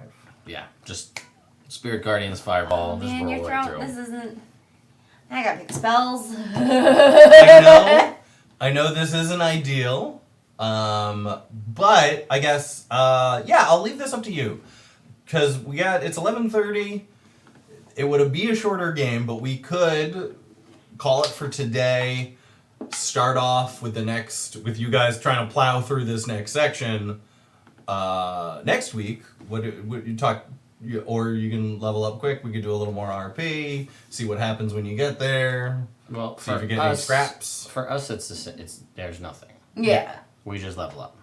Yeah, just Spirit Guardians Fireball, just Man, roll your right throat. through. This isn't. I gotta pick spells. I know this isn't ideal, but I guess, I'll leave this up to you. Because it's 11:30. It would be a shorter game, but we could call it for today. Start off with with you guys trying to plow through this next section. Next week, what you talk, or you can level up quick. We could do a little more RP. See what happens when you get there. Well, See if you get any scraps. For us, it's there's nothing. Yeah. We just level up.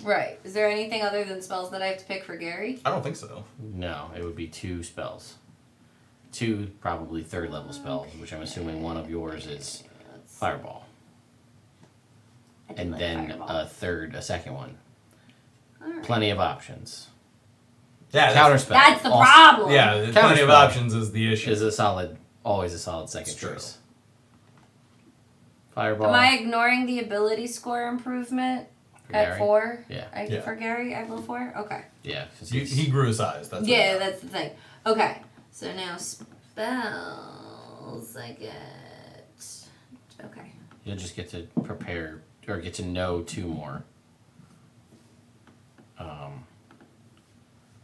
Right. Is there anything other than spells that I have to pick for Gary? I don't think so. No, it would be 2 spells. 2 probably 3rd level spells, which I'm assuming one of yours is Fireball. I do And like then Fireball. a second one. All right. Plenty of options. Yeah, Counterspell. That's the also problem. Yeah, plenty of Counterspell. options is the issue. Is always a solid second It's true. choice. Fireball. Am I ignoring the ability score improvement for at Gary? 4? Yeah. Yeah. For Gary, at level 4? Okay. Yeah. 'cause He grew a size. That's Yeah, what that's the thing. Okay. So now spells I get. Okay. You'll just get to prepare or get to know 2 more.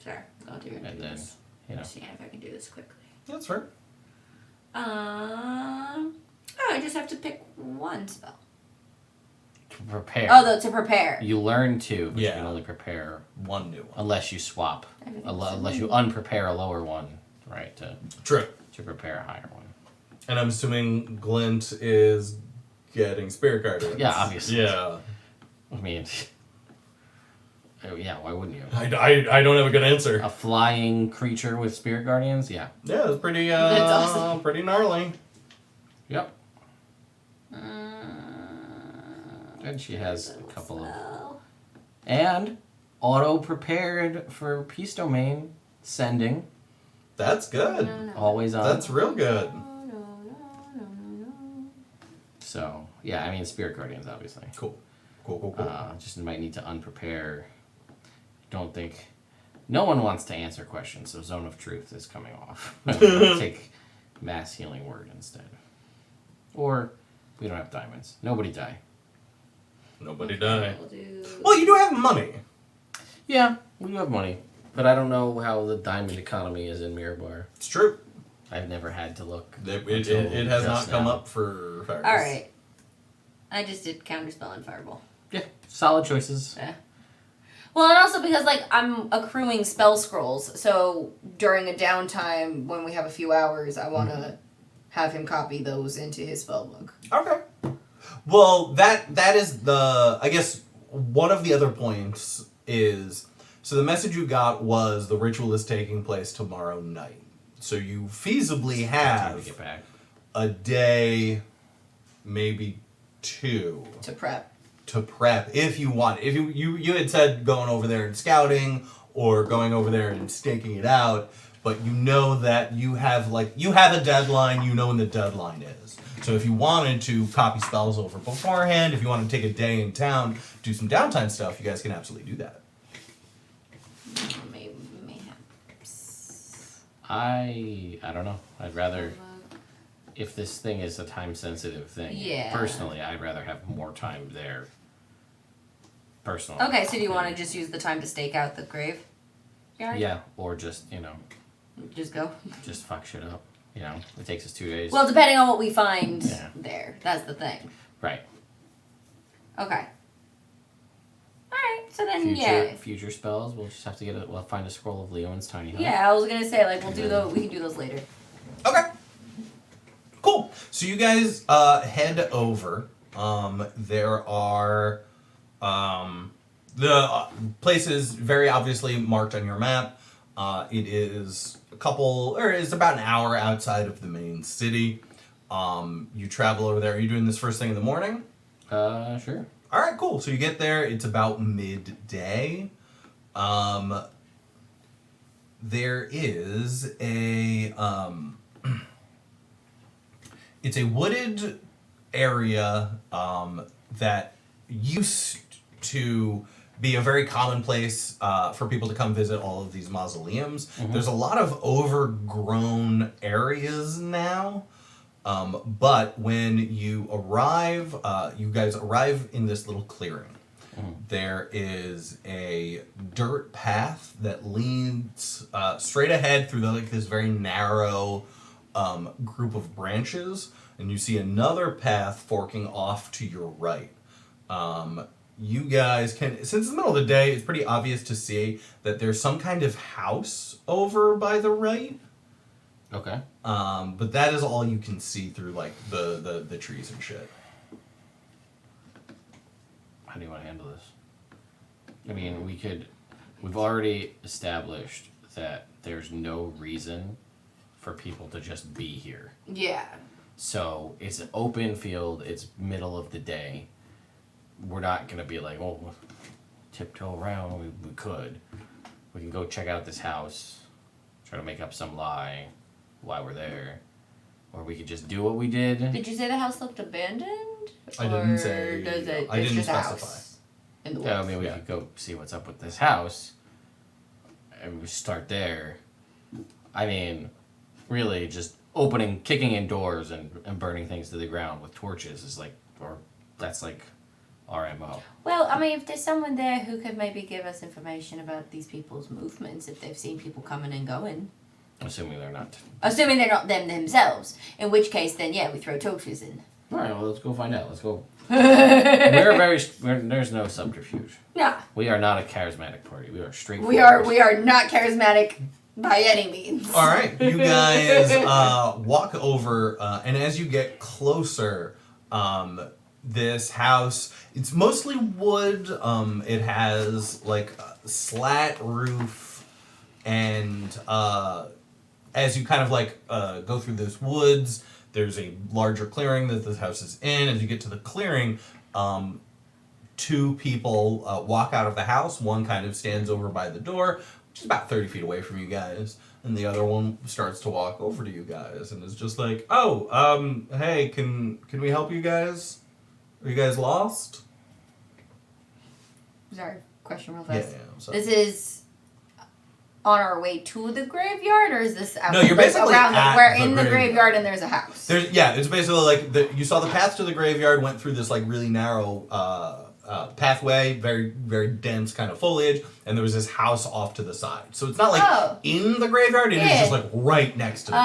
Sure. I'll do And then, this. you know. See if I can do this quickly. That's fair. Oh, I just have to pick one spell. To prepare. Oh, to prepare. You learn 2, but you Yeah. can only prepare One new one. unless you swap. Everything's Unless you unprepare a lower one, right? True. To prepare a higher one. And I'm assuming Glint is getting Spirit Guardians. Yeah, obviously. Yeah. I mean, oh, yeah, why wouldn't you? I don't have a good answer. A flying creature with Spirit Guardians? Yeah. Yeah, it's pretty That's awesome. pretty gnarly. Yep. And she has a couple of. Spell. And auto prepared for Peace Domain sending. That's good. Always on. That's real good. So, yeah, I mean, Spirit Guardians, obviously. Cool. Cool. Just might need to unprepare. Don't think. No one wants to answer questions, so Zone of Truth is coming off. Take Mass Healing Word instead. Or we don't have diamonds. Nobody die. Nobody die. We'll do... Well, you do have money. Yeah, we do have money. But I don't know how the diamond economy is in Mirabar. It's true. I've never had to look. It has not just come now. up for Fires. All right. I just did Counterspell and Fireball. Yeah, solid choices. Yeah. Well, and also because, like, I'm accruing spell scrolls, so during a downtime, when we have a few hours, I want to have him copy those into his spell book. Okay. Well, that is I guess one of the other points is, so the message you got was the ritual is taking place tomorrow night. So you feasibly Time to have get back. a day, maybe 2 To prep. to prep if you want. If you had said going over there and scouting or going over there and staking it out, but you know that you have a deadline, you know when the deadline is. So if you wanted to copy spells over beforehand, if you want to take a day in town, do some downtime stuff, you guys can absolutely do that. Mayhaps. I don't know. I'd rather, if this thing is a time sensitive thing, Yeah. personally, I'd rather have more time there. Personally. Okay, so do you want to just use the time to stake out the grave? Yeah, or just, Just go? just fuck shit up. It takes us 2 days. Well, depending on what we find Yeah. there. That's the thing. right. Okay. Alright, so then, Future spells, we'll just have to we'll find a scroll of Leon's tiny hut. Yeah, I was gonna say, like, we can do those later. Okay. Cool. So you guys head over There are the place is very obviously marked on your map. It is it's about an hour outside of the main city. You travel over there. Are you doing this first thing in the morning? Sure. All right, cool. So you get there. It's about midday. There is a it's a wooded area that used to be a very common place for people to come visit all of these mausoleums. Mm-hmm. There's a lot of overgrown areas now. But when you arrive, you guys arrive in this little clearing. Mm-hmm. There is a dirt path that leads straight ahead through this very narrow group of branches, and you see another path forking off to your right. You guys can, since it's the middle of the day, it's pretty obvious to see that there's some kind of house over by the right. Okay. But that is all you can see through like the trees and shit. How do you want to handle this? I mean, we've already established that there's no reason for people to just be here. Yeah. So it's an open field, it's middle of the day. We're not going to be like, oh, tiptoe around. We could. We can go check out this house, try to make up some lie why we're there. Or we could just do what we did. Did you say the house looked abandoned? I didn't say. Or does it? I it's didn't just a specify. house in the Yeah, I woods. mean, we could go see what's up with this house. And we start there. I mean, really just kicking in doors and burning things to the ground with torches is like, or that's like our MO. Well, I mean, if there's someone there who could maybe give us information about these people's movements, if they've seen people coming and going. Assuming they're not. Assuming they're not them themselves. In which case, then, yeah, we throw torches in. Alright, well, let's go find out. Let's go. There's no subterfuge. No. We are not a charismatic party. We are straight. We are not charismatic by any means. All right, you guys walk over, and as you get closer, this house, it's mostly wood. It has like a slat roof, and as you kind of like go through this woods, there's a larger clearing that this house is in. As you get to the clearing, two people walk out of the house. One kind of stands over by the door, which is about 30 feet away from you guys, and the other one starts to walk over to you guys and is just like, "Oh, hey, can we help you guys? Are you guys lost?" Sorry, question real Yeah, fast. I'm sorry. This is on our way to the graveyard, or is this out No, you're basically around at we're the in the graveyard. graveyard and there's a house. It's basically like you saw the path to the graveyard went through this like really narrow pathway, very very dense kind of foliage, and there was this house off to the side. So it's not like in the graveyard; it is Yeah. just like right next to the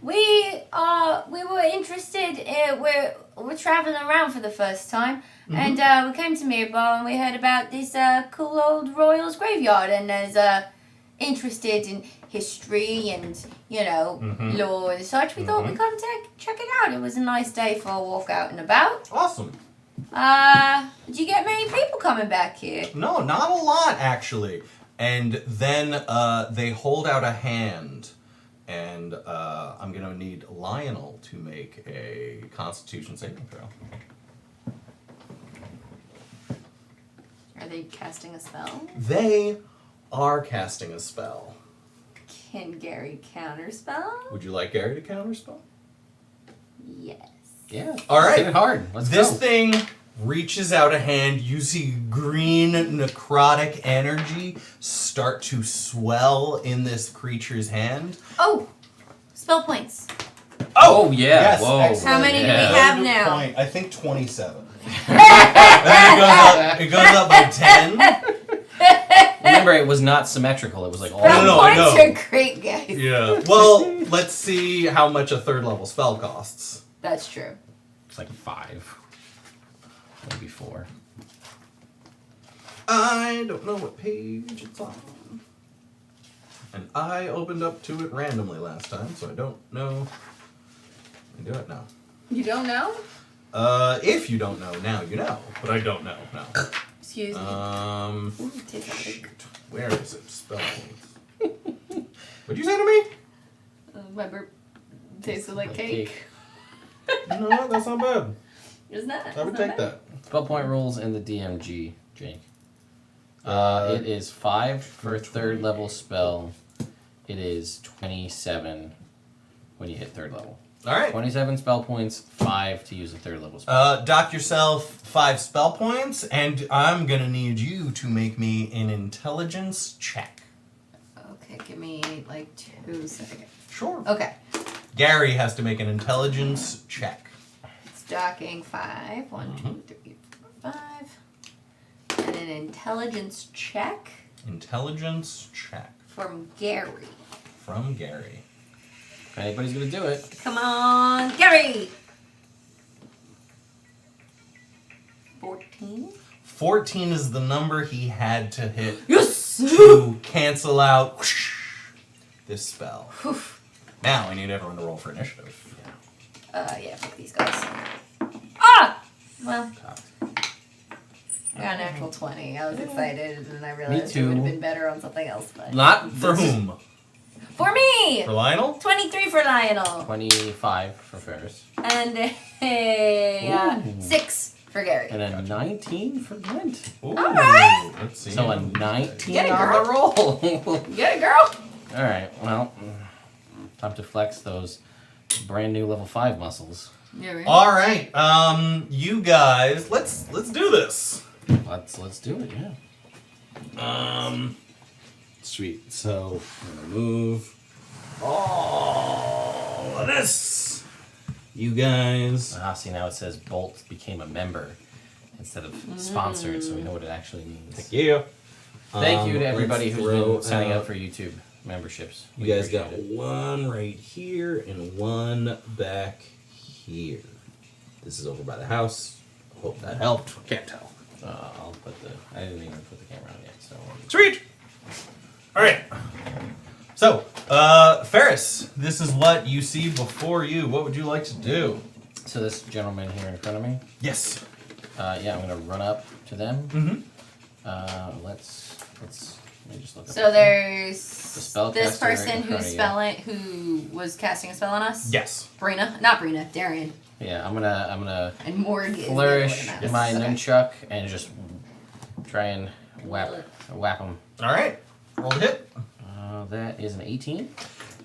graveyard. We were interested. We're traveling around for the first time, and we came to Mirabel and we heard about this cool old royals graveyard, and as interested in history and law and such, we thought we'd come check it out. It was a nice day for a walk out and about. Awesome. Did you get many people coming back here? No, not a lot actually. And then they hold out a hand, and I'm gonna need Lionel to make a Constitution saving throw. Are they casting a spell? They are casting a spell. Can Gary counterspell? Would you like Gary to counterspell? Yes. Yeah. All right. Hit it hard. Let's This go. thing reaches out a hand. You see green necrotic energy start to swell in this creature's hand. Oh, spell points. Oh, yeah. Yes, Whoa. excellent. How many do we Yeah. have Good now? point. I think 27. And it goes up by 10. Remember, it was not symmetrical. It was like all. Spell No, I points know. are great, guys. Yeah. Well, let's see how much a third level spell costs. That's true. It's like 5. Maybe 4. I don't know what page it's on. And I opened up to it randomly last time, so I don't know. I do it now. You don't know? If you don't know, now you know. But I don't know. No. Excuse me. Ooh, tastes like Shoot. Where is it? Spell points. What'd you say to me? my burp tasted like cake. You know what? That's not bad. Isn't that? I would take that. Spell point rules in the DMG, Jake. It is 5 for a 3rd level spell. It is 27 when you hit 3rd level. All right. 27 spell points, 5 to use a 3rd level spell. Dock yourself 5 spell points, and I'm gonna need you to make me an intelligence check. Okay, give me like 2 seconds. Sure. Okay. Gary has to make an intelligence check. Stocking 5. 1, 2, 3, 4, 5. And an intelligence check Intelligence check from Gary. from Gary. If anybody's gonna do it, Come on, Gary! 14? 14 is the number he had to hit Yes! to cancel out this spell. Now I need everyone to roll for initiative. Yeah, fuck these guys. Ah! Well, I got an actual 20. I was excited, and I realized too. it would have been better on something else. But not For whom? for me! For Lionel? 23 for Lionel. 25 for Ferris. And Ooh. 6 for Gary. And a 19 for Glint. Ooh, Alright. Let's see. So a 19 Get it, on the roll. Get it, girl! Alright, well, time to flex those brand new level 5 muscles. Yeah, right. All right, you guys, let's do this. Let's do it, yeah. Sweet. So I'm gonna move all of this. You guys. See, now it says Bolt became a member instead of sponsored, so we know what it actually means. Thank you. Thank you to everybody let's who's throw been signing out- up for YouTube memberships. You We guys got appreciate it. one right here and one back here. This is over by the house. Hope that helped. Can't tell. I'll put I didn't even put the camera on yet, so. Sweet. All right. So, Ferris, this is what you see before you. What would you like to do? So this gentleman here in front of me, Yes. yeah, I'm gonna run up to them. Mm-hmm. Let's let me just look up. So there's spellcaster this right person in front of you. who was casting a spell on us. Yes. Brina, not Brina, Darian, Yeah, I'm gonna and Morg is the other flourish one. my Okay. nunchuck and just try and whap them. All right. Roll the hit. That is an 18.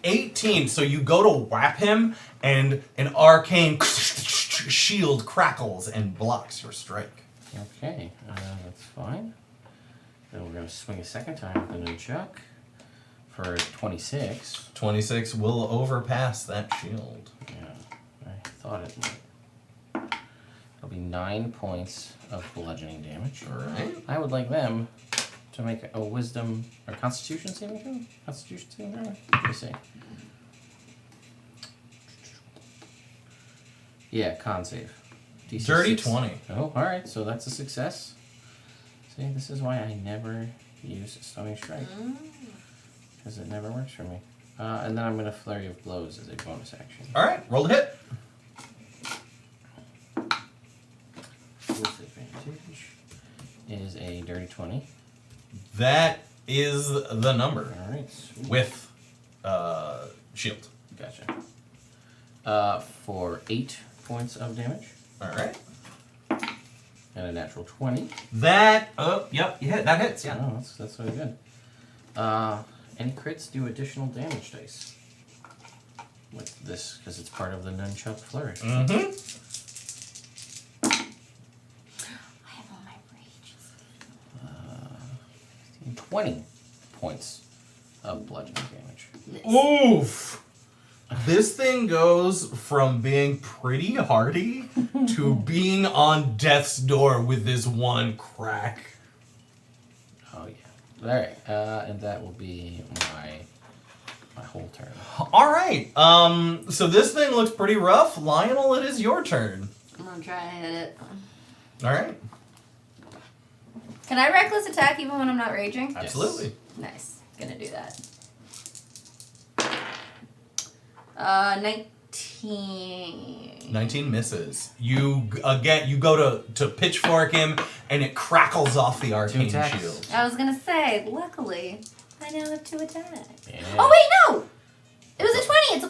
18. So you go to whap him, and an arcane shield crackles and blocks your strike. Okay, that's fine. Then we're gonna swing a second time with the nunchuck for 26. 26 will overpass that shield. Yeah, I thought it might. It'll be 9 points of bludgeoning damage. All right. I would like them to make a wisdom or constitution saving throw. Constitution saving throw? Let me see. Yeah, con save. DC Dirty 6. 20. Oh, alright, so that's a success. See, this is why I never use Stunning Strike. Because it never works for me. And then I'm going to Flurry of Blows as a bonus action. All right. Roll the hit. Disadvantage is a dirty 20. That is the number Alright, sweet. with shield. Gotcha. For 8 points of damage. All right. And a natural 20. That. Yep. You hit. That hits. Yeah. Oh, that's really good. Any crits do additional damage dice with this because it's part of the nunchuck flourish. Mm-hmm. I have all my rages. 20 points of bludgeoning damage. Oof. This thing goes from being pretty hardy to being on death's door with this one crack. Oh yeah. All right, and that will be my whole turn. All right. So this thing looks pretty rough. Lionel, it is your turn. I'm gonna try and hit it. All right. Can I reckless attack even when I'm not raging? Absolutely. Nice. Gonna do that. 19 19. 19 misses. You go to pitchfork him, and it crackles off the arcane attacks. shield. I was gonna say, luckily, I now have 2 attacks. Yeah. Oh wait, no! It was a 20. It's a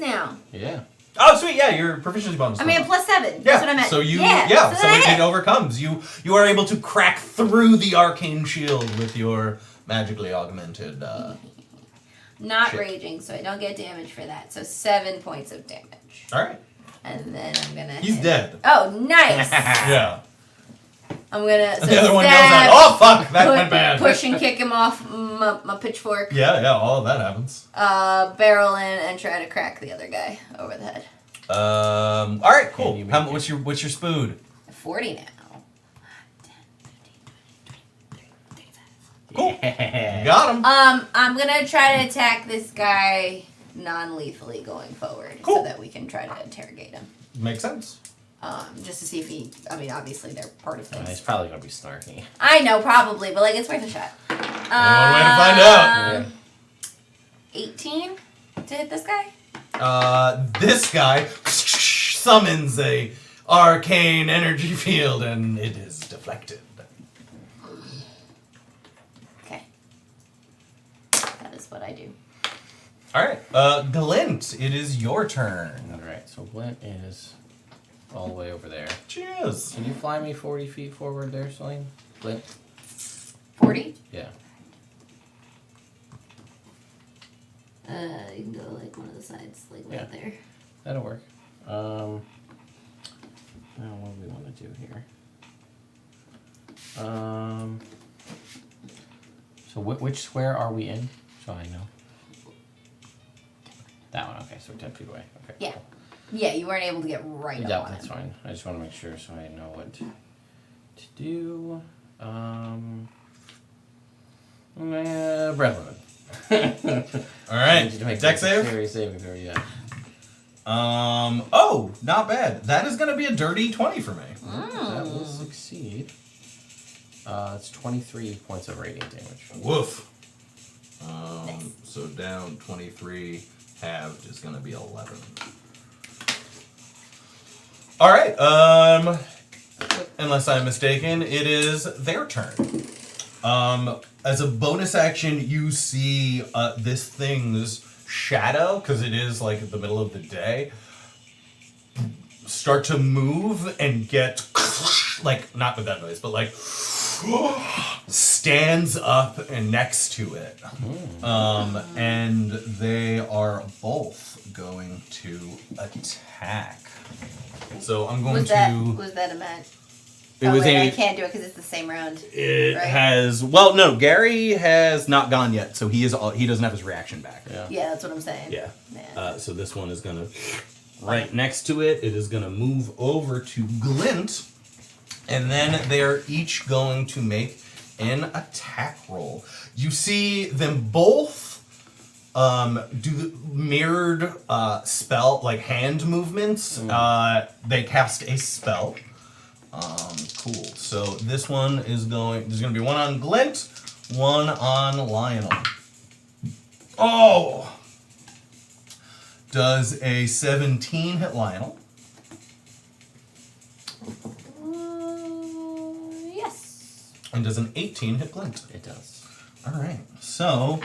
+6 now. Yeah. Oh, sweet. Yeah, your proficiency bonus. I mean, a comes up. +7. That's what I meant. So you, so so then I it hit. overcomes. You are able to crack through the arcane shield with your magically augmented. Not Shit. raging, so I don't get damage for that. So 7 points of damage. All right. And then I'm gonna. He's hit. dead. Oh, nice! Yeah. I'm gonna. So The other one yells stab, out, "Oh fuck, that went bad." Push and kick him off my pitchfork. Yeah, all of that happens. Barrel in and try to crack the other guy over the head. All right, cool. Can you How, make what's your spood? 40 now. Cool. Yeah. Got him. I'm gonna try to attack this guy non-lethally going forward, Cool. so that we can try to interrogate him. Makes sense. Just to see if he. I mean, obviously they're part of things. He's probably gonna be snarky. I know, probably, but like it's worth a shot. Only way to find out. 18 to hit this guy. This guy summons a arcane energy field, and it is deflected. Okay. That is what I do. All right, Glint, it is your turn. Alright, so Glint is all the way over there. Cheers. Can you fly me 40 feet forward there, Celine? Glint? 40. Yeah. You can go like one of the sides, like Yeah. right there. That'll work. Now what do we want to do here? So which square are we in? So I know. That one, okay, so we're 10 feet away. Okay. Yeah. Yeah, you weren't able to get right Yeah, up on that's him. fine. I just want to make sure so I know what to do. Breath limit. All right, Need you to make deck save. dexterity saving throw, yeah. Oh, not bad. That is going to be a dirty 20 for me. That will succeed. It's 23 points of radiant damage. Woof. So down 23, halved is going to be 11. All right. Unless I'm mistaken, it is their turn. As a bonus action, you see this thing's shadow, because it is like at the middle of the day, start to move and get like, not with that noise, but like stands up and next to it. And they are both going to attack. So I'm going Was that a match? It was wait, a- I can't do it because it's the same round. It Right. has no. Gary has not gone yet, so he doesn't have his reaction back. Yeah. Yeah, that's what I'm saying. Yeah. Man. So this one is gonna right next to it. It is gonna move over to Glint, and then they are each going to make an attack roll. You see them both do the mirrored spell, like hand movements. They cast a spell. Cool. So this one is there's going to be one on Glint, one on Lionel. Oh! Does a 17 hit Lionel? Yes. And does an 18 hit Glint? It does. All right. So,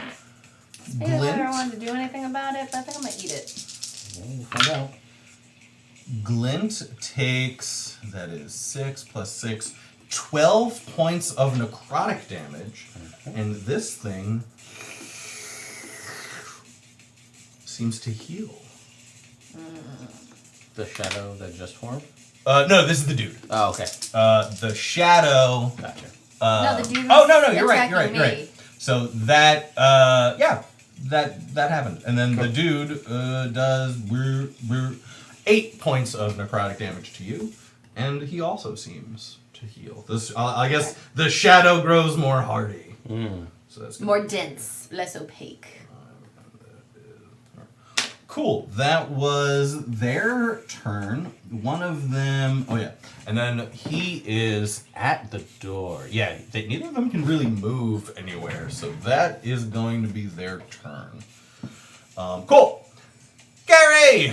Maybe I never Glint, wanted to do anything about it, but I think I'm gonna eat it. Well, we'll find out. Glint takes, that is 6 plus 6, 12 points of necrotic damage. And this thing seems to heal. The shadow that just formed? No, this is the dude. Oh, okay. The shadow. Gotcha. No, the dude Oh was no, you're right. attacking You're right. me. So that that happened, and then the dude does 8 points of necrotic damage to you, and he also seems to heal. This, I guess, the shadow grows more hardy. So that's More dense, less opaque. Cool. That was their turn. One of them. Oh yeah, and then he is at the door. Yeah, neither of them can really move anywhere, so that is going to be their turn. Cool. Gary.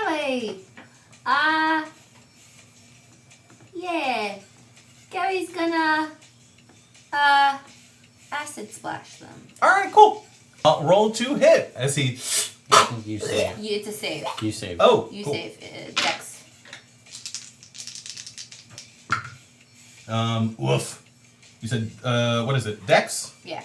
Golly. Yeah. Gary's gonna, acid splash them. All right, cool. Roll to hit as he. You save. It's a save. You save. Oh, You cool. save. Dex. Woof. You said, what is it? Dex? Yeah.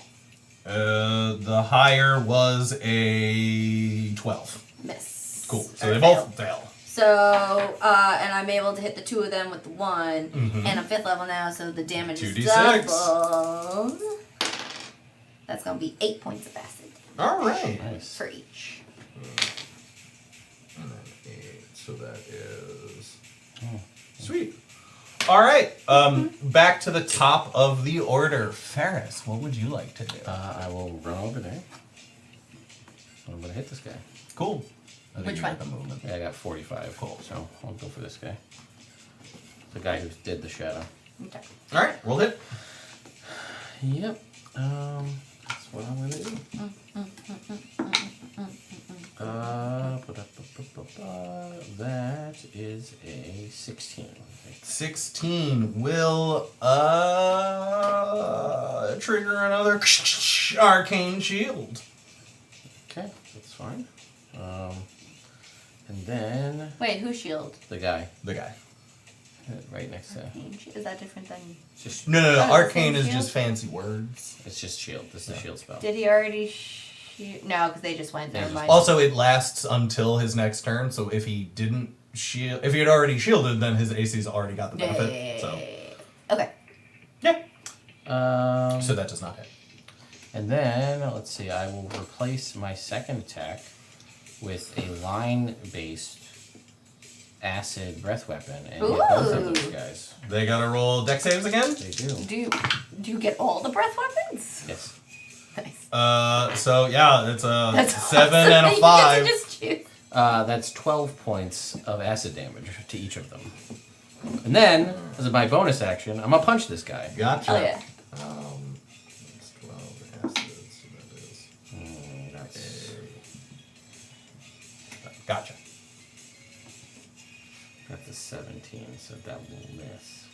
The higher was a 12. Miss. Cool. So Or they fail. both fail. So, and I'm able to hit the two of them with the one, and I'm 5th level now, so the damage is 2d6. doubled. That's gonna be 8 points of acid All right. Nice. for each. And then 8, so that is. Sweet. All right. Back to the top of the order. Ferris, what would you like to do? I will run over there. I'm gonna hit this guy. Cool. I think Which you one? got the movement. Yeah, I got 45. Cool. So I'll go for this guy. The guy who did the shadow. Okay. All right. Roll hit. Yep. That's what I'm gonna do. That is a 16. 16 will trigger another arcane shield. Okay, that's fine. And then Wait, who's shield? the guy The guy. right next to. Is that different than? Just No. Oh, Arcane same is shield? just fancy words. it's just shield. This is the shield spell. Did he already shoot? No, because they just went. They Never just- mind. Also, it lasts until his next turn. So if he didn't shield, if he had already shielded, then his AC's already got the benefit. So Okay. yeah. Um, So that does not hit. And then, let's see, I will replace my second attack with a line-based acid breath weapon and hit both of those Ooh. guys. They gotta roll dex saves again. They do. Do you get all the breath weapons? Yes. Nice. So yeah, it's a That's 7 awesome. and a You 5. get to just choose. That's 12 points of acid damage to each of them. And then, as my bonus action, I'm gonna punch this guy. Gotcha. Oh yeah. It's 12 acids, so that is That's, gotcha. that's a 17, so that will miss.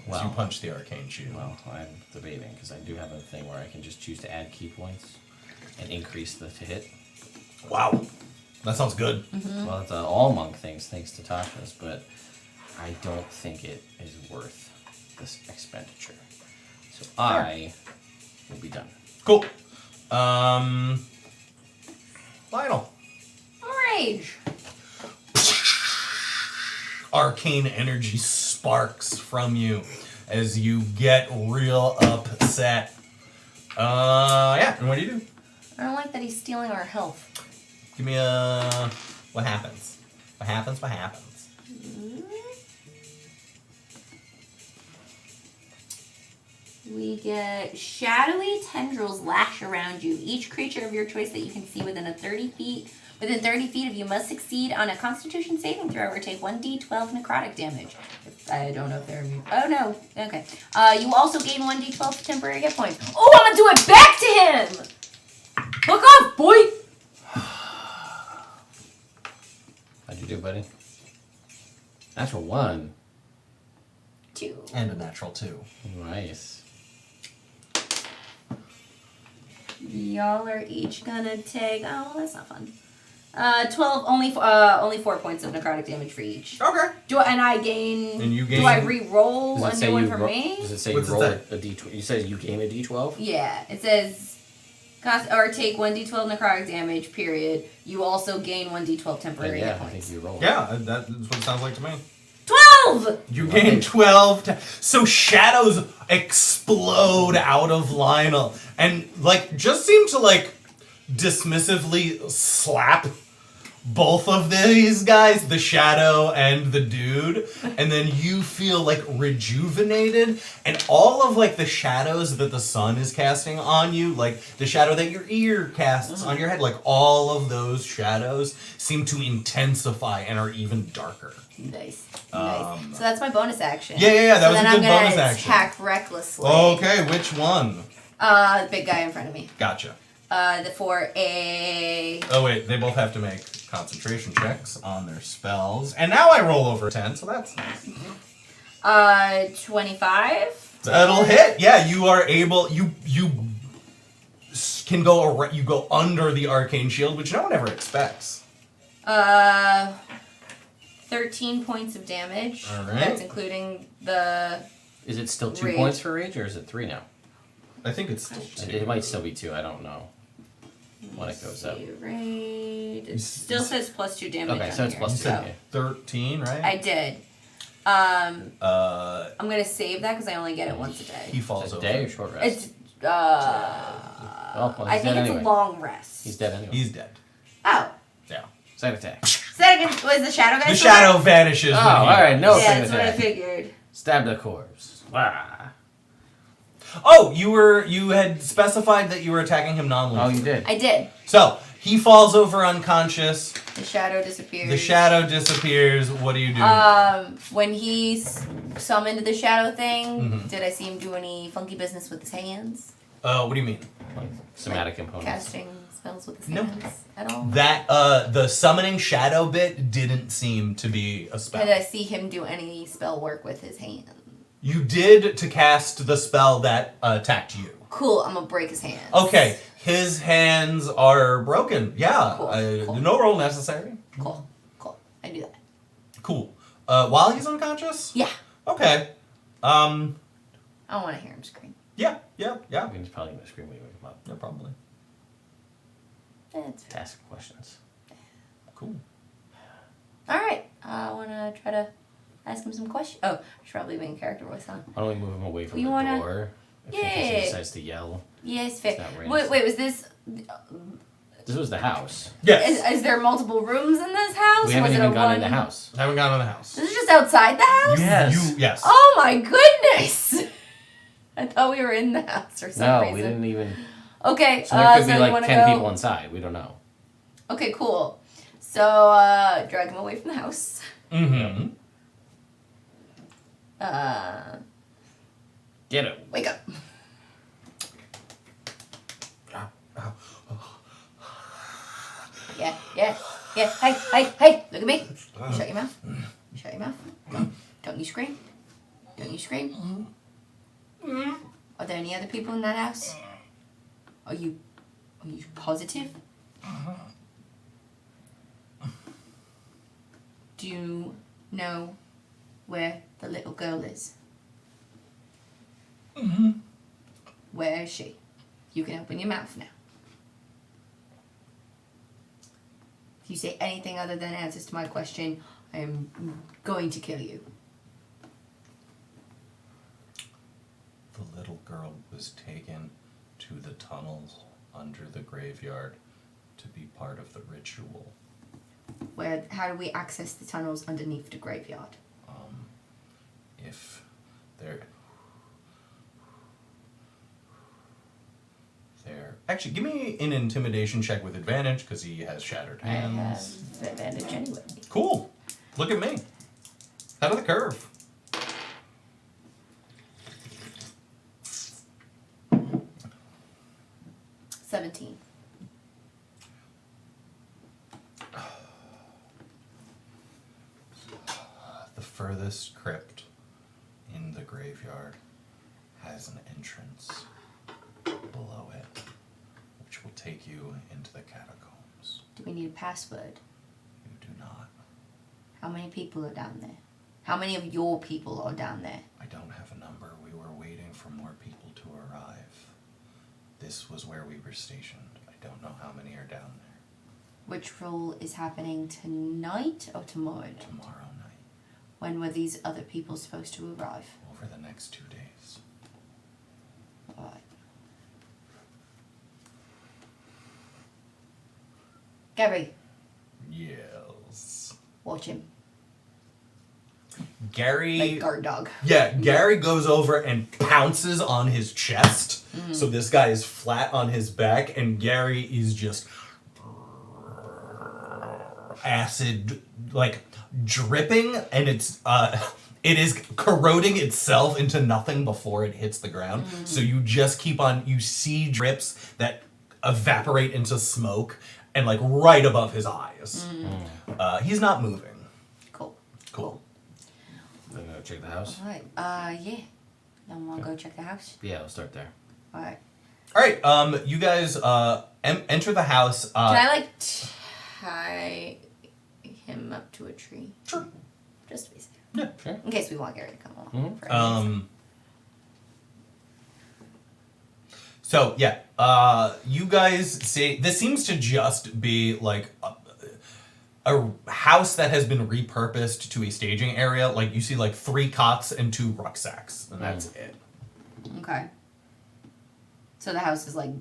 So you punch the arcane shield. Well, I'm debating because I do have a thing where I can just choose to add key points and increase the to hit. Wow, that sounds good. Well, it's all monk things, thanks to Tasha's, but I don't think it is worth this expenditure. So I will be done. Cool. Lionel. Rage. Arcane energy sparks from you as you get real upset. Yeah, and what do you do? I don't like that he's stealing our health. Give me a... What happens? What happens? What happens? We get shadowy tendrils lash around you. Each creature of your choice that you can see within 30 feet of you must succeed on a Constitution saving throw or take 1d12 necrotic damage. I don't know if they're. Oh no. Okay. You also gain 1d12 temporary hit points. Oh, I'm gonna do it back to him. Fuck off, boy. How'd you do, buddy? Natural 1. 2. And a natural 2. Nice. Y'all are each gonna take. Oh, well, that's not fun. 12. Only 4 points of necrotic damage for each. Okay. And I gain. And you Do I gain- re-roll Does a it say new one you for ro- me? Does it say What's you it roll say? a d12? You said you gain a d12? Yeah, it says, or take 1d12 necrotic damage. Period. You also gain 1d12 Then temporary yeah, hit I think points. you roll. Yeah, that's what it sounds like to me. 12. You gain 12. So shadows explode out of Lionel and like just seem to like dismissively slap both of these guys, the shadow and the dude, and then you feel like rejuvenated, and all of like the shadows that the sun is casting on you, like the shadow that your ear casts on your head, like all of those shadows seem to intensify and are even darker. Nice. So that's my bonus action. Yeah, that so was a then good I'm gonna bonus action. attack recklessly. Okay, which one? The big guy in front of me. Gotcha. For a. Oh wait, they both have to make concentration checks on their spells. And now I roll over 10, so that's nice. 25. That'll hit. Yeah, you are able. You can go. You go under the arcane shield, which no one ever expects. 13 points of damage. All right. That's including the. Is it still 2 Rage. points for rage, or is it 3 now? I think it's still two. It might still be 2. I don't know when it goes up. Raid. It still says +2 damage. Okay, on so it's here, plus 2. so- Yeah. 13, right? I did. I'm gonna save that because I only get it once a day. He Is falls it a over. day or short rest? It's well, I he's think dead it's anyway. a long rest. He's dead anyway. He's dead. Oh, Yeah. Second attack. second was the shadow guy. The still shadow vanishes. Oh, when he alright, no Yeah, second that's what I attack. figured. Stab the corpse. Wah. Oh, you had specified that you were attacking him non-lethally. Oh, you did. I did. So he falls over unconscious. The shadow disappears. The shadow disappears. What do you do? When he summoned the shadow thing, Mhm. did I see him do any funky business with his hands? What do you mean? Like somatic components. Casting spells with his No. hands at all? That the summoning shadow bit didn't seem to be a spell. Did I see him do any spell work with his hands? You did to cast the spell that attacked you. Cool, I'm gonna break his hands. Okay, his hands are broken. Yeah, Cool, cool. no roll necessary. Cool. I do that. Cool. While he's unconscious? Yeah. Okay. I don't want to hear him scream. Yeah. I mean, he's probably going to scream when you wake him up. Yeah, probably. That's fair. Ask questions. Cool. Alright, I want to try to ask him some questions. Oh, I should probably be in character voice, huh? Why don't we move him away from You the wanna- door? If Yeah. he decides to yell. Yeah, it's fair. It's not Wait, was this... This was the house. Yes. Is there multiple rooms in this house? We haven't was it even a gone in the one- house. Haven't gone in the house. This is just outside the house? Yes. Yes. Oh my goodness! I thought we were in the house for some No, reason. we didn't even. Okay, So there could so be you like wanna 10 go... people inside. We don't know. Okay, cool. So, drag him away from the house. Mm-hmm. Get him. Wake up. Yeah. Hey, look at me. Shut your mouth. Shut your mouth. Don't you scream. Don't you scream. Are there any other people in that house? Are you positive? Do you know where the little girl is? Where is she? You can open your mouth now. If you say anything other than answers to my question, I am going to kill you. The little girl was taken to the tunnels under the graveyard to be part of the ritual. How do we access the tunnels underneath the graveyard? If there... Actually, give me an intimidation check with advantage, because he has shattered I have hands. advantage anyway. Cool. Look at me. Head of the curve. $17. The furthest crypt in the graveyard has an entrance below it, which will take you into the catacombs. Do we need a password? You do not. How many people are down there? How many of your people are down there? I don't have a number. We were waiting for more people to arrive. This was where we were stationed. I don't know how many are down there. Which role is happening tonight or tomorrow? Tomorrow night, When were these other people supposed to arrive? over the next 2 days. Alright. Gary, Yes. watch him. Gary... Like guard dog. Yeah, Gary goes over and pounces on his chest. So this guy is flat on his back, and Gary is just acid, like, dripping, and it is corroding itself into nothing before it hits the ground. So you just keep on, you see drips that evaporate into smoke and like right above his eyes. He's not moving. Cool. Cool. I'm gonna check the house. All right. Yeah. Then we'll go check the house. Yeah, we'll start there. All right. All right. You guys enter the house. Can I like tie him up to a tree? Sure. Just to be safe. Yeah. Sure. In case we want Gary to come along. Mhm. For any reason. So yeah, you guys see. This seems to just be like a house that has been repurposed to a staging area. Like you see, like 3 cots and 2 rucksacks, and that's it. Okay. So the house is like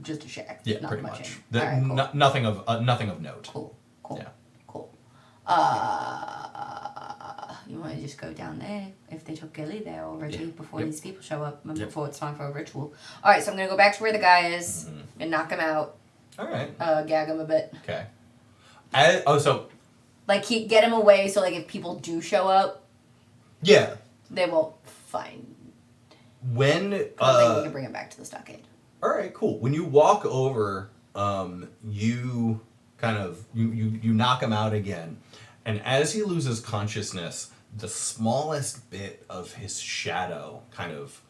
just a shack. Yeah, not pretty much. much. In. All right, cool. Nothing of note. Cool. Cool. Yeah. Cool. You want to just go down there if they took Gilly there already before Yep. these people show up and Yep. before it's time for a ritual. All right, so I'm gonna go back to where the guy is and knock him out, All right. gag him a bit, Okay. So like get him away so like if people do show up, yeah, they won't find. when Cause then we can bring him back to the stockade. all right, cool. When you walk over, you kind of you knock him out again, and as he loses consciousness, the smallest bit of his shadow kind of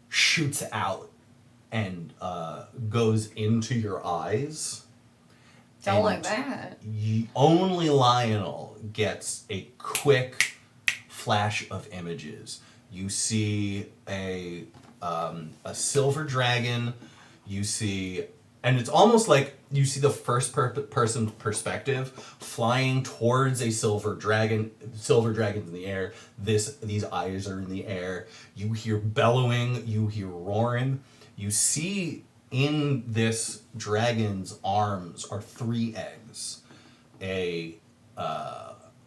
shoots out and goes into your eyes. Don't And like that. Only Lionel gets a quick flash of images. You see a silver dragon. You see, and it's almost like you see the first person perspective flying towards a silver dragon. Silver dragon's in the air. These eyes are in the air. You hear bellowing. You hear roaring. You see in this dragon's arms are 3 eggs. A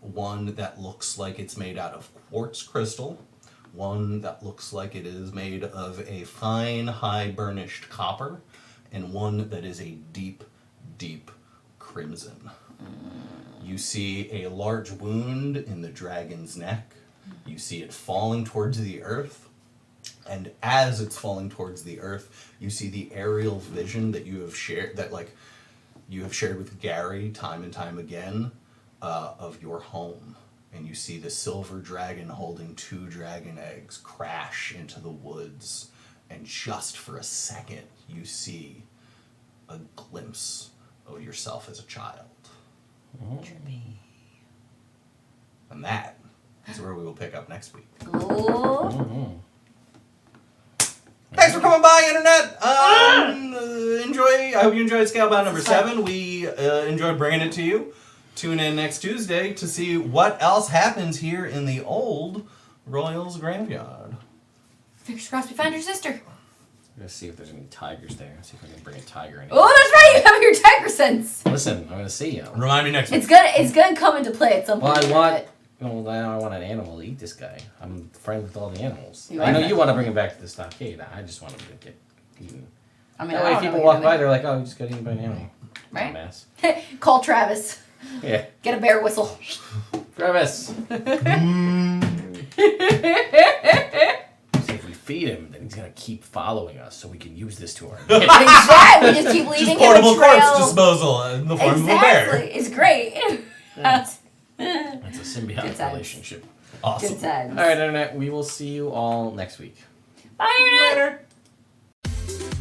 one that looks like it's made out of quartz crystal. One that looks like it is made of a fine, high burnished copper, and one that is a deep, deep crimson. You see a large wound in the dragon's neck. You see it falling towards the earth. And as it's falling towards the earth, you see the aerial vision that you have shared, with Gary time and time again, of your home. And you see the silver dragon holding 2 dragon eggs crash into the woods. And just for a second, you see a glimpse of yourself as a child. And that is where we will pick up next week. Cool. Thanks for coming by, Internet. Enjoy. I hope you enjoyed Scalebound number 7. We enjoyed bringing it to you. Tune in next Tuesday to see what else happens here in the old Royals graveyard. Fingers crossed we find your sister. Let's see if there's any tigers there. See if I can bring a tiger in. Oh, that's right. You have your tiger sense. Listen, I'm gonna see you. Remind me next week. It's gonna come into play at some point. Well, I want. Well, now I want an animal to eat this guy. I'm friends with all the animals. You I know are. you want to bring him back to the stockade. I just want him to get eaten. I mean, That I way, don't know people what walk you're by, they're like, "Oh, you just got eaten by an animal." Right. Dumbass. doing. Call Travis. Yeah. Get a bear whistle. Travis. See, if we feed him, then he's gonna keep following us, so we can use this to our advantage. Exactly. We just keep leaving Just him a portable trail. corpse disposal in the form of a bear. Exactly. It's great. That's a Good symbiotic times. relationship. Awesome. Good times. All right, Internet. We will see you all next week. Bye, Internet. Later.